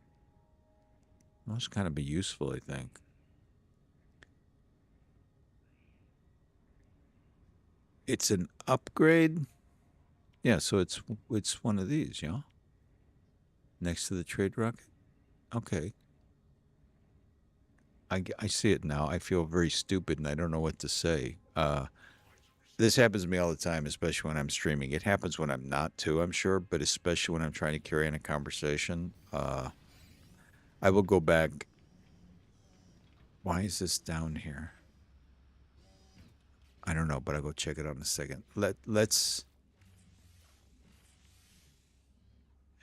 Those kind of be useful, I think. It's an upgrade. Yeah, so it's one of these, yeah. Next to the trade rocket. Okay, I see it now. I feel very stupid and I don't know what to say. This happens to me all the time, especially when I'm streaming. It happens when I'm not too, I'm sure, but especially when I'm trying to carry on a conversation. I will go back. Why is this down here? I don't know, but I'll go check it out in a second. Let's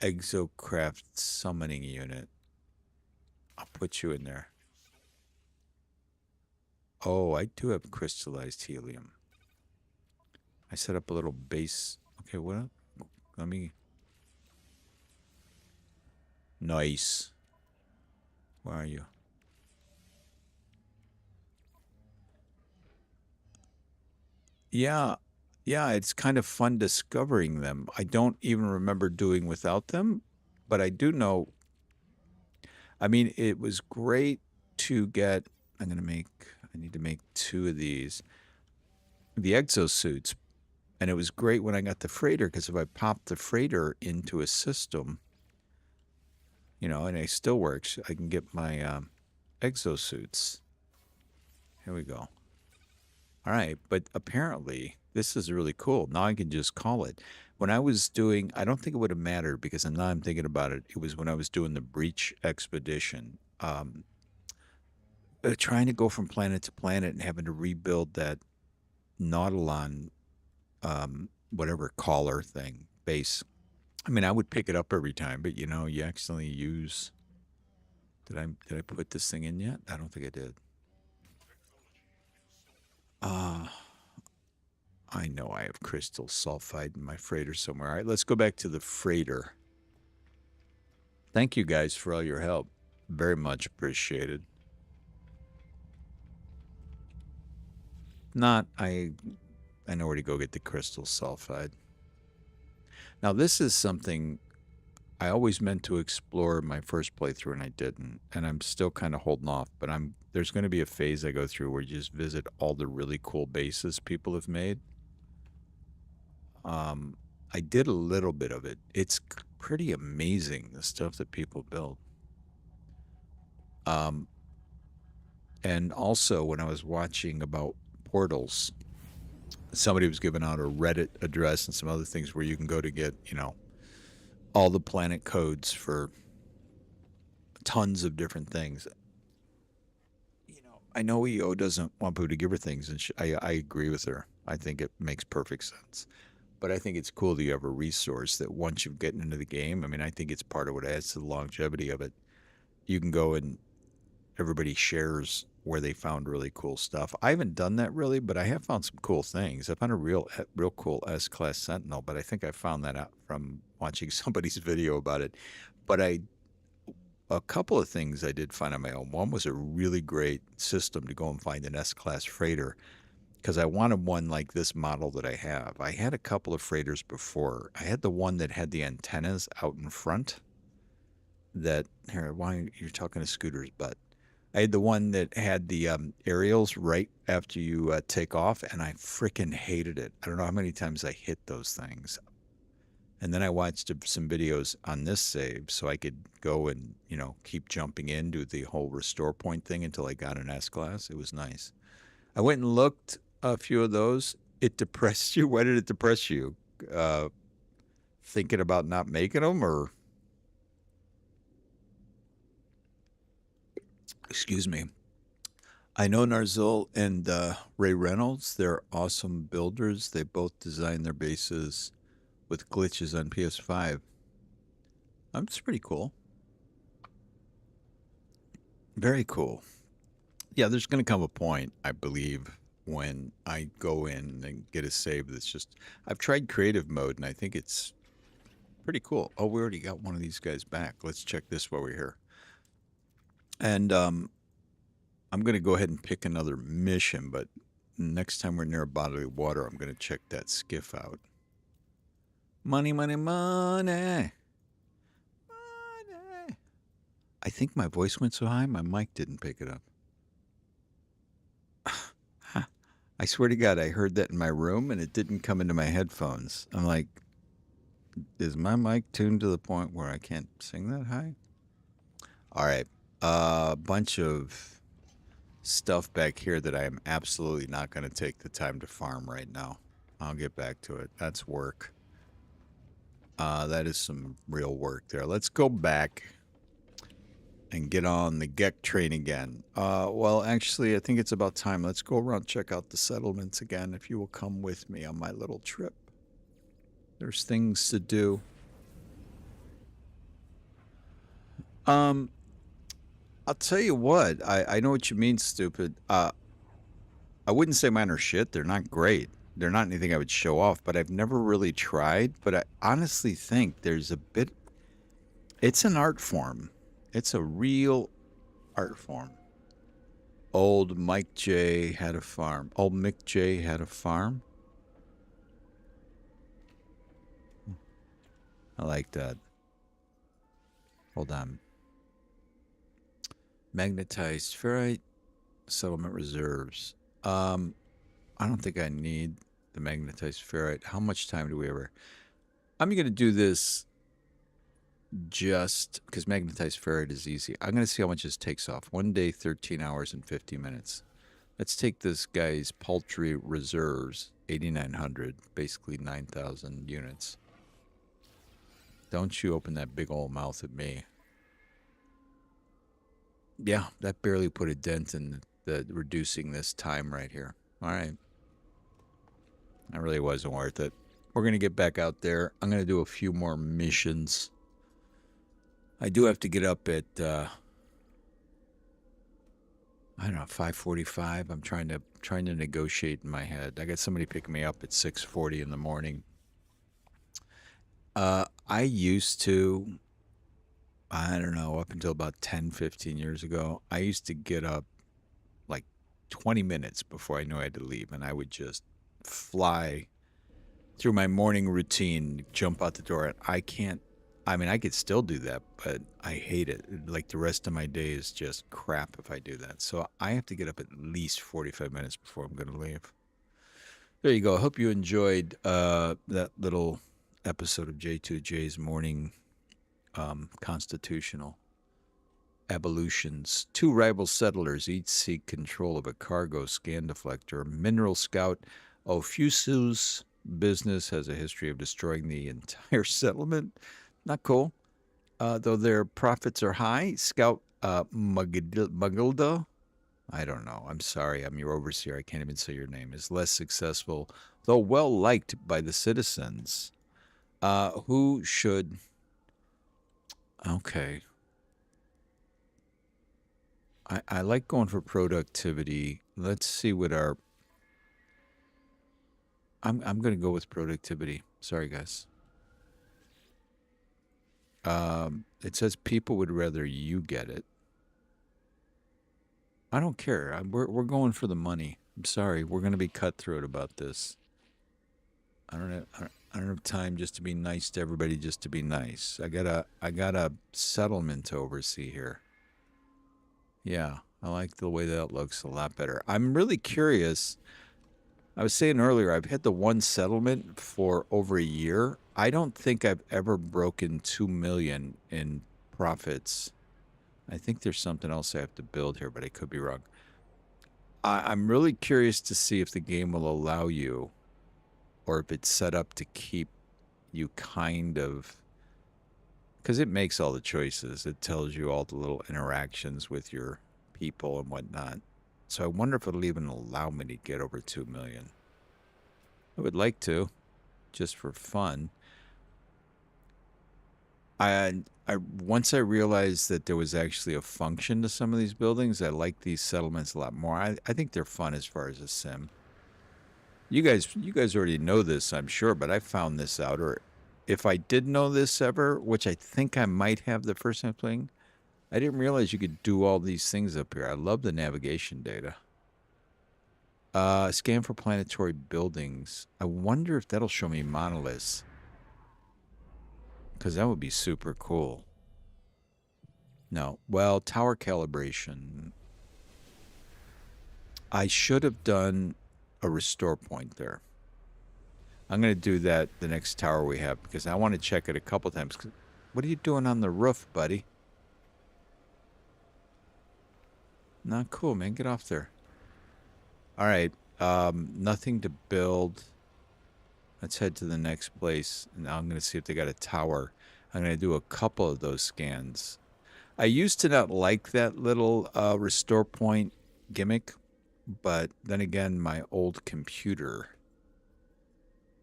exocraft summoning unit. I'll put you in there. Oh, I do have crystallized helium. I set up a little base. Okay, what? Let me. Nice. Where are you? Yeah, yeah, it's kind of fun discovering them. I don't even remember doing without them, but I do know. I mean, it was great to get. I need to make two of these. The exosuits. And it was great when I got the freighter because if I popped the freighter into a system, and it still works, I can get my exosuits. Here we go. All right, but apparently this is really cool. Now I can just call it. When I was doing, I don't think it would have mattered because now I'm thinking about it. It was when I was doing the breach expedition, trying to go from planet to planet and having to rebuild that Nautilon whatever collar thing, base. I mean, I would pick it up every time, but you know, you accidentally use. Did I put this thing in yet? I don't think I did. Uh, I know I have crystal sulfide in my freighter somewhere. All right, let's go back to the freighter. Thank you guys for all your help. Very much appreciated. Not I know where to go get the crystal sulfide. Now this is something I always meant to explore my first playthrough and I didn't. And I'm still kind of holding off, but there's going to be a phase I go through where you just visit all the really cool bases people have made. Um I did a little bit of it. It's pretty amazing the stuff that people build. Um and also when I was watching about portals, somebody was giving out a Reddit address and some other things where you can go to get, you know, all the planet codes for tons of different things. You know, I know EO doesn't want people to give her things, and I agree with her. I think it makes perfect sense. But I think it's cool that you have a resource that once you've gotten into the game, I mean, I think it's part of what adds to the longevity of it. You can go and everybody shares where they found really cool stuff. I haven't done that really, but I have found some cool things. I found a real cool S-class Sentinel, but I think I found that out from watching somebody's video about it. But a couple of things I did find on my own. One was a really great system to go and find an S-class freighter because I wanted one like this model that I have. I had a couple of freighters before. I had the one that had the antennas out in front. That here, why you're talking to Scooter's butt? I had the one that had the aerials right after you take off, and I freaking hated it. I don't know how many times I hit those things. And then I watched some videos on this save so I could go and, you know, keep jumping in, do the whole restore point thing until I got an S class. It was nice. I went and looked a few of those. It depressed you. Why did it depress you? Uh, Thinking about not making them, or excuse me. I know Narzul and Ray Reynolds. They're awesome builders. They both designed their bases with glitches on PS5. It's pretty cool. Very cool. Yeah, there's going to come a point, I believe, when I go in and get a save that's just. I've tried creative mode, and I think it's pretty cool. Oh, we already got one of these guys back. Let's check this while we're here. And I'm going to go ahead and pick another mission, but next time we're near a body of water, I'm going to check that skiff out. Money, money, money. Money. I think my voice went so high, my mic didn't pick it up. I swear to God, I heard that in my room and it didn't come into my headphones. I'm like, is my mic tuned to the point where I can't sing that high? All right. A bunch of stuff back here that I am absolutely not going to take the time to farm right now. I'll get back to it. That's work. That is some real work there. Let's go back and get on the Gek train again. Well, actually, I think it's about time. Let's go around, check out the settlements again. If you will come with me on my little trip. There's things to do. I'll tell you what. I know what you mean, stupid. I wouldn't say mine are shit. They're not great. They're not anything I would show off, but I've never really tried. But I honestly think there's a bit. It's an art form. It's a real art form. Old Mike J had a farm. Old Mick J had a farm. I like that. Hold on. Magnetized ferrite settlement reserves. I don't think I need the magnetized ferrite. How much time do we ever? I'm going to do this just because magnetized ferrite is easy. I'm going to see how much this takes off. 1 day, 13 hours, and 50 minutes. Let's take this guy's paltry reserves, 8,900, basically 9,000 units. Don't you open that big old mouth at me. Yeah, that barely put a dent in the reducing this time right here. All right. That really wasn't worth it. We're going to get back out there. I'm going to do a few more missions. I do have to get up at, I don't know, 5:45. I'm trying to negotiate in my head. I got somebody picking me up at 6:40 in the morning. I used to, I don't know, up until about 10, 15 years ago, I used to get up like 20 minutes before I knew I had to leave, and I would just fly through my morning routine, jump out the door. And I can't, I mean, I could still do that, but I hate it. Like the rest of my day is just crap if I do that. So I have to get up at least 45 minutes before I'm going to leave. There you go. I hope you enjoyed that little episode of J2J's morning constitutional evolutions. Two rival settlers each seek control of a cargo scan deflector. Mineral Scout Ofusu's business has a history of destroying the entire settlement. Not cool. Though their profits are high, Scout Mugilda, I don't know. I'm sorry. I'm your overseer. I can't even say your name. Is less successful, though well liked by the citizens. Who should. Okay. I like going for productivity. Let's see what our. I'm going to go with productivity. Sorry, guys. It says people would rather you get it. I don't care. We're going for the money. I'm sorry. We're going to be cutthroat about this. I don't have time just to be nice to everybody just to be nice. I got a settlement to oversee here. Yeah, I like the way that looks a lot better. I'm really curious. I was saying earlier, I've had the one settlement for over a year. I don't think I've ever broken 2 million in profits. I think there's something else I have to build here, but I could be wrong. I'm really curious to see if the game will allow you, or if it's set up to keep you kind of, because it makes all the choices. It tells you all the little interactions with your people and whatnot. So I wonder if it'll even allow me to get over 2 million. I would like to, just for fun. I once I realized that there was actually a function to some of these buildings, I like these settlements a lot more. I think they're fun as far as a sim. You guys already know this, I'm sure, but I found this out, or if I did know this ever, which I think I might have the first time playing, I didn't realize you could do all these things up here. I love the navigation data. Scan for planetary buildings. I wonder if that'll show me monoliths, because that would be super cool. No. Well, tower calibration. I should have done a restore point there. I'm going to do that the next tower we have, because I want to check it a couple times. What are you doing on the roof, buddy? Not cool, man. Get off there. All right. Nothing to build. Let's head to the next place. Now I'm going to see if they got a tower. I'm going to do a couple of those scans. I used to not like that little restore point gimmick, but then again, my old computer,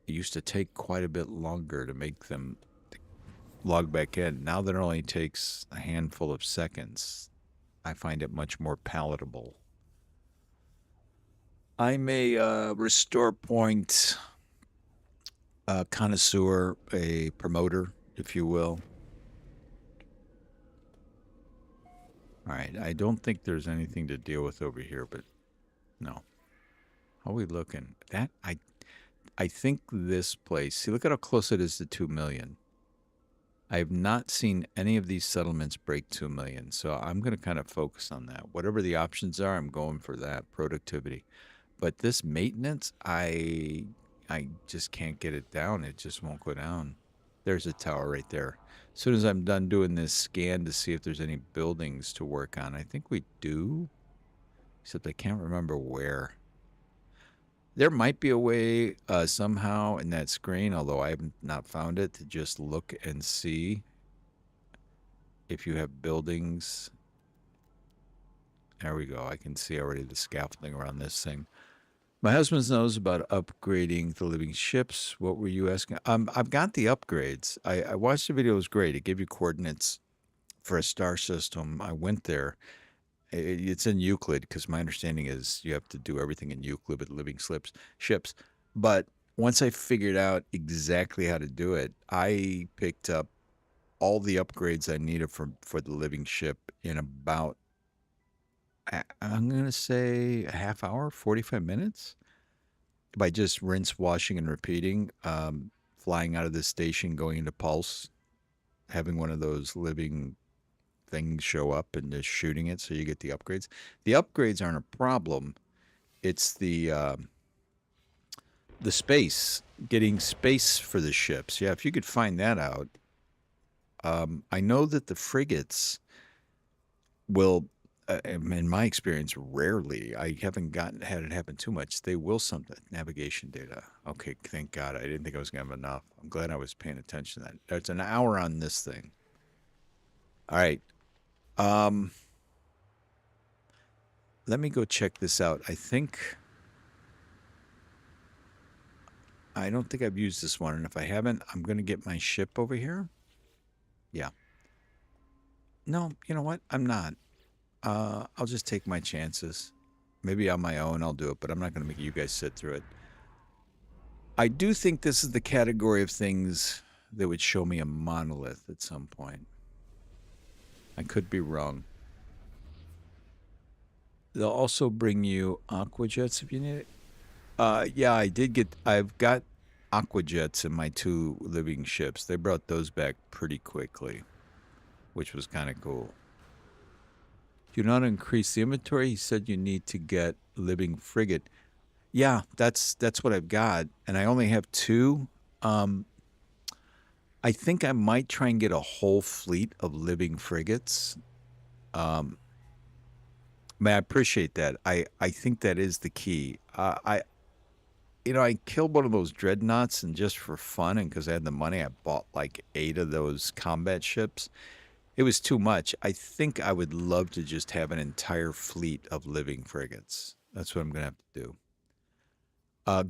it used to take quite a bit longer to make them log back in. Now that it only takes a handful of seconds, I find it much more palatable. I'm a restore point connoisseur, a promoter, if you will. All right, I don't think there's anything to deal with over here, but no. How are we looking? I think this place, see, look at how close it is to 2 million. I have not seen any of these settlements break 2 million, so I'm going to kind of focus on that. Whatever the options are, I'm going for that, productivity. But this maintenance, I just can't get it down. It just won't go down. There's a tower right there. As soon as I'm done doing this scan to see if there's any buildings to work on, I think we do, except I can't remember where. There might be a way somehow in that screen, although I have not found it, to just look and see if you have buildings. There we go. I can see already the scaffolding around this thing. My husband knows about upgrading the living ships. What were you asking? I've got the upgrades. I watched the video. It was great. It gave you coordinates for a star system. I went there. It's in Euclid because my understanding is you have to do everything in Euclid with living ships. But once I figured out exactly how to do it, I picked up all the upgrades I needed for the living ship in about I'm gonna say a half hour, 45 minutes by just rinse, washing, and repeating. Flying out of the station, going into Pulse, having one of those living things show up and just shooting it so you get the upgrades. The upgrades aren't a problem. It's the space, getting space for the ships. Yeah, if you could find that out. I know that the frigates will, in my experience, rarely. I haven't had it happen too much. They will something navigation data. Okay, thank God. I didn't think I was gonna have enough. I'm glad I was paying attention to that. There's an hour on this thing. All right. Um, Let me go check this out. I don't think I've used this one, and if I haven't, I'm gonna get my ship over here. Yeah. No, you know what? I'm not. I'll just take my chances. Maybe on my own I'll do it, but I'm not going to make you guys sit through it. I do think this is the category of things that would show me a monolith at some point. I could be wrong. They'll also bring you aqua jets if you need it. Yeah, I've got aqua jets in my two living ships. They brought those back pretty quickly, which was kind of cool. Do not increase the inventory. He said you need to get living frigate. Yeah, that's what I've got, and I only have two. Um, I think I might try and get a whole fleet of living frigates. Um, I appreciate that. I think that is the key. I killed one of those dreadnoughts, and just for fun, and because I had the money, I bought like 8 of those combat ships. It was too much. I think I would love to just have an entire fleet of living frigates. That's what I'm gonna have to do.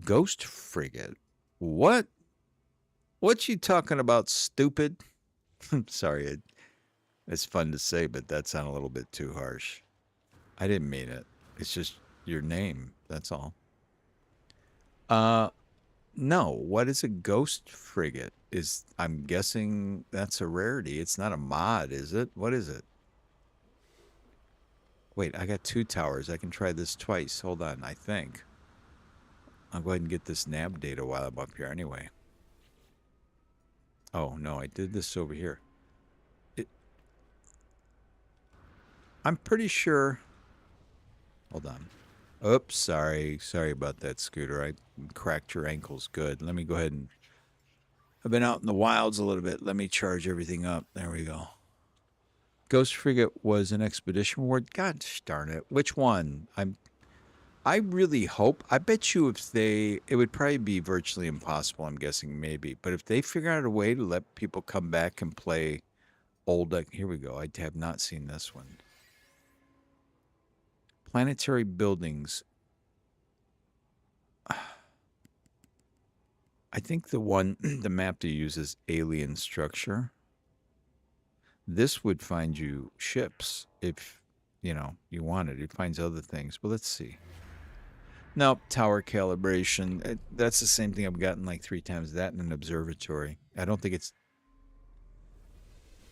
Ghost frigate. What? What you talking about, stupid? I'm sorry. It's fun to say, but that sounded a little bit too harsh. I didn't mean it. It's just your name. That's all. Uh, no. What is a ghost frigate? I'm guessing that's a rarity. It's not a mod, is it? What is it? Wait, I got 2 towers. I can try this twice. Hold on. I think I'll go ahead and get this nav data while I'm up here anyway. Oh no, I did this over here. I'm pretty sure. Hold on. Oops, sorry about that, Scooter. I cracked your ankles good. Let me go ahead and. I've been out in the wilds a little bit. Let me charge everything up. There we go. Ghost Frigate was an expedition reward. God darn it! Which one? I really hope. I bet you it would probably be virtually impossible. I'm guessing maybe, but if they figure out a way to let people come back and play old, here we go. I have not seen this one. Planetary buildings. I think the map to use is alien structure. This would find you ships if, you wanted. It finds other things, but let's see. Nope, tower calibration. That's the same thing I've gotten like 3 times that in an observatory. I don't think it's.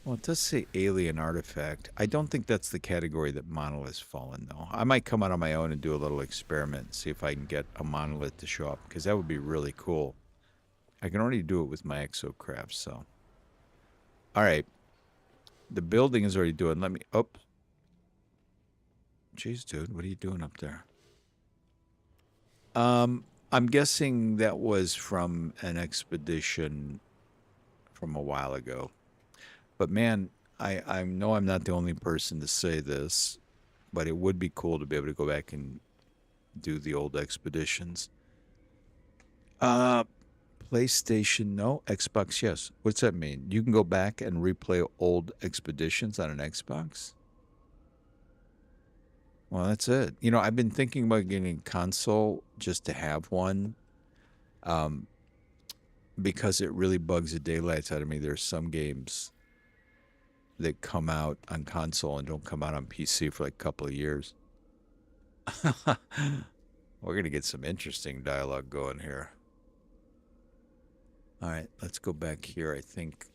Well, it does say alien artifact. I don't think that's the category that monoliths fall in, though. I might come out on my own and do a little experiment and see if I can get a monolith to show up, because that would be really cool. I can already do it with my exocraft, so. All right. The building is already doing. Let me. Oh. Jeez, dude, what are you doing up there? I'm guessing that was from an expedition from a while ago. But man, I know I'm not the only person to say this, but it would be cool to be able to go back and do the old expeditions. PlayStation, no. Xbox, yes. What's that mean? You can go back and replay old expeditions on an Xbox? Well, that's it. You know, I've been thinking about getting a console just to have one, um, because it really bugs the daylights out of me. There's some games that come out on console and don't come out on PC for like a couple of years. We're gonna get some interesting dialogue going here. All right, let's go back here. I think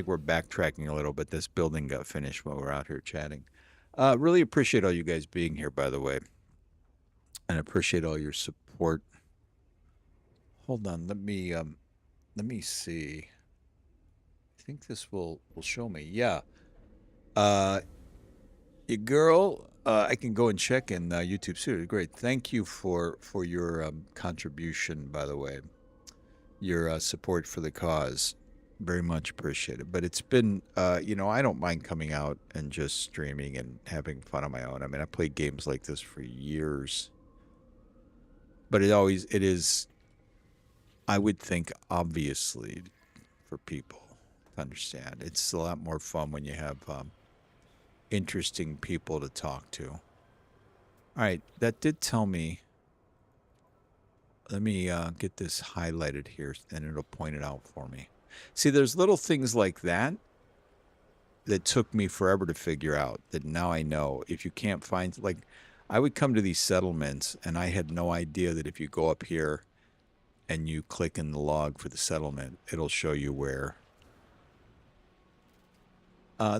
we're backtracking a little bit. This building got finished while we're out here chatting. Really appreciate all you guys being here, by the way, and appreciate all your support. Hold on, let me see. I think this will show me. Yeah, uh, your girl. I can go and check in YouTube Studio. Great, thank you for your contribution, by the way. Your support for the cause. Very much appreciated. But it's been, I don't mind coming out and just streaming and having fun on my own. I mean, I played games like this for years, but it is, I would think, obviously, for people to understand. It's a lot more fun when you have interesting people to talk to. All right, that did tell me. Let me get this highlighted here, and it'll point it out for me. See, there's little things like that that took me forever to figure out that now I know. If you can't find, like, I would come to these settlements and I had no idea that if you go up here and you click in the log for the settlement, it'll show you where.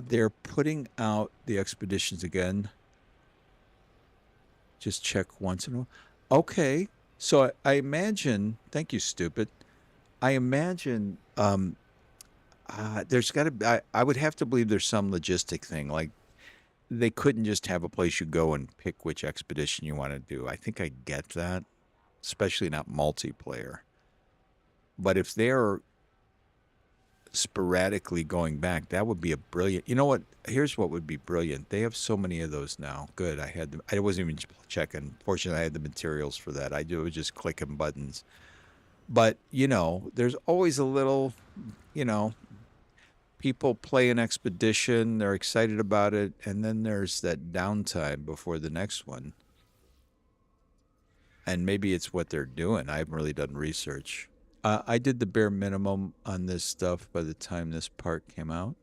They're putting out the expeditions again. Just check once in a while. Okay. So I imagine, thank you, stupid. I imagine there's got to be, I would have to believe there's some logistic thing. Like they couldn't just have a place you go and pick which expedition you want to do. I think I get that, especially not multiplayer. But if they're sporadically going back, that would be a brilliant. You know what? Here's what would be brilliant. They have so many of those now. Good. I had them. I wasn't even checking. Fortunately, I had the materials for that. I do was just clicking buttons. But there's always a little, you know, people play an expedition, they're excited about it, and then there's that downtime before the next one. And maybe it's what they're doing. I haven't really done research. I did the bare minimum on this stuff by the time this part came out.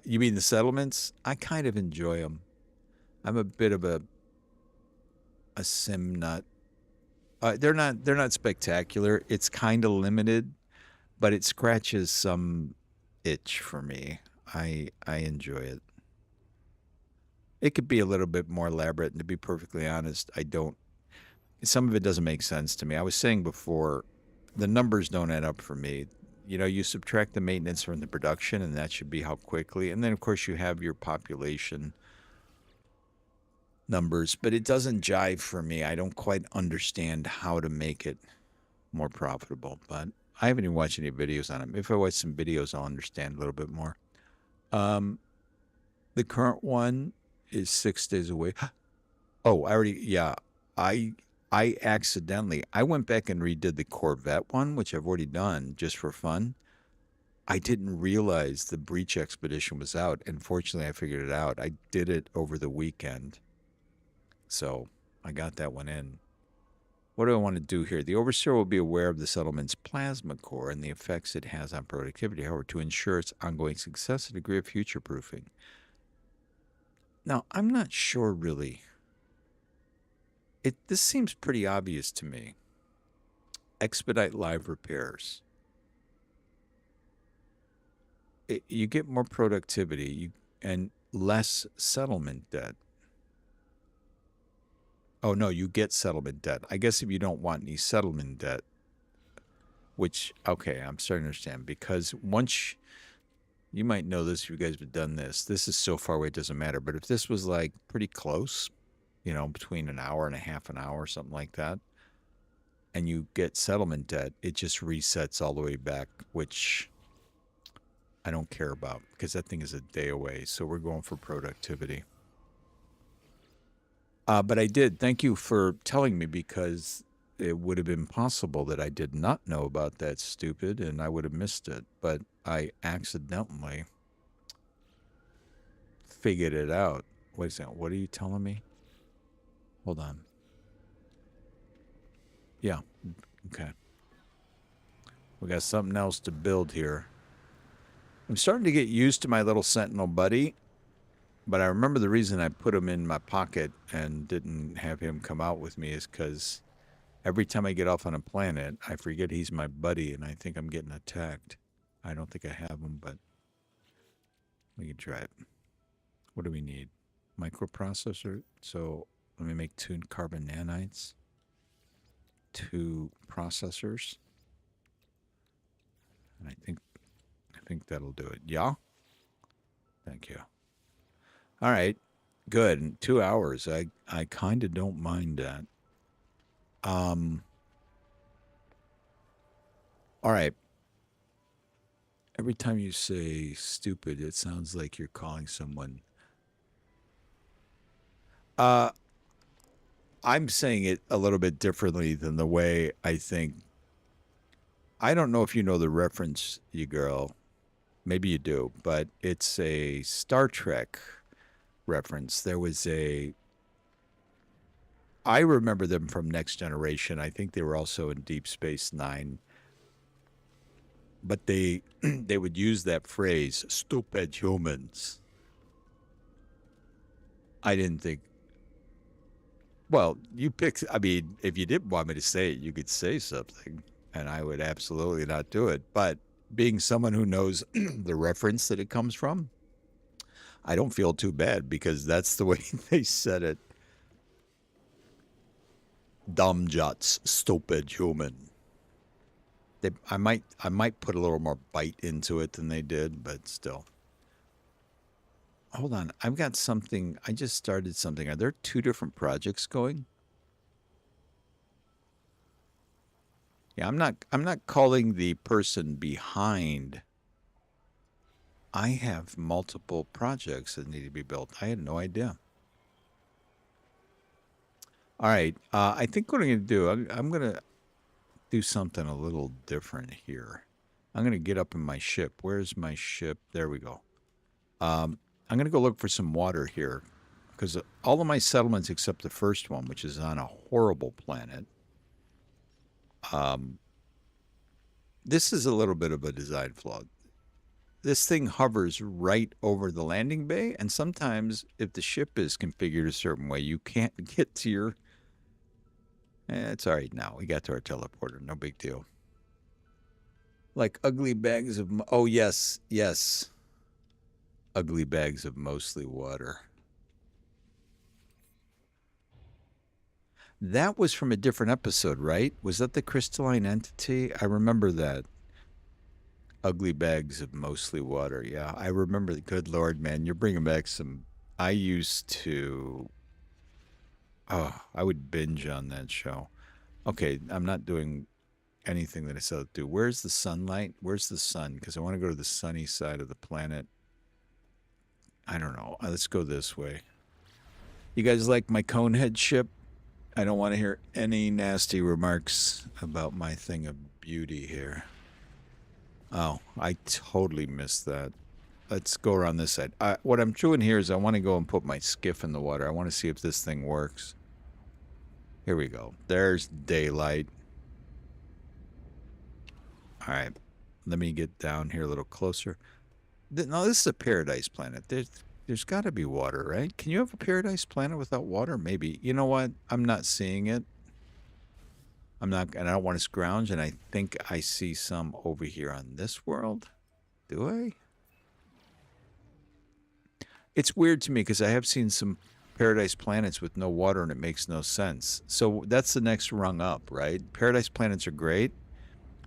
You mean the settlements? I kind of enjoy them. I'm a bit of a sim nut. They're not spectacular. It's kind of limited, but it scratches some itch for me. I enjoy it. It could be a little bit more elaborate, and to be perfectly honest, I don't. Some of it doesn't make sense to me. I was saying before, the numbers don't add up for me. You subtract the maintenance from the production, and that should be how quickly. And then, of course, you have your population numbers, but it doesn't jive for me. I don't quite understand how to make it more profitable, but I haven't even watched any videos on it. If I watch some videos, I'll understand a little bit more. The current one is 6 days away. Oh, I accidentally, I went back and redid the Corvette one, which I've already done just for fun. I didn't realize the Breach Expedition was out, and fortunately I figured it out. I did it over the weekend, so I got that one in. What do I want to do here? The overseer will be aware of the settlement's plasma core and the effects it has on productivity, however, to ensure its ongoing success, a degree of future proofing. Now, I'm not sure really. This seems pretty obvious to me. Expedite live repairs. You get more productivity and less settlement debt. Oh, no, you get settlement debt. I guess if you don't want any settlement debt, which, okay, I'm starting to understand. Because once, you might know this if you guys have done this. This is so far away, it doesn't matter. But if this was like pretty close, between an hour and a half an hour, something like that, and you get settlement debt, it just resets all the way back, which I don't care about because that thing is a day away. So we're going for productivity. But I did. Thank you for telling me, because it would have been possible that I did not know about that stupid and I would have missed it. But I accidentally figured it out. Wait a second. What are you telling me? Hold on. Yeah. Okay. We got something else to build here. I'm starting to get used to my little sentinel buddy, but I remember the reason I put him in my pocket and didn't have him come out with me is because every time I get off on a planet, I forget he's my buddy and I think I'm getting attacked. I don't think I have him, but we can try it. What do we need? Microprocessor. So let me make 2 carbon nanites, 2 processors. And I think that'll do it. Yeah? Thank you. All right. Good. In 2 hours. I kind of don't mind that. All right. Every time you say stupid, it sounds like you're calling someone. I'm saying it a little bit differently than the way I think. I don't know if you know the reference, you girl. Maybe you do, but it's a Star Trek reference. There was I remember them from Next Generation. I think they were also in Deep Space Nine. But they would use that phrase, stupid humans. I didn't think. Well, you pick. I mean, if you didn't want me to say it, you could say something, and I would absolutely not do it. But being someone who knows the reference that it comes from, I don't feel too bad because that's the way they said it. Dumb juts, stupid human. I might put a little more bite into it than they did, but still. Hold on, I've got something. I just started something. Are there 2 different projects going? Yeah, I'm not calling the person behind. I have multiple projects that need to be built. I had no idea. All right, I think what I'm going to do, I'm going to do something a little different here. I'm going to get up in my ship. Where's my ship? There we go. I'm going to go look for some water here because all of my settlements except the first one, which is on a horrible planet. This is a little bit of a design flaw. This thing hovers right over the landing bay, and sometimes if the ship is configured a certain way, you can't get to your... it's all right now. We got to our teleporter. No big deal. Like ugly bags of... Oh, yes. Yes. Ugly bags of mostly water. That was from a different episode, right? Was that the crystalline entity? I remember that. Ugly bags of mostly water. Yeah, I remember. Good Lord, man. You're bringing back some... I used to... Oh, I would binge on that show. Okay, I'm not doing anything that I said to do. Where's the sunlight? Where's the sun? Because I want to go to the sunny side of the planet. I don't know. Let's go this way. You guys like my conehead ship? I don't want to hear any nasty remarks about my thing of beauty here. Oh, I totally missed that. Let's go around this side. What I'm doing here is I want to go and put my skiff in the water. I want to see if this thing works. Here we go. There's daylight. All right. Let me get down here a little closer. No, this is a paradise planet. There's got to be water, right? Can you have a paradise planet without water? Maybe. You know what? I'm not seeing it. I'm not, and I don't want to scrounge, and I think I see some over here on this world. Do I? It's weird to me because I have seen some paradise planets with no water, and it makes no sense. So that's the next rung up, right? Paradise planets are great,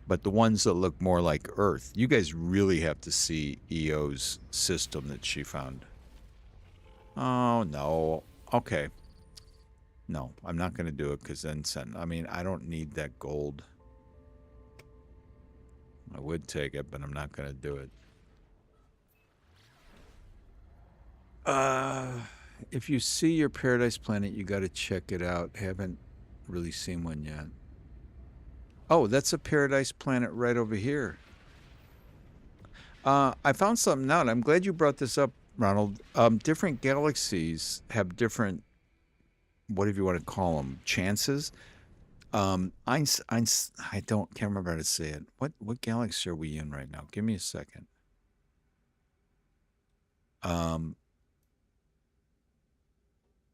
but the ones that look more like Earth, you guys really have to see EO's system that she found. Oh, no. Okay. No, I'm not going to do it because then I mean, I don't need that gold. I would take it, but I'm not going to do it. If you see your paradise planet, you got to check it out. Haven't really seen one yet. Oh, that's a paradise planet right over here. I found something out. I'm glad you brought this up Ronald. Different galaxies have different, whatever you want to call them, chances. I can't remember how to say it. What galaxy are we in right now? Give me a second. Um,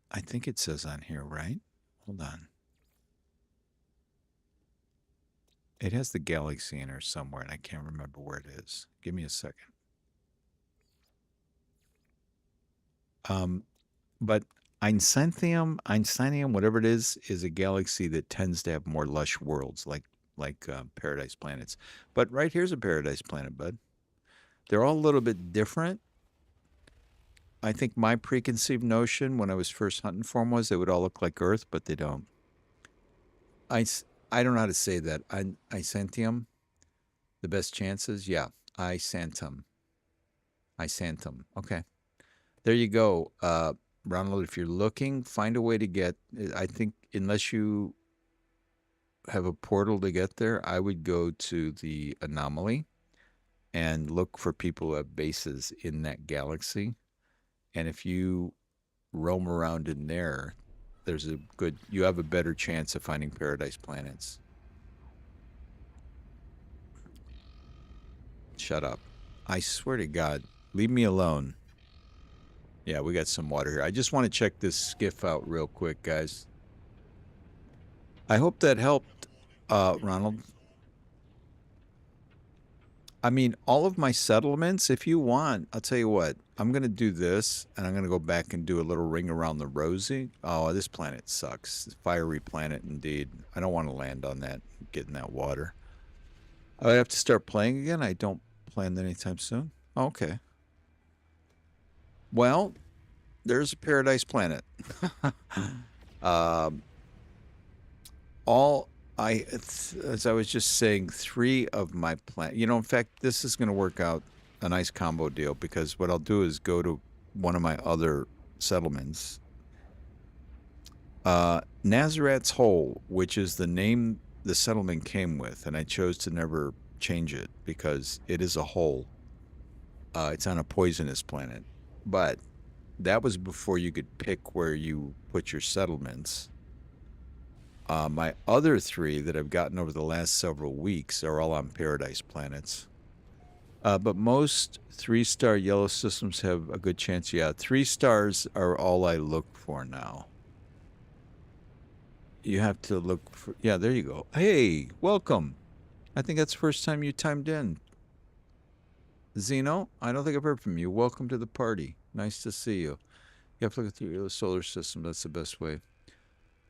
I think it says on here, right? Hold on. It has the galaxy in there somewhere, and I can't remember where it is. Give me a second. Um, but Einsteinium, whatever it is a galaxy that tends to have more lush worlds, like paradise planets. But right here's a paradise planet, bud. They're all a little bit different. I think my preconceived notion when I was first hunting for them was they would all look like Earth, but they don't. I, I don't know how to say that. Isentium, the best chances? Yeah. Isantum. Isantum. Okay. There you go. Ronald, if you're looking, find a way to get, I think, unless you have a portal to get there, I would go to the anomaly and look for people who have bases in that galaxy. And if you roam around in there, you have a better chance of finding paradise planets. Shut up. I swear to God, leave me alone. Yeah, we got some water here. I just want to check this skiff out real quick, guys. I hope that helped, Ronald. I mean, all of my settlements, if you want, I'll tell you what, I'm going to do this and I'm going to go back and do a little ring around the rosy. Oh, this planet sucks. Fiery planet indeed. I don't want to land on that, get in that water. I would have to start playing again. I don't plan that anytime soon. Okay. Well, there's a paradise planet. um, all as I was just saying, three of my in fact, this is going to work out a nice combo deal because what I'll do is go to one of my other settlements, Nazaret's Hole, which is the name the settlement came with, and I chose to never change it because it is a hole. It's on a poisonous planet, but that was before you could pick where you put your settlements. My other three that I've gotten over the last several weeks are all on paradise planets. But most 3-star yellow systems have a good chance. Yeah, 3 stars are all I look for now. You have to look for. Yeah, there you go. Hey, welcome. I think that's the first time you timed in. Zeno, I don't think I've heard from you. Welcome to the party. Nice to see you. You have to look through your solar system. That's the best way.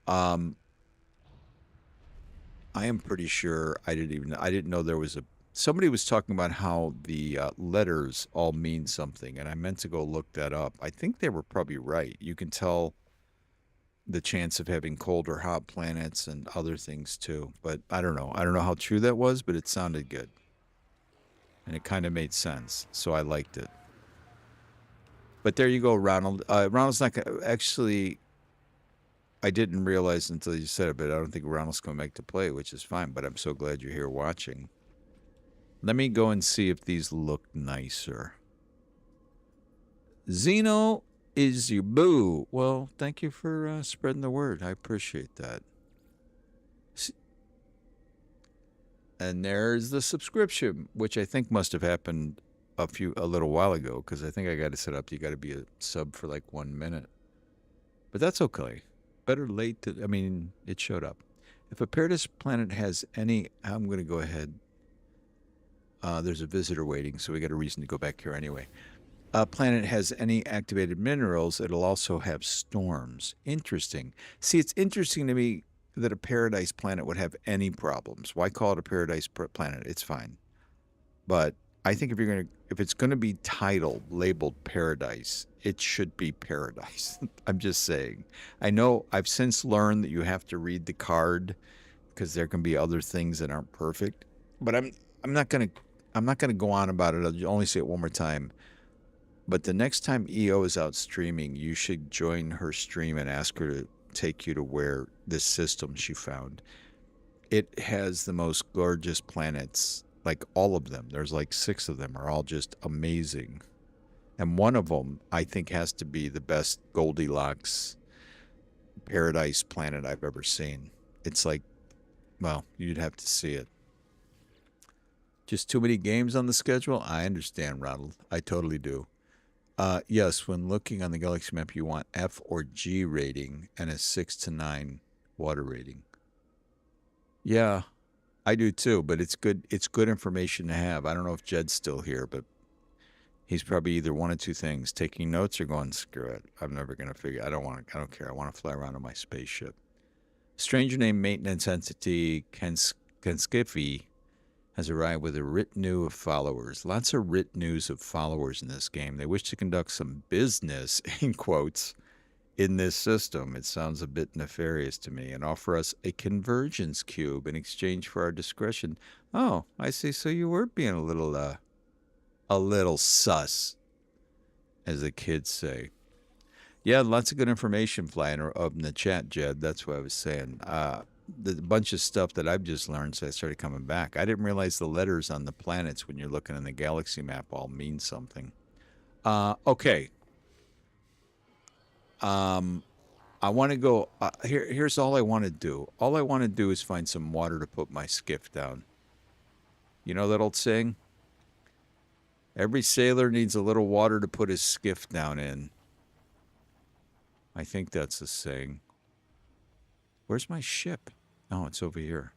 I am pretty sure I didn't know there was somebody was talking about how the letters all mean something, and I meant to go look that up. I think they were probably right. You can tell the chance of having cold or hot planets and other things too, but I don't know. I don't know how true that was, but it sounded good, and it kind of made sense, so I liked it. But there you go, Ronald. Ronald's not gonna, actually. I didn't realize until you said it, but I don't think Ronald's coming back to play, which is fine. But I'm so glad you're here watching. Let me go and see if these look nicer. Zeno is your boo. Well, thank you for spreading the word. I appreciate that. And there's the subscription, which I think must have happened a little while ago, because I think I got to set up. You got to be a sub for like 1 minute, but that's okay. Better late than, I mean, it showed up. If a paradise planet has any, I'm going to go ahead. There's a visitor waiting, so we got a reason to go back here anyway. A planet has any activated minerals, it'll also have storms. Interesting. See, it's interesting to me that a paradise planet would have any problems. Why call it a paradise planet? It's fine. But I think if it's going to be labeled paradise, it should be paradise. I'm just saying. I know I've since learned that you have to read the card because there can be other things that aren't perfect. But I'm not going to go on about it. I'll only say it one more time. But the next time EO is out streaming, you should join her stream and ask her to take you to where this system she found. It has the most gorgeous planets. Like all of them. There's like 6 of them are all just amazing. And one of them, I think, has to be the best Goldilocks paradise planet I've ever seen. It's like, well, you'd have to see it. Just too many games on the schedule? I understand, Ronald. I totally do. Yes, when looking on the Galaxy map, you want F or G rating and a 6 to 9 water rating. Yeah, I do too, but it's good. It's good information to have. I don't know if Jed's still here, but he's probably either one of two things: taking notes or going, "Screw it, I'm never gonna figure. I don't want to. I don't care. I want to fly around on my spaceship." Stranger named maintenance entity Kenskiffy has arrived with a retinue of followers. Lots of retinues of followers in this game. They wish to conduct some business, in quotes, in this system. It sounds a bit nefarious to me, and offer us a convergence cube in exchange for our discretion. Oh, I see. So you were being a little sus, as the kids say. Yeah, lots of good information flying up in the chat, Jed. That's what I was saying. The bunch of stuff that I've just learned, so I started coming back. I didn't realize the letters on the planets when you're looking in the galaxy map all mean something. Okay. I want to go. Here's all I want to do. All I want to do is find some water to put my skiff down. You know that old saying? Every sailor needs a little water to put his skiff down in. I think that's the saying. Where's my ship? Oh, it's over here.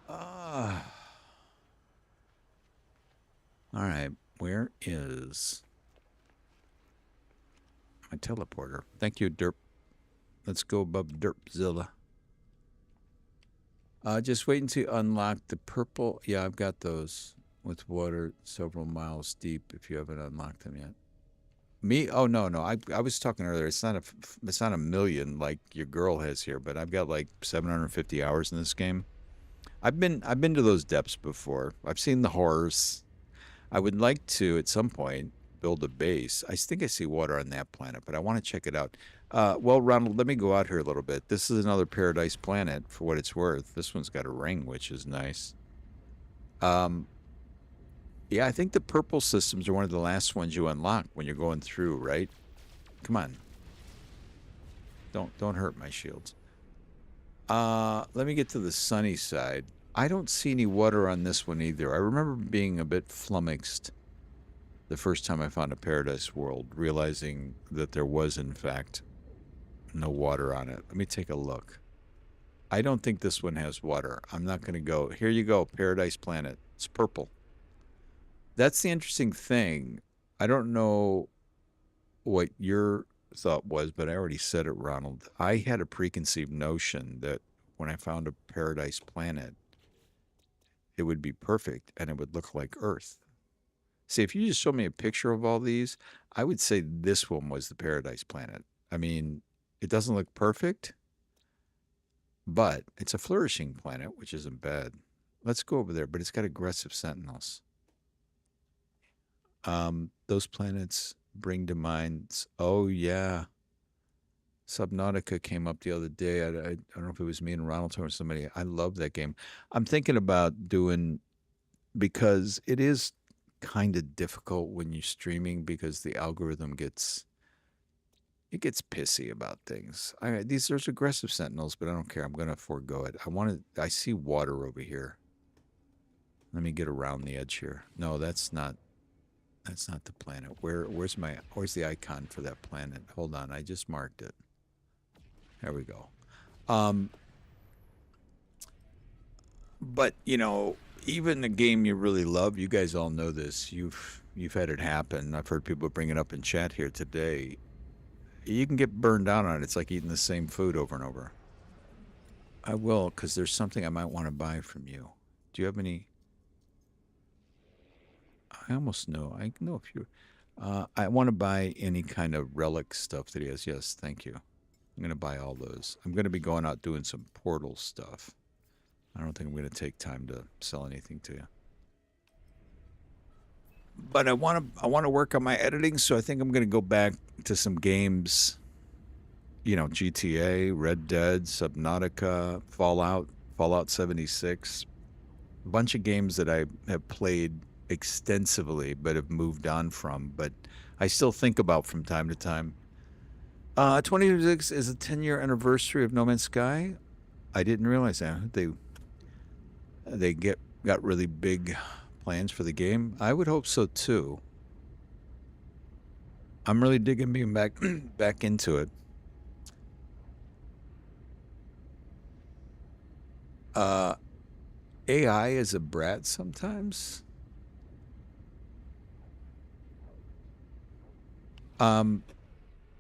All right. Where is my teleporter? Thank you, Derp. Let's go above Derpzilla. Just waiting to unlock the purple. Yeah, I've got those with water several miles deep if you haven't unlocked them yet. Me? Oh no. I was talking earlier. It's not a million like your girl has here, but I've got like 750 hours in this game. I've been to those depths before. I've seen the horrors. I would like to at some point build a base. I think I see water on that planet, but I want to check it out. Well, Ronald, let me go out here a little bit. This is another paradise planet for what it's worth. This one's got a ring, which is nice. Yeah, I think the purple systems are one of the last ones you unlock when you're going through, right? Come on. Don't hurt my shields. Let me get to the sunny side. I don't see any water on this one either. I remember being a bit flummoxed the first time I found a paradise world, realizing that there was, in fact, no water on it. Let me take a look. I don't think this one has water. I'm not going to go. Here you go, paradise planet. It's purple. That's the interesting thing. I don't know what your thought was, but I already said it, Ronald. I had a preconceived notion that when I found a paradise planet, it would be perfect and it would look like Earth. See, if you just show me a picture of all these, I would say this one was the paradise planet. I mean, it doesn't look perfect, but it's a flourishing planet, which isn't bad. Let's go over there, but it's got aggressive sentinels. Those planets bring to mind. Oh yeah, Subnautica came up the other day. I don't know if it was me and Ronald or somebody. I love that game. I'm thinking about doing, because it is kind of difficult when you're streaming because the algorithm gets pissy about things. There's aggressive sentinels, but I don't care. I'm going to forego it. I see water over here. Let me get around the edge here. No, that's not the planet. Where's the icon for that planet? Hold on, I just marked it. There we go. But even a game you really love, you guys all know this. You've had it happen. I've heard people bring it up in chat here today. You can get burned out on it. It's like eating the same food over and over. I will, because there's something I might want to buy from you. Do you have any? I almost know. I know if you. I want to buy any kind of relic stuff that he has. Yes, thank you. I'm going to buy all those. I'm going to be going out doing some portal stuff. I don't think I'm going to take time to sell anything to you. But I want to work on my editing, so I think I'm going to go back to some games. GTA, Red Dead, Subnautica, Fallout 76. A bunch of games that I have played extensively, but have moved on from, but I still think about from time to time. 2026 is a 10-year anniversary of No Man's Sky. I didn't realize that. They got really big plans for the game. I would hope so too. I'm really digging being back back into it. Uh, AI is a brat sometimes. Um,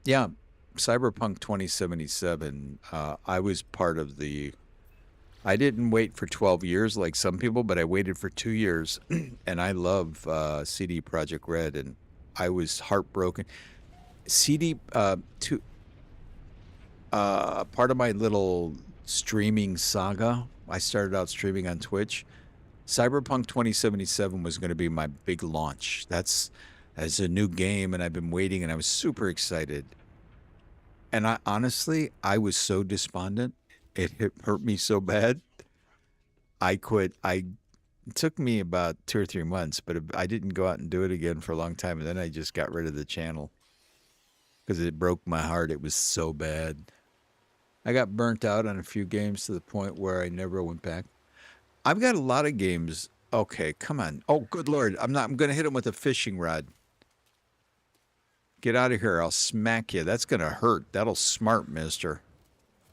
yeah, Cyberpunk 2077. I was part of the. I didn't wait for 12 years like some people, but I waited for 2 years, and I love CD Project Red, and I was heartbroken. CD to part of my little streaming saga. I started out streaming on Twitch. Cyberpunk 2077 was going to be my big launch. That's as a new game, and I've been waiting, and I was super excited. And I honestly, I was so despondent. It hurt me so bad. I quit. It took me about 2 or 3 months, but I didn't go out and do it again for a long time. And then I just got rid of the channel because it broke my heart. It was so bad. I got burnt out on a few games to the point where I never went back. I've got a lot of games. Okay, come on. Oh, good Lord. I'm going to hit him with a fishing rod. Get out of here. I'll smack you. That's going to hurt. That'll smart, mister.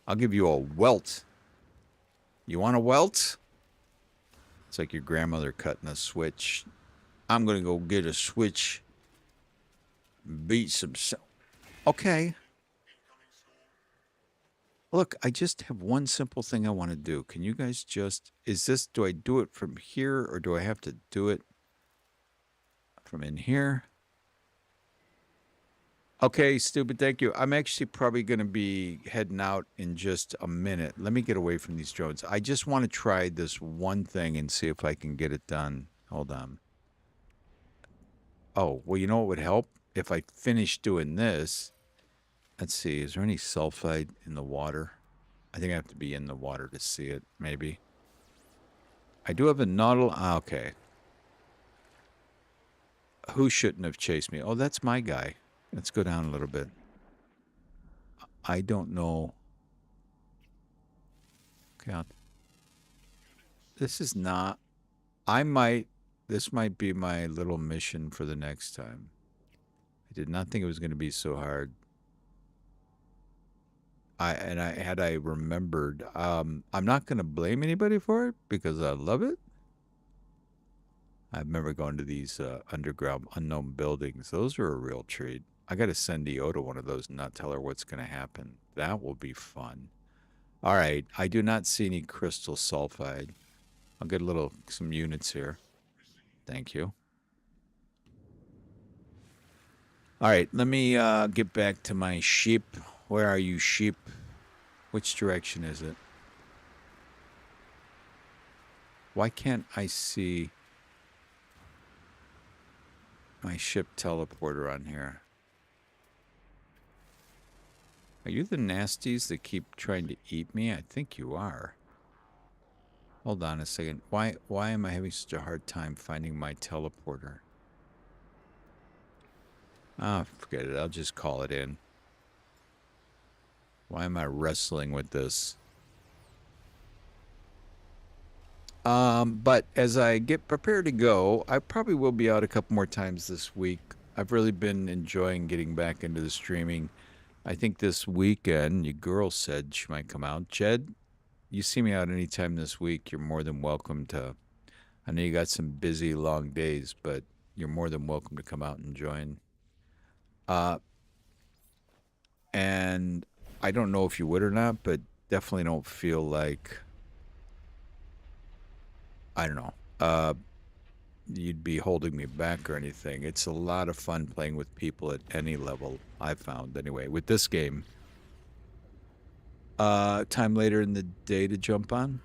I'll give you a welt. You want a welt? It's like your grandmother cutting a switch. I'm going to go get a switch. Beat some... Okay. Look, I just have one simple thing I want to do. Can you guys just... do I do it from here, or do I have to do it from in here? Okay, stupid, thank you. I'm actually probably going to be heading out in just a minute. Let me get away from these drones. I just want to try this one thing and see if I can get it done. Hold on. Oh, well, you know what would help? If I finish doing this... Let's see, is there any sulfide in the water? I think I have to be in the water to see it, maybe. I do have a noddle. Okay. Who shouldn't have chased me? Oh, that's my guy. Let's go down a little bit. I don't know. Okay. This is not... This might be my little mission for the next time. I did not think it was going to be so hard. Had I remembered, I'm not going to blame anybody for it because I love it. I remember going to these underground unknown buildings. Those are a real treat. I got to send EO to one of those and not tell her what's going to happen. That will be fun. All right. I do not see any crystal sulfide. I'll get some units here. Thank you. All right. Let me get back to my sheep. Where are you, sheep? Which direction is it? Why can't I see my ship teleporter on here? Are you the nasties that keep trying to eat me? I think you are. Hold on a second. Why am I having such a hard time finding my teleporter? Ah, forget it. I'll just call it in. Why am I wrestling with this? But as I get prepared to go, I probably will be out a couple more times this week. I've really been enjoying getting back into the streaming. I think this weekend, your girl said she might come out. Jed, you see me out anytime this week, you're more than welcome to. I know you got some busy, long days, but you're more than welcome to come out and join. And I don't know if you would or not, but definitely don't feel like, I don't know, you'd be holding me back or anything. It's a lot of fun playing with people at any level, I've found anyway. With this game, time later in the day to jump on?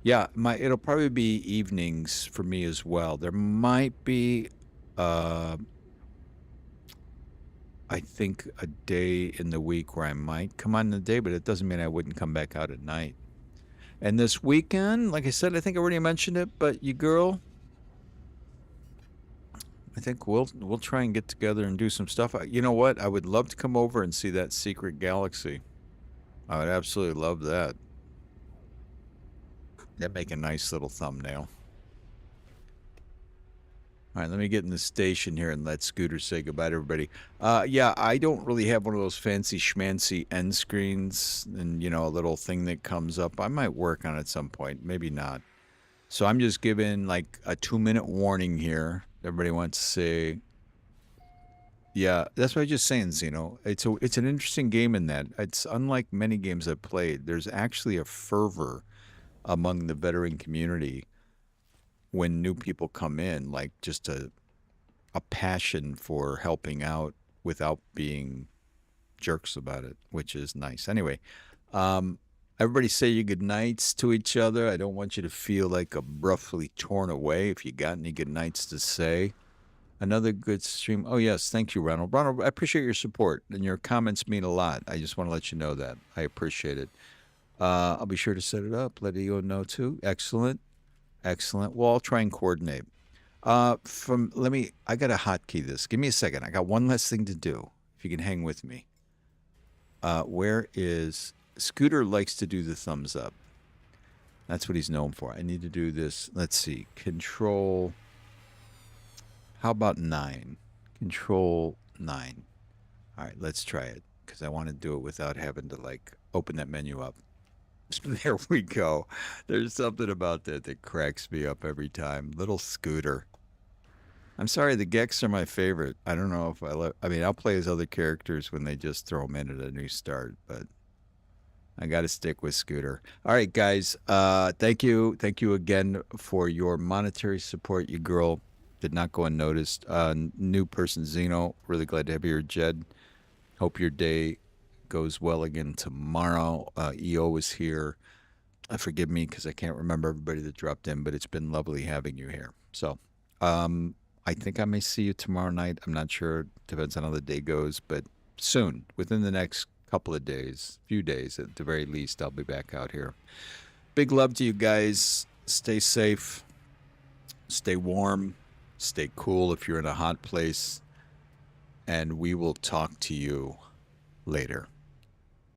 Yeah, it'll probably be evenings for me as well. There might be, I think, a day in the week where I might come on in the day, but it doesn't mean I wouldn't come back out at night. And this weekend, like I said, I think I already mentioned it, but you girl, I think we'll try and get together and do some stuff. You know what? I would love to come over and see that secret galaxy. I would absolutely love that. That'd make a nice little thumbnail. All right, let me get in the station here and let Scooter say goodbye to everybody. Yeah, I don't really have one of those fancy schmancy end screens and, you know, a little thing that comes up. I might work on it at some point, maybe not. So I'm just giving like a 2-minute warning here. Everybody wants to say, yeah, that's what I was just saying, Zeno. It's an interesting game in that it's unlike many games I've played. There's actually a fervor among the veteran community when new people come in, like just a passion for helping out without being jerks about it, which is nice. Anyway, um, everybody say your good nights to each other. I don't want you to feel like abruptly torn away. If you got any good nights to say, another good stream. Oh yes, thank you, Ronald. Ronald, I appreciate your support and your comments mean a lot. I just want to let you know that I appreciate it. I'll be sure to set it up. Let Eo know too. Excellent, excellent. Well, I'll try and coordinate. I got to hotkey this. Give me a second. I got one less thing to do. If you can hang with me. Where is Scooter likes to do the thumbs up. That's what he's known for. I need to do this. Let's see. Control. How about 9? Control 9. All right, let's try it because I want to do it without having to like open that menu up. There we go. There's something about that that cracks me up every time. Little Scooter. I'm sorry, the Geks are my favorite. I don't know if I mean, I'll play as other characters when they just throw them in at a new start, but I got to stick with Scooter. All right, guys. Thank you. Thank you again for your monetary support. You girl did not go unnoticed. New person, Zeno. Really glad to have you here, Jed. Hope your day goes well again tomorrow. EO is here. Forgive me because I can't remember everybody that dropped in, but it's been lovely having you here. So, I think I may see you tomorrow night. I'm not sure. Depends on how the day goes, but soon, within the next couple of days, few days at the very least, I'll be back out here. Big love to you guys. Stay safe. Stay warm. Stay cool if you're in a hot place. And we will talk to you later.